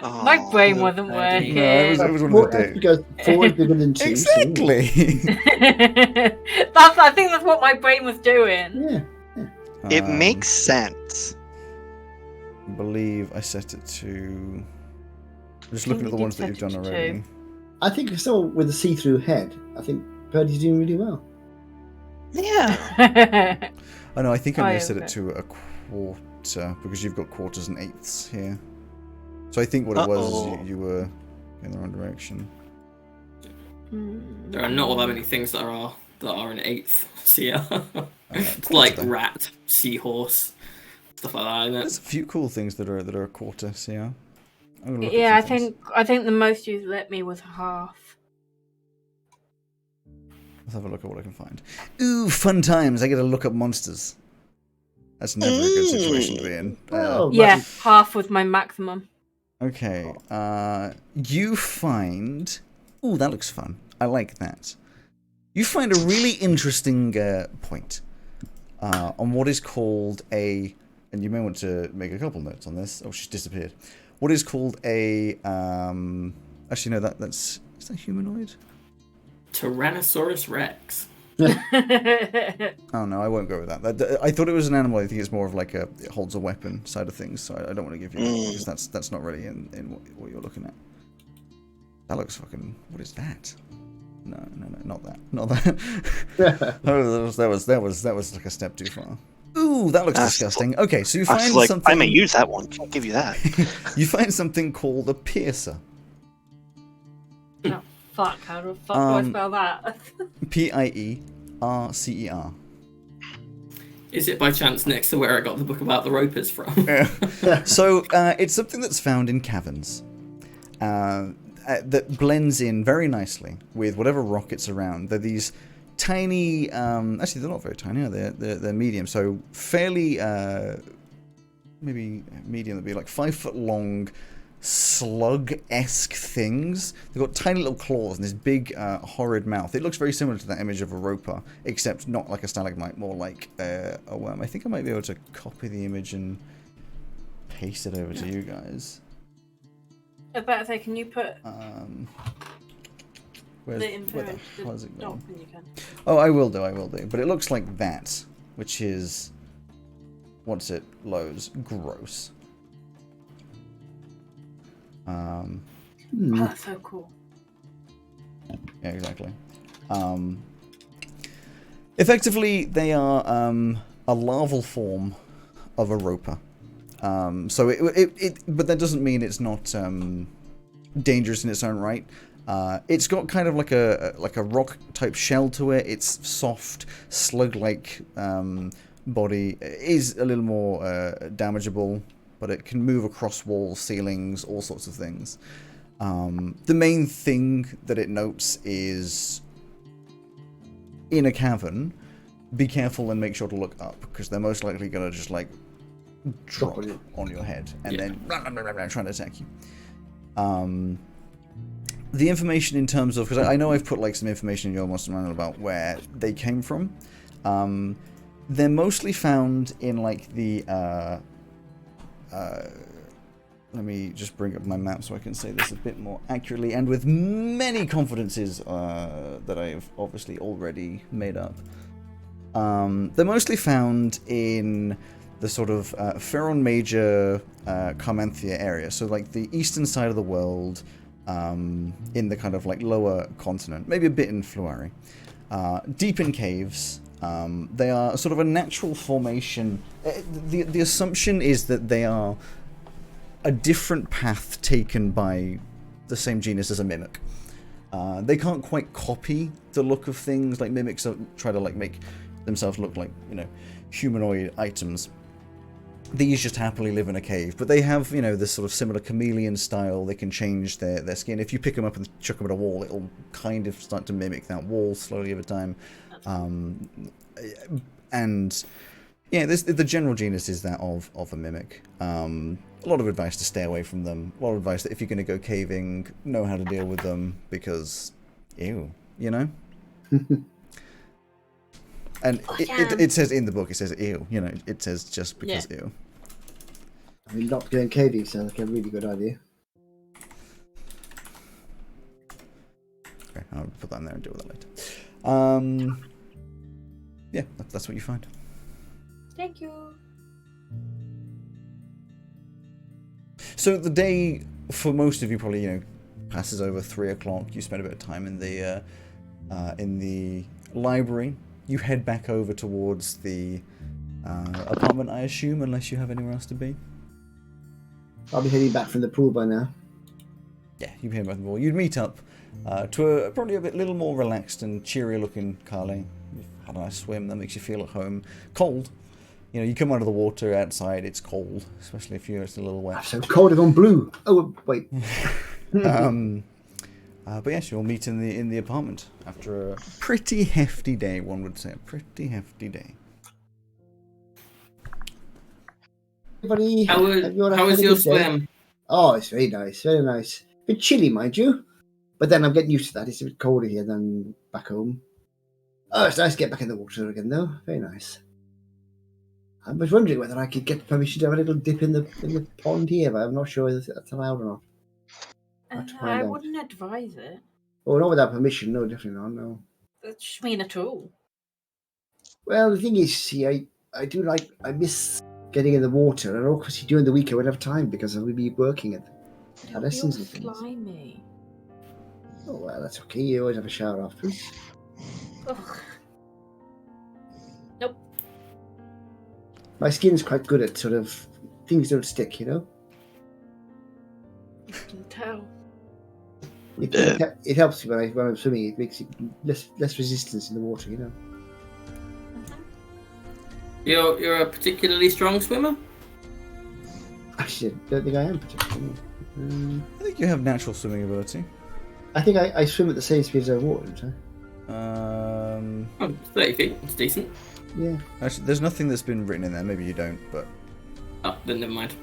My Oh. brain wasn't No, working. No, it was one of the days. Because 4 is bigger than 2. Exactly. I think that's what my brain was doing. Yeah. It makes sense. I believe I set it to. just looking at the you ones that did you've set done it to already. 2. I think someone with a see-through head, I think Purdy's doing really well. Yeah. Oh no, I think I may have set okay. it to a quarter because you've got quarters and eighths here. So I think what it was is you were in the wrong direction. There are not all that many things that are an eighth. So yeah, it's Quarter like then. rat, seahorse, stuff like that. Isn't There's a few cool things that are a quarter. So yeah, I'm gonna look Yeah, I at some things. think the most you let me was half. Let's have a look at what I can find. Ooh, fun times! I get to look up monsters. That's never a good situation to be in. Well, Yeah, half was my maximum. Okay. You find. Ooh, that looks fun. I like that. You find a really interesting point on what is called a. And you may want to make a couple notes on this. Oh, she's disappeared. What is called a. Actually, no. That's. Is that humanoid? Tyrannosaurus Rex. Oh no, I won't go with that. I thought it was an animal. I think it's more of like it holds a weapon side of things. So I don't want to give you that because that's not really in what you're looking at. That looks fucking. What is that? No, not that. Oh, that was like a step too far. Ooh, that looks disgusting. Okay, so you find something. I may use that one. Can't give you that. You find something called a piercer. Oh, fuck, how the fuck do I spell that? Piercer. Is it by chance next to where I got the book about the ropers from? So it's something that's found in caverns that blends in very nicely with whatever rock it's around. They're these tiny, actually they're not very tiny, they're medium, so fairly, maybe medium, they'd be like 5 foot long, slug-esque things. They've got tiny little claws and this big, horrid mouth. It looks very similar to that image of a roper, except not like a stalagmite, more like a worm. I think I might be able to copy the image and paste it over to you guys. I was about to say, can you put Where's, the info where the into the hell is it doc going? when you can? Oh, I will do. But it looks like that, which is, once it loads, gross. Oh, that's so cool. Yeah, exactly. Effectively, they are a larval form of a roper. So but that doesn't mean it's not dangerous in its own right. It's got kind of like a rock type shell to it. It's soft, slug-like body. It is a little more damageable, but it can move across walls, ceilings, all sorts of things. The main thing that it notes is in a cavern, be careful and make sure to look up, because they're most likely going to just like drop on your head and then trying to attack you. The information in terms of, because I know I've put like some information in your monster manual about where they came from. They're mostly found in like the let me just bring up my map so I can say this a bit more accurately and with many confidences that I've obviously already made up. They're mostly found in the sort of Ferron Major Carmanthia area, so like the eastern side of the world, in the kind of like lower continent, maybe a bit in Fluari. Deep in caves. They are sort of a natural formation. The assumption is that they are a different path taken by the same genus as a mimic. They can't quite copy the look of things, like mimics try to like make themselves look like, you know, humanoid items. These just happily live in a cave, but they have, you know, this sort of similar chameleon style. They can change their skin. If you pick them up and chuck them at a wall, it'll kind of start to mimic that wall slowly over time. And yeah, the general genus is that of a mimic. A lot of advice to stay away from them. A lot of advice that if you're going to go caving, know how to deal with them, because, ew, you know? And it says in the book, it says ew, you know, it says just because ew. I mean, not going caving sounds like a really good idea. Okay, I'll put that in there and deal with that later. Yeah, that's what you find. Thank you. So the day for most of you, probably passes over 3 o'clock. You spend a bit of time in the library. You head back over towards the apartment, I assume, unless you have anywhere else to be. I'll be heading back from the pool by now. Yeah, you'd be heading back to the pool. You'd meet up to probably a little more relaxed and cheery looking Carly. You've had a nice swim that makes you feel at home. Cold. You come out of the water outside, it's cold, especially if it's a little wet. I'm so cold, I've gone blue. Oh, wait. But yes, you'll meet in the apartment after a pretty hefty day, one would say. A pretty hefty day. Everybody, How was your swim? Oh, it's very nice, very nice. A bit chilly, mind you. But then I'm getting used to that. It's a bit colder here than back home. Oh, it's nice to get back in the water again, though. Very nice. I was wondering whether I could get permission to have a little dip in the pond here, but I'm not sure if that's allowed or not. I wouldn't advise it. Oh, not without permission. No, definitely not. No. That doesn't mean at all. Well, the thing is, see, I miss getting in the water, and obviously during the week I would have time because I would be working at lessons and things. Slimy. Oh well, that's okay. You always have a shower afterwards. Ugh. Nope. My skin's quite good at sort of things don't stick, You can tell. It helps me when I'm swimming. It makes it less resistance in the water, You're a particularly strong swimmer? Actually, I don't think I am particularly. I think you have natural swimming ability. I think I swim at the same speed as I walk, don't I? 30 feet. It's decent. Yeah. Actually, there's nothing that's been written in there. Maybe you don't, but... Oh, then never mind.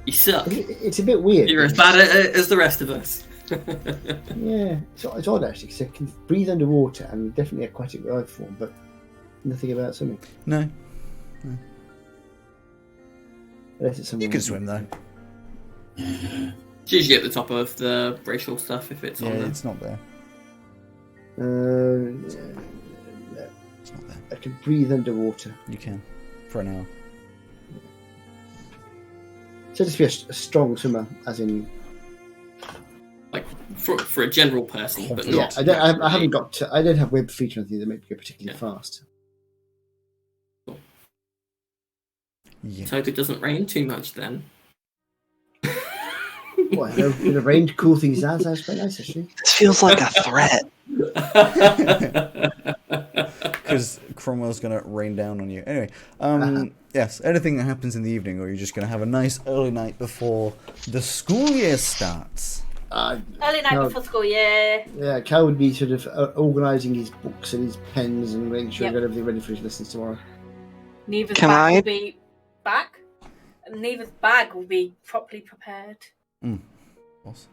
You suck. It's a bit weird. You're as bad at it as the rest of us. Yeah, it's odd actually, because I can breathe underwater and definitely aquatic life form, but nothing about swimming. No. Unless it's You can swim though. It's usually at the top of the racial stuff if it's on there. It's not there. No. It's not there. I can breathe underwater. You can. For an hour. So just be a strong swimmer, as in... Like, for a general person, but not... Yeah, I haven't got... I don't have web feet or anything that make me go particularly fast. Cool. Yeah. Let's hope it doesn't rain too much then. Well, a bit of rain to cool things down sounds quite nice, actually. This feels like a threat. Because Cromwell's going to rain down on you. Anyway, yes, anything that happens in the evening, or you're just going to have a nice early night before the school year starts? Early night before school, yeah. Yeah, Cal would be sort of organising his books and his pens and making sure he got everything ready for his lessons tomorrow. Neither's bag will be back. Neither's bag will be properly prepared. Awesome.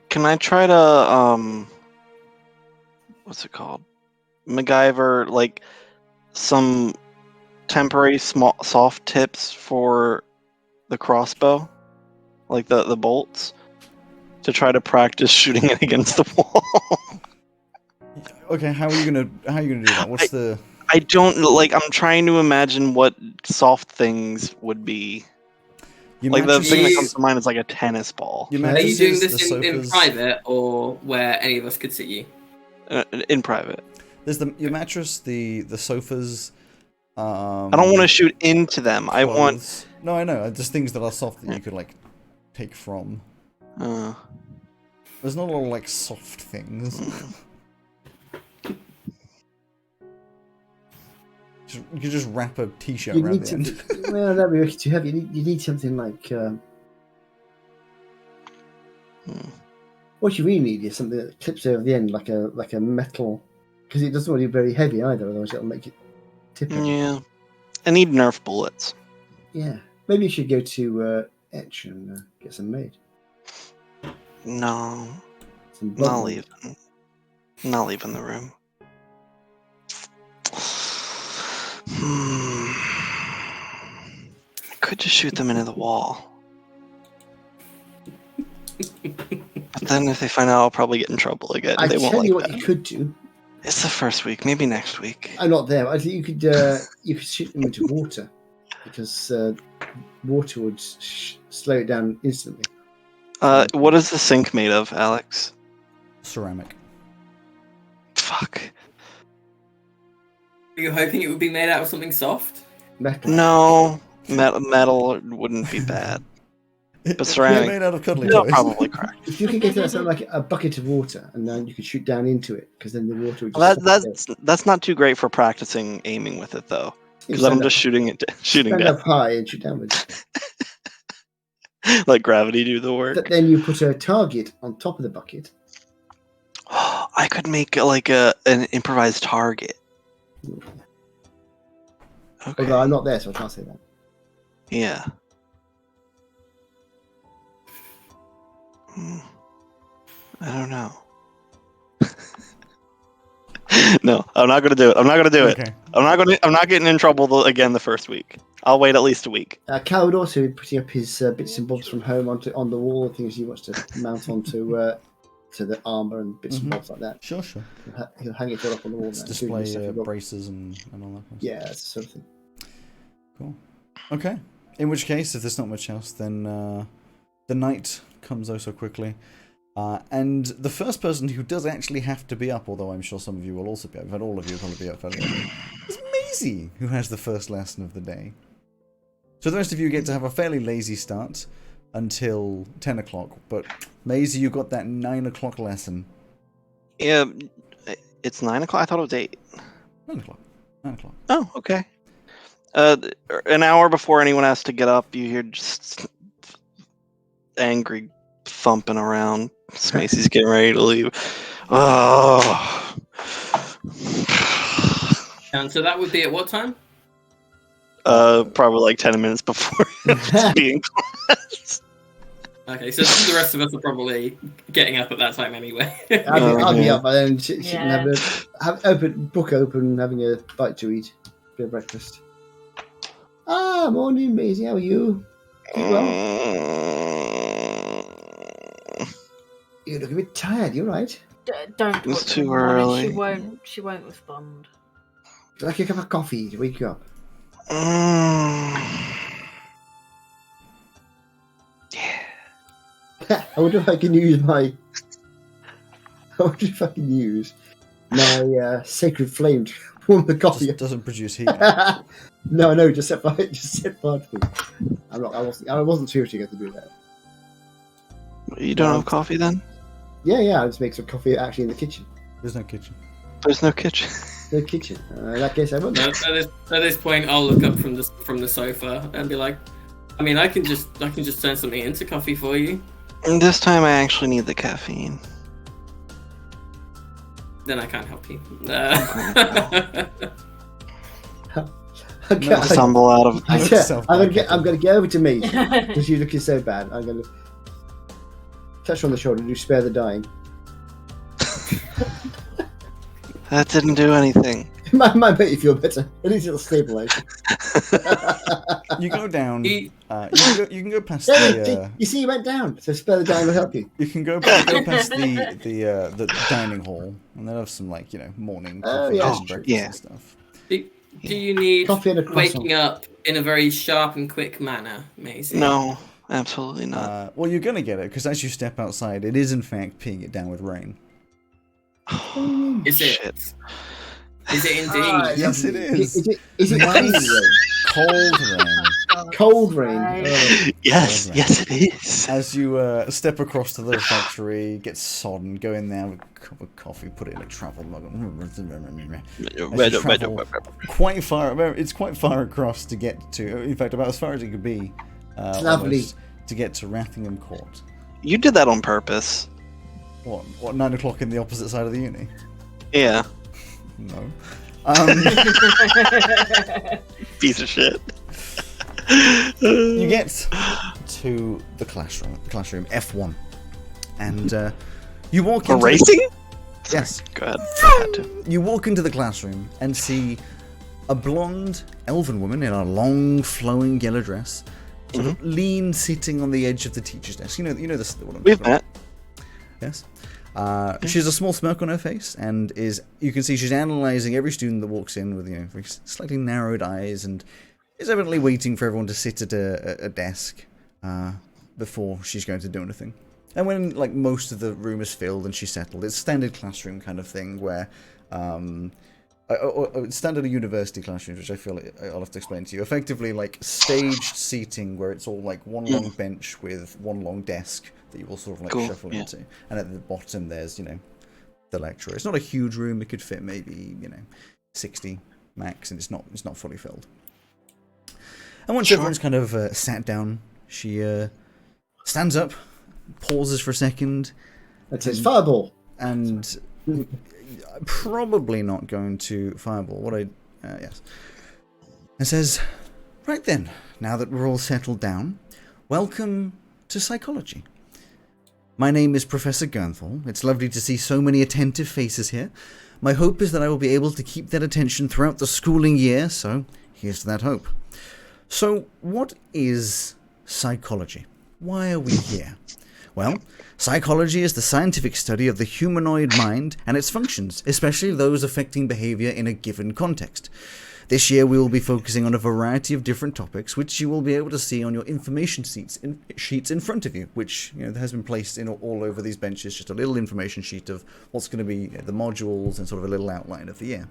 Can I try to what's it called? MacGyver, like some temporary small soft tips for the crossbow, like the bolts, to try to practice shooting it against the wall. Okay, how are you gonna do that? What's the? I don't like. I'm trying to imagine what soft things would be. Like the thing that comes to mind is like a tennis ball. Are you doing this in private or where any of us could see you? In private. There's your mattress, the sofas. I don't want to shoot into them. Clothes. I want. No, I know. Just things that are soft that you could like take from. There's not a lot of like soft things. You could just wrap a t-shirt around the end. Well, that'd be too heavy. You need something like. What you really need is something that clips over the end, like a metal, because it doesn't want to be very heavy either. Otherwise, it'll make it tip. Yeah, I need Nerf bullets. Yeah, maybe you should go to Etch and get some made. No, not leaving. Not leaving the room. I could just shoot them into the wall. But then if they find out, I'll probably get in trouble again. I they tell won't you like what that. you could do. It's the first week, maybe next week. I'm not there. I think you could shoot them into water, because water would slow it down instantly. What is the sink made of, Alex? Ceramic. Fuck. Were you hoping it would be made out of something soft? Metal. No, metal wouldn't be bad. But They're ceramic, made out of cuddly they'll toys. probably crack. If you could get something like a bucket of water, and then you could shoot down into it, because then the water would just. That's not too great for practicing aiming with it though, because then I'm just shooting stand down. up high and shoot downwards. Let gravity do the work. But then you put a target on top of the bucket. I could make like an improvised target. Okay. Although I'm not there, so I can't say that. Yeah. I don't know. No, I'm not gonna do it. I'm not gonna do it. Okay. I'm not getting in trouble again the first week. I'll wait at least a week. Cal would also be putting up his bits and bobs from home on the wall, things he wants to mount onto to the armor and bits and bobs like that. Sure. He'll hang it all up on the wall. Let's now, display including the stuff braces and all that kind of stuff. Yeah, that's the sort of thing. Cool. Okay. In which case, if there's not much else, then the night comes oh so quickly. And the first person who does actually have to be up, although I'm sure some of you will also be up, in fact all of you will probably be up fairly early, is Maisie, who has the first lesson of the day. So the rest of you get to have a fairly lazy start until 10 o'clock, but Maisie, you got that 9 o'clock lesson. Yeah, it's 9 o'clock. I thought it was 8. 9 o'clock. 9 o'clock. Oh, okay. An hour before anyone has to get up, you hear just angry thumping around. Macy's getting ready to leave. Oh. And so that would be at what time? Probably like 10 minutes before being class. Okay, so the rest of us are probably getting up at that time anyway. I'll be up by then, sitting and book open, having a bite to eat, bit of breakfast. Morning, Maisie. How are you? Keep well? You look a bit tired. You're right. Don't. It's put too her on it. early. She won't respond. Would you like a cup of coffee to wake you up? Yeah. I wonder if I can use my. I wonder if I can use my sacred flame to warm the coffee. Just doesn't produce heat. No, just set fire. Just set fire to it. I wasn't seriously going to do that. You don't have coffee then? Yeah. I just make some coffee actually in the kitchen. There's no kitchen. There's no kitchen. The kitchen. In that case, I won't. At this point, I'll look up from the sofa and be like, I mean, I can just turn something into coffee for you. And this time I actually need the caffeine. Then I can't help you. Okay, Stumble out of. I'm gonna get over to me because you're looking so bad. I'm gonna touch her on the shoulder. Do spare the dying. That didn't do anything. might make you feel better. At least it'll stabilize. You go down. You can go past Yeah, the. you see, you went down. So spare the dying will help you. You can go past the dining hall, and they'll have some morning coffee and breakfast and stuff. Do you need Coffee and a croissant. waking up in a very sharp and quick manner, Maisie? No, absolutely not. Well, you're gonna get it because as you step outside, it is in fact peeing it down with rain. Is it? Shit. Is it indeed? Yes, it is. Is it rain? Cold rain. Cold rain. Yes, it is. As you step across to the factory, get sodden, go in there with a cup of coffee, put it in a travel mug. As you travel quite far. It's quite far across to get to. In fact, about as far as it could be. Lovely. To get to Rathingham Court. You did that on purpose. What? 9 o'clock in the opposite side of the uni? Yeah. No. Piece of shit. You get to the classroom F1, and you walk into racing? Yes. Go ahead. You walk into the classroom and see a blonde elven woman in a long, flowing yellow dress, sort of lean, sitting on the edge of the teacher's desk. You know this. We've met. Yes. She has a small smirk on her face, and you can see she's analysing every student that walks in with very slightly narrowed eyes, and is evidently waiting for everyone to sit at a desk before she's going to do anything. And when like most of the room is filled and she's settled, it's standard classroom kind of thing where standard university classrooms, which I feel like I'll have to explain to you. Effectively, like staged seating where it's all like one long bench with one long desk that you will sort of like shuffle into, and at the bottom there's the lecturer. It's not a huge room; it could fit maybe 60 max, and it's not fully filled. And once everyone's kind of sat down, she stands up, pauses for a second. That says fireball. And probably not going to fireball. Yes. And says, right then, now that we're all settled down, welcome to psychology. My name is Professor Gernthal. It's lovely to see so many attentive faces here. My hope is that I will be able to keep that attention throughout the schooling year, so here's to that hope. So, what is psychology? Why are we here? Well, psychology is the scientific study of the humanoid mind and its functions, especially those affecting behavior in a given context. This year we will be focusing on a variety of different topics, which you will be able to see on your information sheets in front of you, which has been placed in all over these benches, just a little information sheet of what's going to be the modules and sort of a little outline of the year.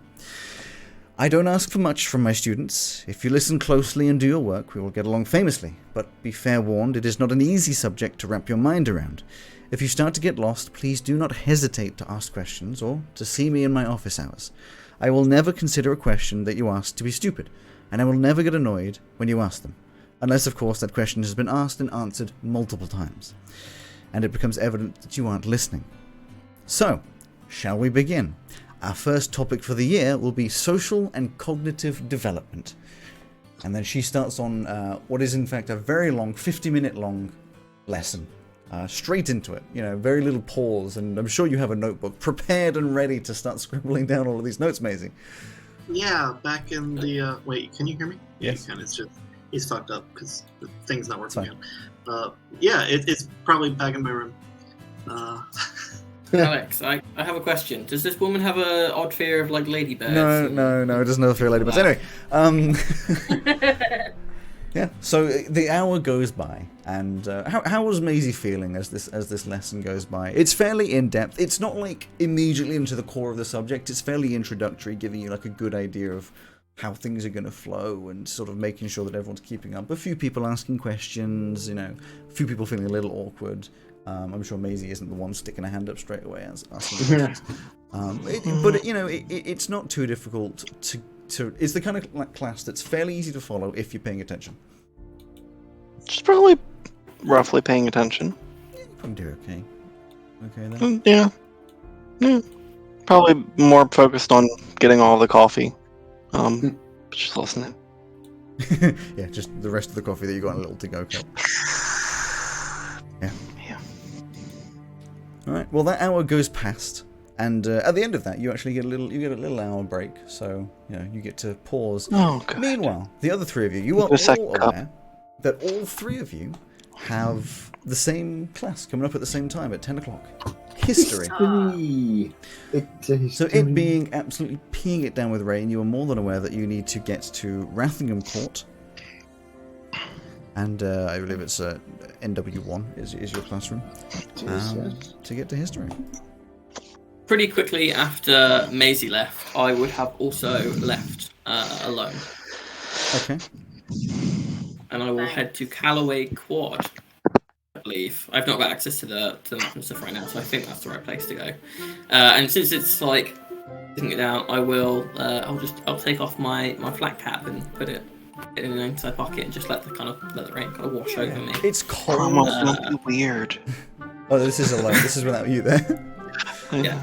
I don't ask for much from my students. If you listen closely and do your work, we will get along famously, but be fair warned, it is not an easy subject to wrap your mind around. If you start to get lost, please do not hesitate to ask questions or to see me in my office hours. I will never consider a question that you ask to be stupid, and I will never get annoyed when you ask them, unless of course that question has been asked and answered multiple times, and it becomes evident that you aren't listening. So, shall we begin? Our first topic for the year will be social and cognitive development. And then she starts on what is in fact a very long, 50-minute long lesson. Straight into it, very little pause, and I'm sure you have a notebook prepared and ready to start scribbling down all of these notes, Maisie. Yeah, back in the... wait, can you hear me? Yes. Yeah, it's just... He's fucked up because the thing's not working again. It's probably back in my room. Alex, I have a question. Does this woman have an odd fear of like ladybirds? No, it doesn't have a fear of ladybirds. Anyway, yeah. So the hour goes by, and how was Maisie feeling as this lesson goes by? It's fairly in depth. It's not like immediately into the core of the subject. It's fairly introductory, giving you like a good idea of how things are going to flow and sort of making sure that everyone's keeping up. A few people asking questions, a few people feeling a little awkward. I'm sure Maisie isn't the one sticking her hand up straight away and asking questions. It's not too difficult to. It's the kind of class that's fairly easy to follow if you're paying attention. Just probably roughly paying attention. You can do okay. Okay then. Yeah. Probably more focused on getting all the coffee. Just listening. Yeah, just the rest of the coffee that you got in a little to-go cup. Yeah. All right. Well, that hour goes past, and at the end of that, you actually get a little hour break. So you get to pause. Oh, God. Meanwhile, the other three of you are all aware that all three of you have the same class coming up at the same time at 10 o'clock. History. So it being absolutely peeing it down with rain, you are more than aware that you need to get to Rathingham Court. And I believe it's NW1 is your classroom to get to history. Pretty quickly after Maisie left, I would have also left alone. Okay. And I will head to Callaway Quad, I believe. I've not got access to the map and stuff right now, so I think that's the right place to go. And since it's like sitting it down, I will. I'll take off my flat cap and put it in an inside pocket and just let the rain kind of wash over me. It's cold. Almost weird. Oh, this is alone. This is without you there. Yeah.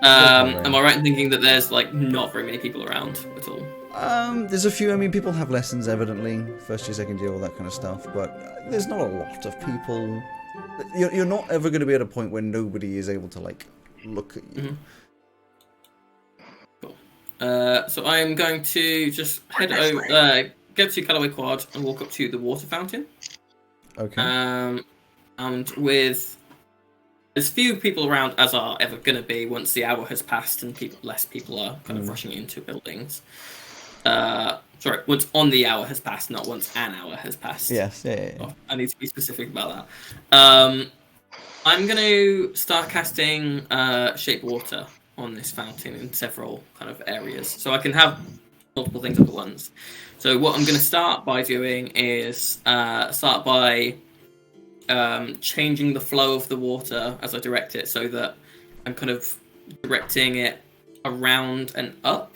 Am I right in thinking that there's like not very many people around at all? There's a few. I mean, people have lessons evidently, first year, second year, all that kind of stuff. But there's not a lot of people. You're not ever going to be at a point where nobody is able to like look at you. Mm-hmm. Cool. So I'm going to just head over, go to Callaway Quad and walk up to the water fountain. Okay. And with as few people around as are ever going to be once the hour has passed and less people are kind of rushing into buildings. Sorry, once on the hour has passed, not once an hour has passed. Yes, yeah. Oh, I need to be specific about that. I'm going to start casting Shape Water on this fountain in several kind of areas, so I can have multiple things up at once. So what I'm going to start by doing is start by changing the flow of the water as I direct it, so that I'm kind of directing it around and up.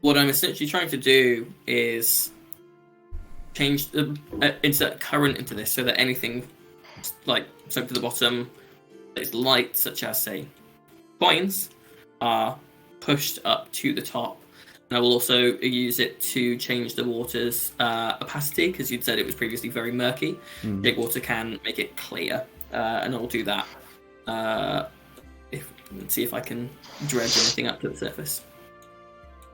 What I'm essentially trying to do is change insert current into this, so that anything like sunk to the bottom that is light, such as say coins, are pushed up to the top. And I will also use it to change the water's opacity, because you'd said it was previously very murky. Big water can make it clear, and I'll do that. Let's see if I can dredge anything up to the surface.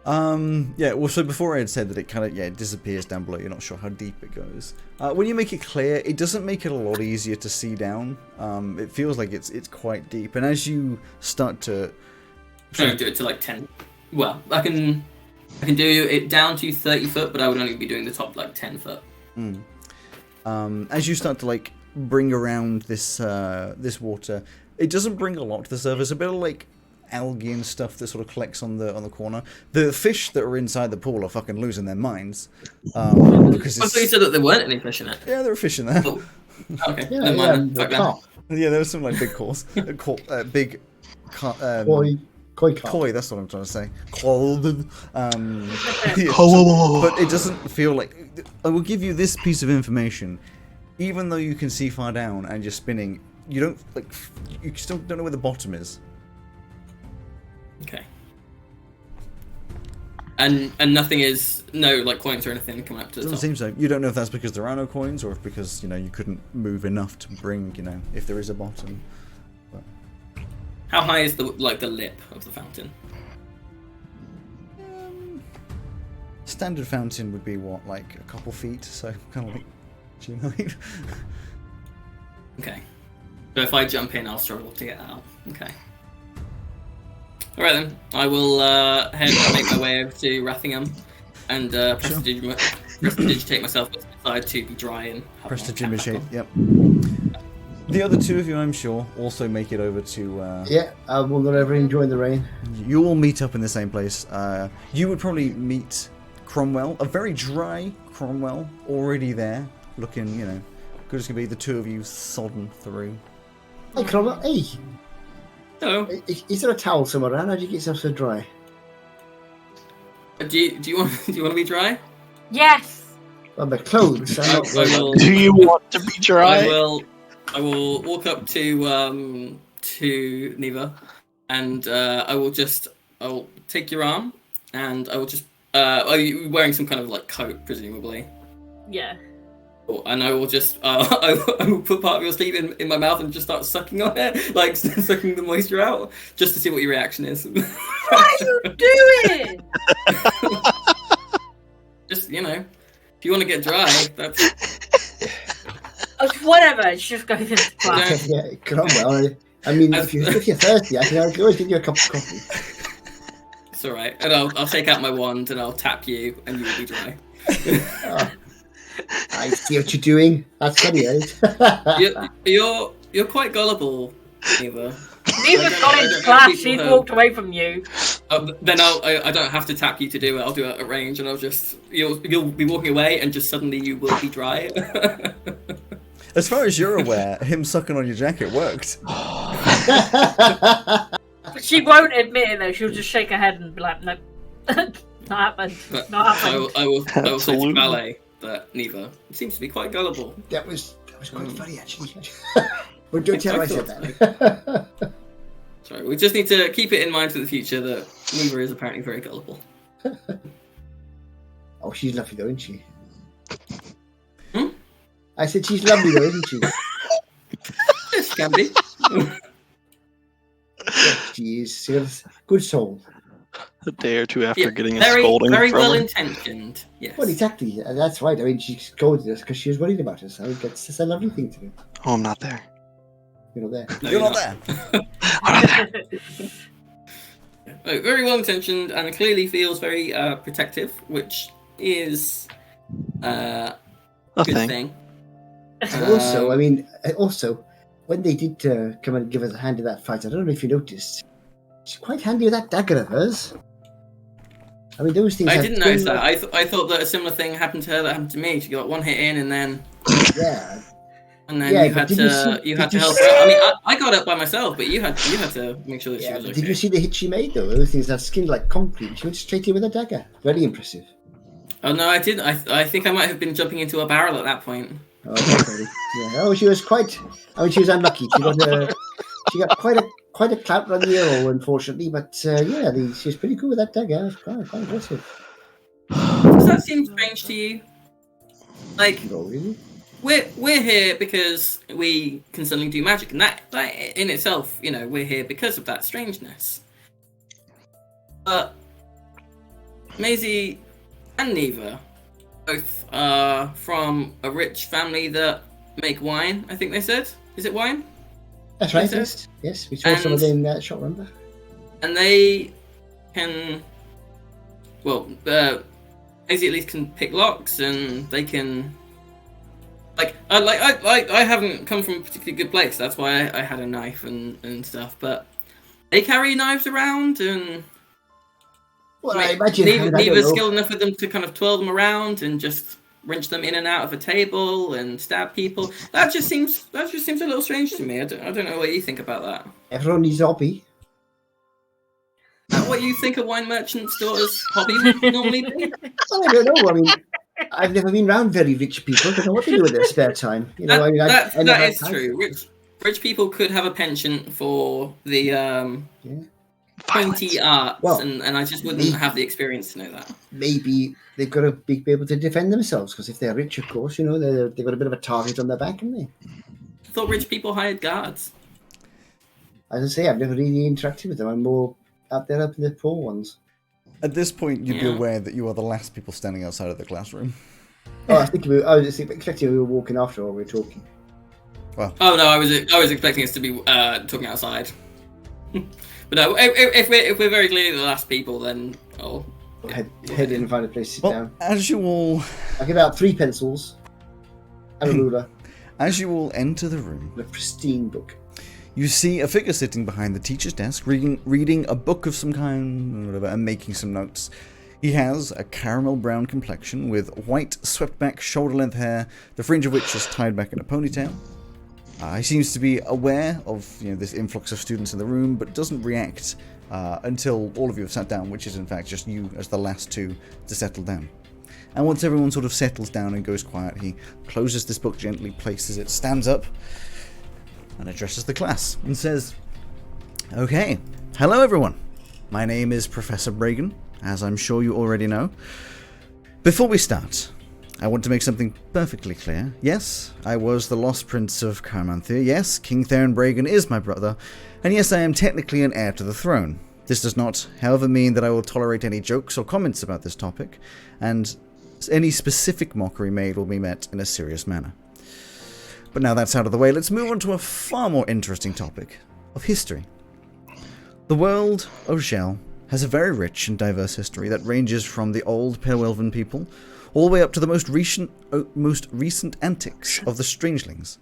Yeah, well, so before I had said that it kind of, it disappears down below, you're not sure how deep it goes. When you make it clear, it doesn't make it a lot easier to see down. It feels like it's quite deep, and as you start to... Trying to do it to like 10. Well, I can do it down to 30 foot, but I would only be doing the top like 10 foot. As you start to like bring around this this water, it doesn't bring a lot to the surface. A bit of like algae and stuff that sort of collects on the corner. The fish that are inside the pool are fucking losing their minds. Because I thought you said that there weren't any fish in it. Yeah, there are fish in there. Oh. Okay, Yeah, never mind. Fuck that. Yeah, there were some like big calls. Big koi, that's what I'm trying to say. But it doesn't feel like... I will give you this piece of information. Even though you can see far down and you're spinning, you don't like... You still don't know where the bottom is. Okay. And nothing is... No, like, coins or anything coming up to the top? Doesn't seem so. You don't know if that's because there are no coins or if because, you couldn't move enough to bring, if there is a bottom. But... How high is the lip of the fountain? Standard fountain would be what, like a couple feet, so kind of like gym height. Okay. So if I jump in, I'll struggle to get out. Okay. Alright then, I will head and make my way over to Rathingham and prestidigitate myself inside to be dry and have Prestidigitate, yep. The other two of you, I'm sure, also make it over to... Yeah, we'll go over and join the rain. You all meet up in the same place. You would probably meet Cromwell, a very dry Cromwell, already there, looking, good as can be, the two of you sodden through. Hey, Cromwell, hey! Hello. Is there a towel somewhere around? How do you get yourself so dry? Do you want to be dry? Yes. Well, my clothes. I'm not very well. Do you want to be dry? I will walk up to Neva, and I'll take your arm, and I will just. Are you wearing some kind of like coat, presumably? Yeah. And I will just, I will put part of your sleeve in my mouth and just start sucking on it, like sucking the moisture out, just to see what your reaction is. What are you doing? Just, if you want to get dry, that's... Whatever, it's just going into class. Yeah, Cromwell. I mean, if you're thirsty, I can always give you a cup of coffee. It's alright, and I'll take out my wand and I'll tap you, and you will be dry. Oh. I see what you're doing. That's funny, eh? You're quite gullible, Neva. Neva's gone into class. She's walked away from you. Then I don't have to tap you to do it. I'll do it at range, and you'll be walking away, and just suddenly you will be dry. As far as you're aware, him sucking on your jacket worked. But she won't admit it though. She'll just shake her head and be like, "No, not happened. Not happened." I will say to ballet that Neva seems to be quite gullible. That was quite funny, actually. But don't tell her I said that. Sorry, we just need to keep it in mind for the future that Neva is apparently very gullible. Oh, she's lovely though, isn't she? Hmm? I said she's lovely though, isn't she? Yes, she can be. Yes, she is. She has a good soul. A day or two after getting a very, scolding very from well her. intentioned. Yes. Well, exactly. And that's right. I mean, she scolded us because she was worried about us. So it's a lovely thing to do. Oh, I'm not there. You're not there. No, You're not there. very well intentioned and clearly feels very protective, which is a good thing. And also, I mean, when they did come and give us a hand in that fight, I don't know if you noticed, she's quite handy with that dagger of hers. I mean, those things. I didn't notice that. I thought that a similar thing happened to her that happened to me. She got one hit in, and then yeah, and then you had to help her. I mean, I got up by myself, but you had to make sure that she was okay. Did you see the hit she made though? Those things are skinned like concrete. She went straight in with a dagger. Very impressive. Oh no, I didn't. I think I might have been jumping into a barrel at that point. Oh, yeah. Oh, she was quite. I mean, she was unlucky. She got quite a clout on the arrow, unfortunately. But she was pretty cool with that dagger. It was quite impressive. Does that seem strange to you? Like, no, really? We're here because we can suddenly do magic, and that in itself, we're here because of that strangeness. But Maisie and Neva both are from a rich family that make wine. I think they said. Is it wine? That's right. Yes. We saw some of them in that shop, remember? And they can. Well, Maisie at least can pick locks, and they can. I haven't come from a particularly good place. That's why I had a knife and stuff. But they carry knives around, and I imagine Neva's skilled enough with them to kind of twirl them around and just wrench them in and out of a table and stab people. That just seems a little strange to me. I don't know what you think about that. Everyone needs a hobby. Is that what you think a wine merchant's daughter's hobby would normally be? I don't know. I mean, I've never been around very rich people. I don't know what they do with their spare time. That is true. Rich people could have a penchant for the pointy arts, and I just wouldn't have the experience to know that. Maybe they've got to be able to defend themselves, because if they're rich, of course, they've got a bit of a target on their back, haven't they? I thought rich people hired guards. As I say, I've never really interacted with them. I'm more out there up in the poor ones. At this point, you'd be aware that you are the last people standing outside of the classroom. Oh, I was expecting we were walking after while we were talking. Well. Oh no, I was expecting us to be talking outside. But no, if we're very clearly the last people, then head in and find a place to sit down. As you all, I give out 3 pencils and a ruler. As you all enter the room, a pristine book. You see a figure sitting behind the teacher's desk, reading a book of some kind, whatever, and making some notes. He has a caramel brown complexion with white, swept-back, shoulder-length hair, the fringe of which is tied back in a ponytail. He seems to be aware of this influx of students in the room, but doesn't react until all of you have sat down, which is in fact just you as the last two to settle down. And once everyone sort of settles down and goes quiet, he closes this book gently, places it, stands up, and addresses the class and says, "Okay, hello everyone. My name is Professor Bragan, as I'm sure you already know. Before we start, I want to make something perfectly clear. Yes, I was the lost prince of Carmanthia. Yes, King Theron Bragan is my brother. And yes, I am technically an heir to the throne. This does not, however, mean that I will tolerate any jokes or comments about this topic, and any specific mockery made will be met in a serious manner. But now that's out of the way, let's move on to a far more interesting topic of history. The world of Shell has a very rich and diverse history that ranges from the old Pale Elven people all the way up to the most recent antics of the Strangelings.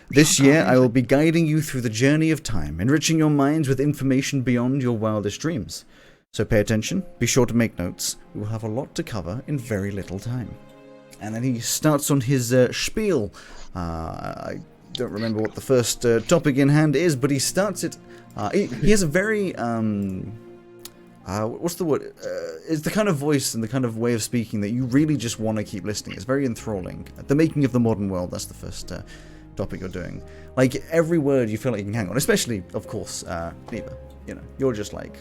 This year, I will be guiding you through the journey of time, enriching your minds with information beyond your wildest dreams. So pay attention, be sure to make notes. We will have a lot to cover in very little time." And then he starts on his spiel. I don't remember what the first topic in hand is, but he starts it. He has a very what's the word? It's the kind of voice and the kind of way of speaking that you really just want to keep listening. It's very enthralling. The making of the modern world, that's the first topic you're doing. Like, every word you feel like you can hang on, especially, of course, Neva. You're just like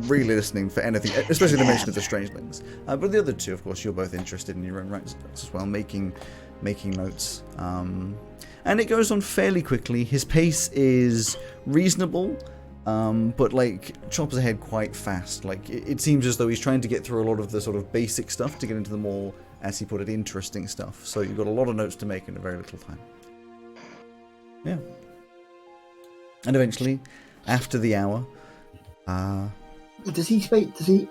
really listening for anything, especially the mention of the Strangelings. But the other two, of course, you're both interested in your own rights as well, making notes. And it goes on fairly quickly. His pace is reasonable. But like chops ahead quite fast. Like it seems as though he's trying to get through a lot of the sort of basic stuff to get into the more, as he put it, interesting stuff. So you've got a lot of notes to make in a very little time. Yeah. And eventually, after the hour, Does he speak? Does he?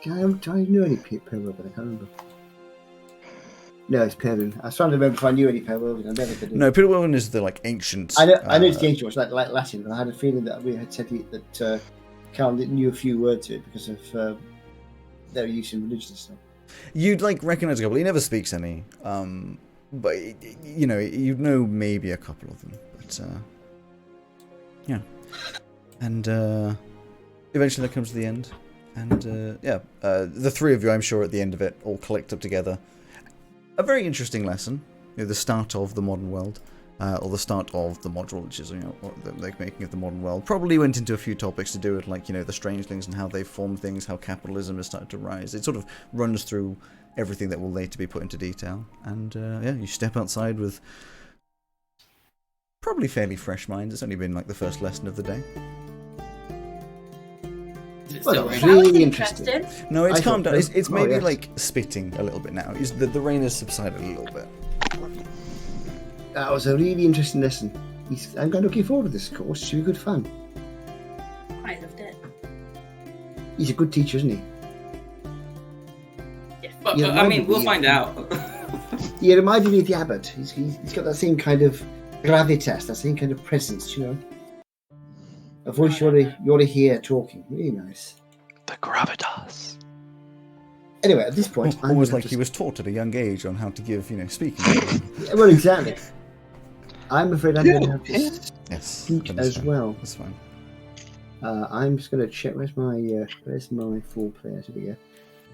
Do I know any Perwoven? I can't remember. No, it's Perwoven. I was trying to remember if I knew any Perwoven. I never could. No, Perwoven is the like ancient. I know it's the ancient ones, like Latin, but I had a feeling that we had said that Carl knew a few words to it because of their use in religion and stuff. You'd like recognize a couple. He never speaks any, but you know maybe a couple of them. But yeah, and eventually that comes to the end, and the three of you, I'm sure, at the end of it, all collect up together. A very interesting lesson, the start of the modern world, or the start of the module, which is what they're making of the modern world. Probably went into a few topics to do with the strangelings and how they form things, how capitalism has started to rise. It sort of runs through everything that will later be put into detail. And you step outside with probably fairly fresh minds. It's only been like the first lesson of the day. Well, that was really interesting. No, it's calmed down. It's maybe like spitting a little bit now. The rain has subsided a little bit. That was a really interesting lesson. I'm looking forward to this course. It should be good fun. I loved it. He's a good teacher, isn't he? Yes. But I mean, we'll find out. He reminded me of the abbot. He's got that same kind of gravitas, that same kind of presence, A voice you ought to hear talking. Really nice. The gravitas. Anyway, at this point... Almost like he was taught at a young age on how to give, speaking. Yeah, well, exactly. I'm afraid I'm going to have to speak as well. That's fine. I'm just going to check. Where's my 4 players? Here we go.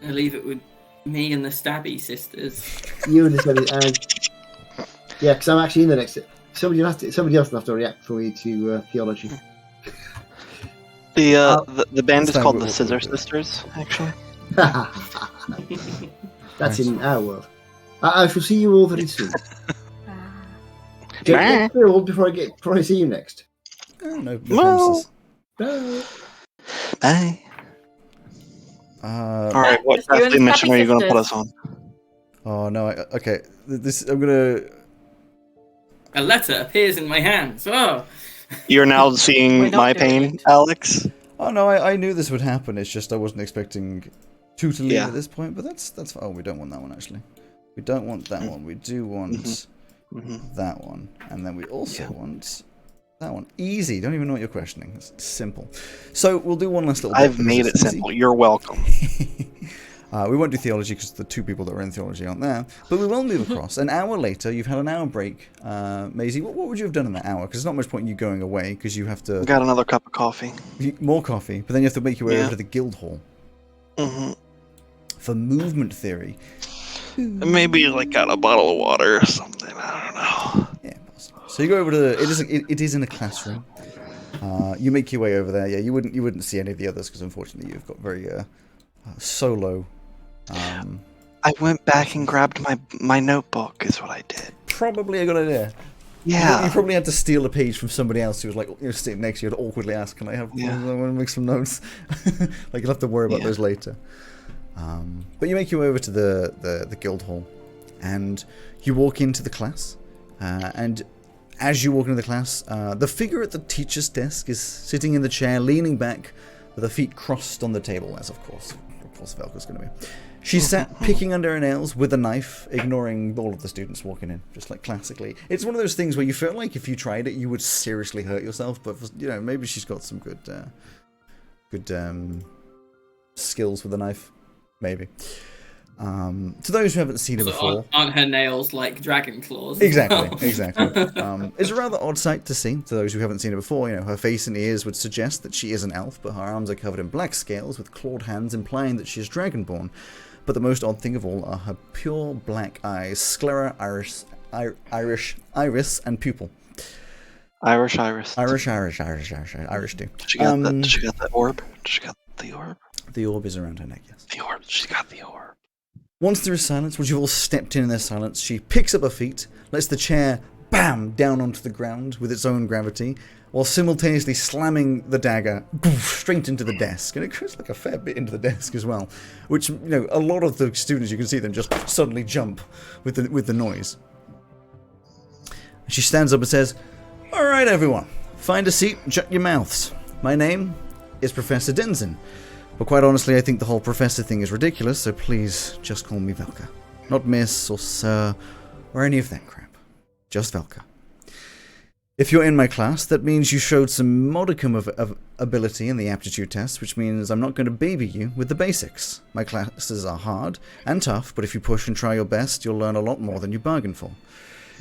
I'll leave it with me and the Stabby sisters. You and the Stabby... yeah, because I'm actually in the next... Somebody else will have to react for you to theology. The band is called the Scissor Sisters, actually. That's in our world. I shall see you all very soon. Get filled before I see you next. No promises. Bye. Bye. All right, what ghastly mission are you going to put us on? Oh no! Okay, I'm gonna. A letter appears in my hands. Oh. You're now seeing my pain, Alex. Oh no! I knew this would happen. It's just I wasn't expecting two to leave at this point. But that's fine. Oh, we don't want that one actually. We don't want that one. We do want that one, and then we also want that one. Easy. Don't even know what you're questioning. It's simple. So we'll do one last little. I've made it simple. You're welcome. We won't do theology because the two people that are in theology aren't there. But we will move across. An hour later, you've had an hour break. Maisie, what would you have done in that hour? Because there's not much point in you going away because you have to... Got another cup of coffee. More coffee. But then you have to make your way over to the guild hall. For movement theory. Maybe like got a bottle of water or something. I don't know. Yeah, possibly. So you go over to... It is in a classroom. You make your way over there. Yeah, you wouldn't see any of the others because unfortunately you've got very solo... I went back and grabbed my notebook, is what I did. Probably a good idea. Yeah. You probably had to steal a page from somebody else who was like sitting next to you and awkwardly ask, can I have I want to make some notes? Like you'll have to worry about those later. But you make your way over to the guild hall and you walk into the class. And as you walk into the class, the figure at the teacher's desk is sitting in the chair, leaning back with her feet crossed on the table, as of course Velka's going to be. She sat picking under her nails with a knife, ignoring all of the students walking in, just like classically. It's one of those things where you feel like if you tried it, you would seriously hurt yourself. But maybe she's got some good skills with a knife, maybe. To those who haven't seen her before, aren't her nails like dragon claws? Exactly. It's a rather odd sight to see. To those who haven't seen her before, her face and ears would suggest that she is an elf, but her arms are covered in black scales with clawed hands, implying that she is dragonborn. But the most odd thing of all are her pure black eyes, sclera, iris, and pupil. Irish. Irish too. She got that orb? She got the orb? The orb is around her neck, yes. The orb. She's got the orb. Once there is silence, once you've all stepped in their silence, she picks up her feet, lets the chair bam down onto the ground with its own gravity, while simultaneously slamming the dagger straight into the desk. And it goes like a fair bit into the desk as well, which, a lot of the students, you can see them just suddenly jump with the noise. She stands up and says, "All right, everyone, find a seat and shut your mouths. My name is Professor Denzin. But quite honestly, I think the whole professor thing is ridiculous, so please just call me Velka. Not Miss or Sir or any of that crap. Just Velka. If you're in my class, that means you showed some modicum of ability in the aptitude test, which means I'm not going to baby you with the basics. My classes are hard and tough, but if you push and try your best, you'll learn a lot more than you bargained for.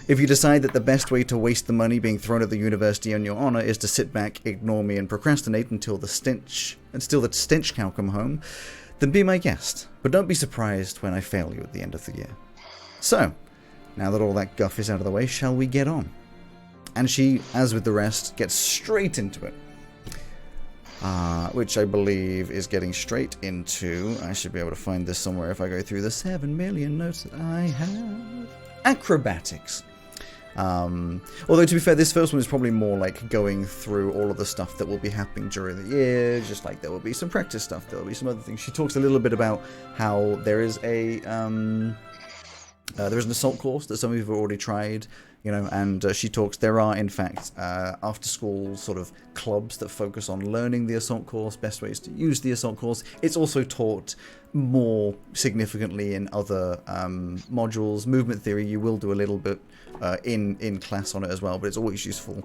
If you decide that the best way to waste the money being thrown at the university on your honor is to sit back, ignore me, and procrastinate until the stench cow come home, then be my guest. But don't be surprised when I fail you at the end of the year. So, now that all that guff is out of the way, shall we get on? And she, as with the rest, gets straight into it. Which I believe is getting straight into... I should be able to find this somewhere if I go through the 7 million notes that I have. Acrobatics. Although, to be fair, this first one is probably more like going through all of the stuff that will be happening during the year. Just like there will be some practice stuff. There will be some other things. She talks a little bit about how there is a... there is an assault course that some of you have already tried, you know, and she talks, there are, in fact, after-school sort of clubs that focus on learning the assault course, best ways to use the assault course. It's also taught more significantly in other modules. Movement theory, you will do a little bit in class on it as well, but it's always useful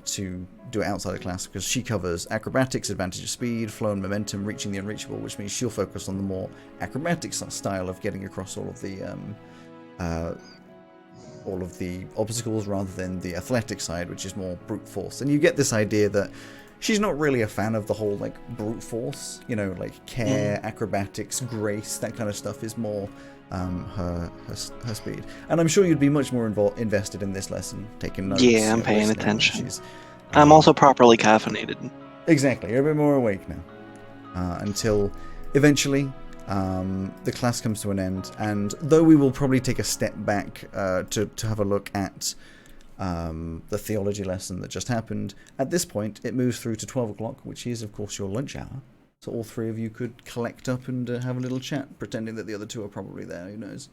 to do it outside of class, because she covers acrobatics, advantage of speed, flow and momentum, reaching the unreachable, which means she'll focus on the more acrobatic style of getting across all of the obstacles rather than the athletic side, which is more brute force. And you get this idea that she's not really a fan of the whole like brute force, you know, like care, acrobatics, grace, that kind of stuff is more her speed. And I'm sure you'd be much more invested in this lesson, taking notes. Yeah, I'm paying attention. I'm also properly caffeinated. Exactly, you're a bit more awake now. Until eventually the class comes to an end, and though we will probably take a step back to have a look at the theology lesson that just happened, at this point it moves through to 12 o'clock, which is of course your lunch hour. So all three of you could collect up and have a little chat, pretending that the other two are probably there, who knows.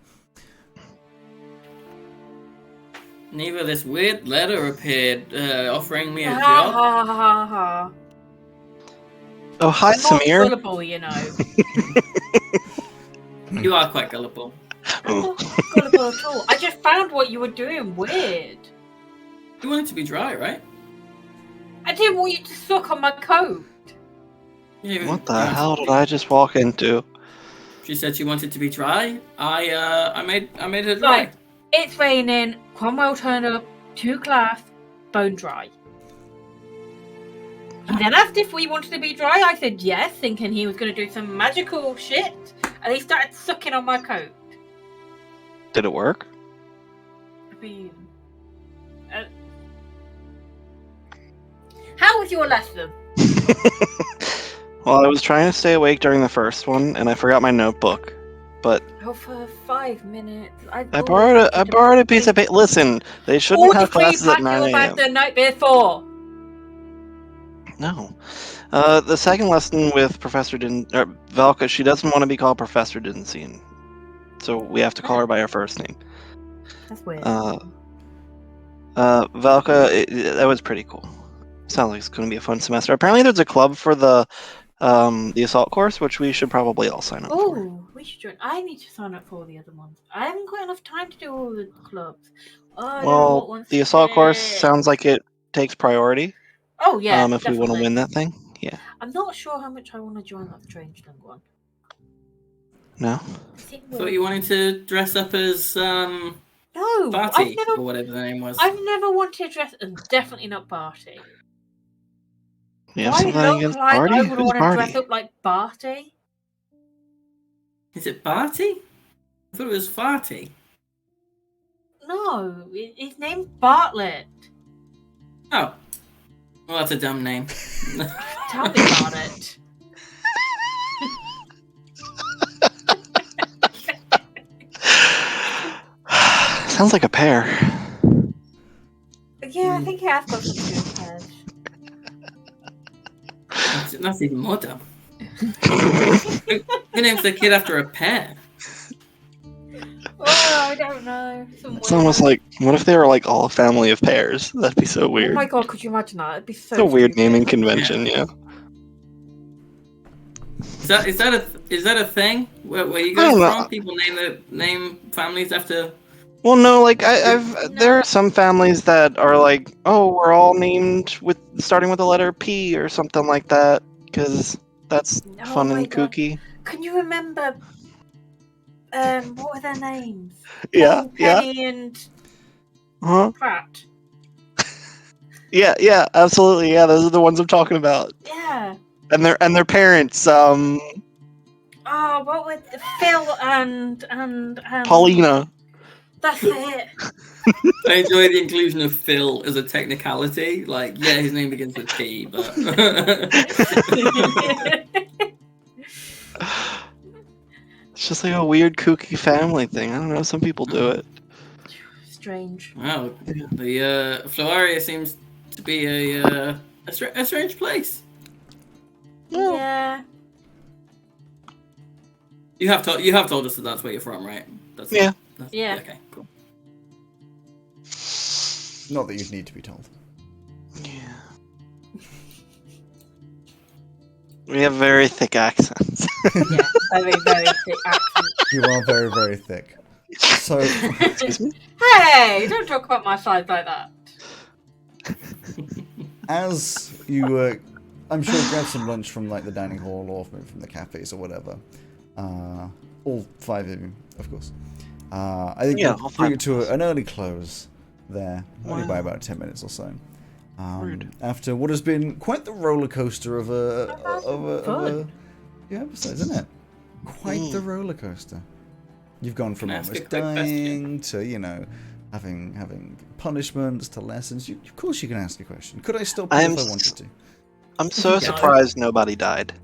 Neva, this weird letter appeared offering me a Ha job. ha ha ha. Oh, hi, I'm not Samir. gullible, you know. You are quite gullible. I'm not gullible at all. I just found what you were doing weird. You want it to be dry, right? I didn't want you to suck on my coat. What the hell did I just walk into? She said she wanted to be dry. I made her dry. Right, it's raining. Cromwell turned up to class, bone dry. He then asked if we wanted to be dry. I said yes, thinking he was going to do some magical shit. And he started sucking on my coat. Did it work? I mean... how was your lesson? Well, I was trying to stay awake during the first one, and I forgot my notebook. But Oh, for 5 minutes. I borrowed a piece of paper. Listen, they shouldn't have classes at 9 a.m. the night before. No. The second lesson with Velka, she doesn't want to be called Professor Dinseen. So we have to call her by her first name. That's weird. Velka, that was pretty cool. Sounds like it's going to be a fun semester. Apparently there's a club for the assault course, which we should probably all sign up for. Oh, we should join. I need to sign up for all the other ones. I haven't got enough time to do all the clubs. Oh, I don't know what ones The to assault course pick. sounds like it takes priority. Oh, yeah, if we definitely. want to win that thing. Yeah. I'm not sure how much I want to join that Strangeling one. No? I thought you wanted to dress up as No, Barty or whatever the name was. I've never wanted to dress, and definitely not Barty. You have I something look against like Barty? I would Who's want to Barty? dress up like Barty. Is it Barty? I thought it was Farty. No, his name's Bartlett. Oh. Well, that's a dumb name. Tell me about it. Sounds like a pear. Yeah, I think he has got some good hairs. That's even more dumb. Who names the kid after a pear? Oh, I don't know. It's almost like, what if they were like all a family of pears? That'd be so Oh weird. my god, could you imagine that? It'd be so It's a weird stupid. naming convention, yeah. Is that a thing? Where you I guys don't know. from? People name families after. Well, no, like there are some families that are like, oh, we're all named with starting with the letter P or something like that, because that's Oh fun my and God. kooky. Can you remember? What were their names? Yeah, Paul, yeah. Penny, and Huh? Pratt. Yeah, absolutely. Yeah, those are the ones I'm talking about. Yeah. And their parents, Oh, what were Phil and Paulina. That's it. I enjoy the inclusion of Phil as a technicality. Like, yeah, his name begins with P, but It's just like a weird kooky family thing. I don't know. Some people do it. Strange. wow, the Floaria seems to be a strange place. Yeah. You have told us that that's where you're from, right? Yeah. Yeah. Okay, cool. Not that you'd need to be told. Yeah. We have very thick accents. Yeah. Very, very thick accent. You are very, very thick. So, Hey, don't talk about my side like that. as you, I'm sure, grab some lunch from like the dining hall or from the cafes or whatever. All 5 of you, of course. I think Yeah, we'll all bring 5 it to of us. an early close there, only by Wow. about 10 minutes or so. Rude. After what has been quite the roller coaster of a Fun. few episodes, isn't it? Quite the roller coaster. You've gone from Can I ask a almost quick dying to, having punishments to lessons. Of course you can ask a question. Could I stop you I'm if I s- wanted to? I'm so No. surprised nobody died.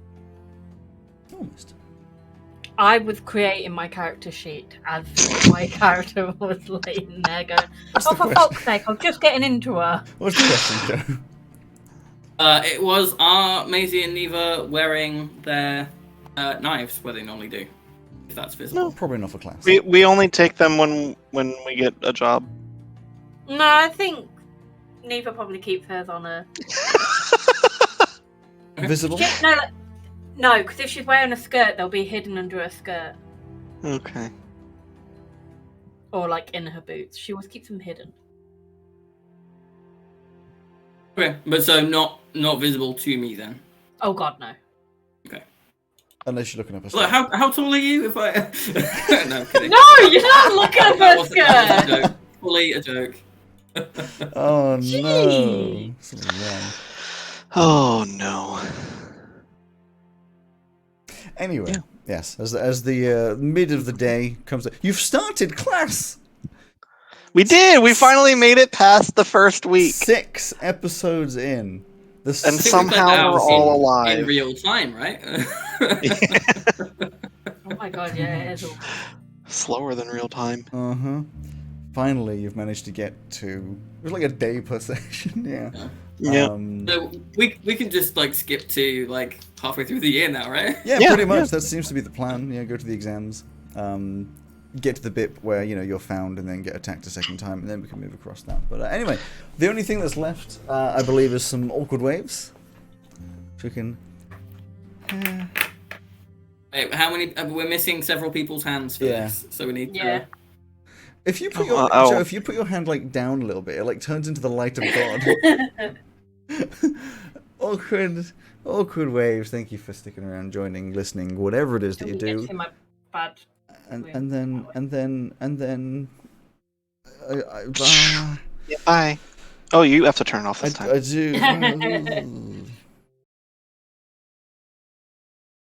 Almost. I was creating my character sheet as my character was laying there going, What's oh, the for question? fuck's sake, I'm just getting into her. What's the question, Joe? It was, are Maisie and Neva wearing their knives where they normally do? If that's visible. Probably not for class. We only take them when we get a job. No, I think Neva probably keeps hers on her. Visible? No, because if she's wearing a skirt, they'll be hidden under her skirt. Okay. Or like in her boots. She always keeps them hidden. Okay, but so not visible to me then. Oh god, no. Okay. Unless you're looking up a Look, skirt. how tall are you? If I no, I'm kidding. No, you're not looking at That her was a skirt! joke. Fully a joke. Oh no. Gee. Something wrong. Oh no. Anyway, yes, as the mid of the day comes, you've started class. We did. We finally made it past the first week, 6 episodes in. and I think we somehow played that we're out all in alive. real time, right? Oh my god, yeah, it is all. Slower than real time. Finally, you've managed to get to. It was like a day per session. Yeah. Yeah. So we can just like skip to like halfway through the year now, right? Yeah, Yeah, pretty much. yeah. That seems to be the plan. Go to the exams, get to the bit where you're found, and then get attacked a second time, and then we can move across that. But anyway, the only thing that's left, I believe, is some awkward waves. So we can. Wait, how many? We're missing several people's hands for Yeah. this, so we need. Yeah. If you put your Joe, if you put your hand like down a little bit, it like turns into the light of God. awkward waves. Thank you for sticking around, joining, listening, whatever it is that you do. My bad. And then. Yeah, bye. Oh, you have to turn off this time. I do.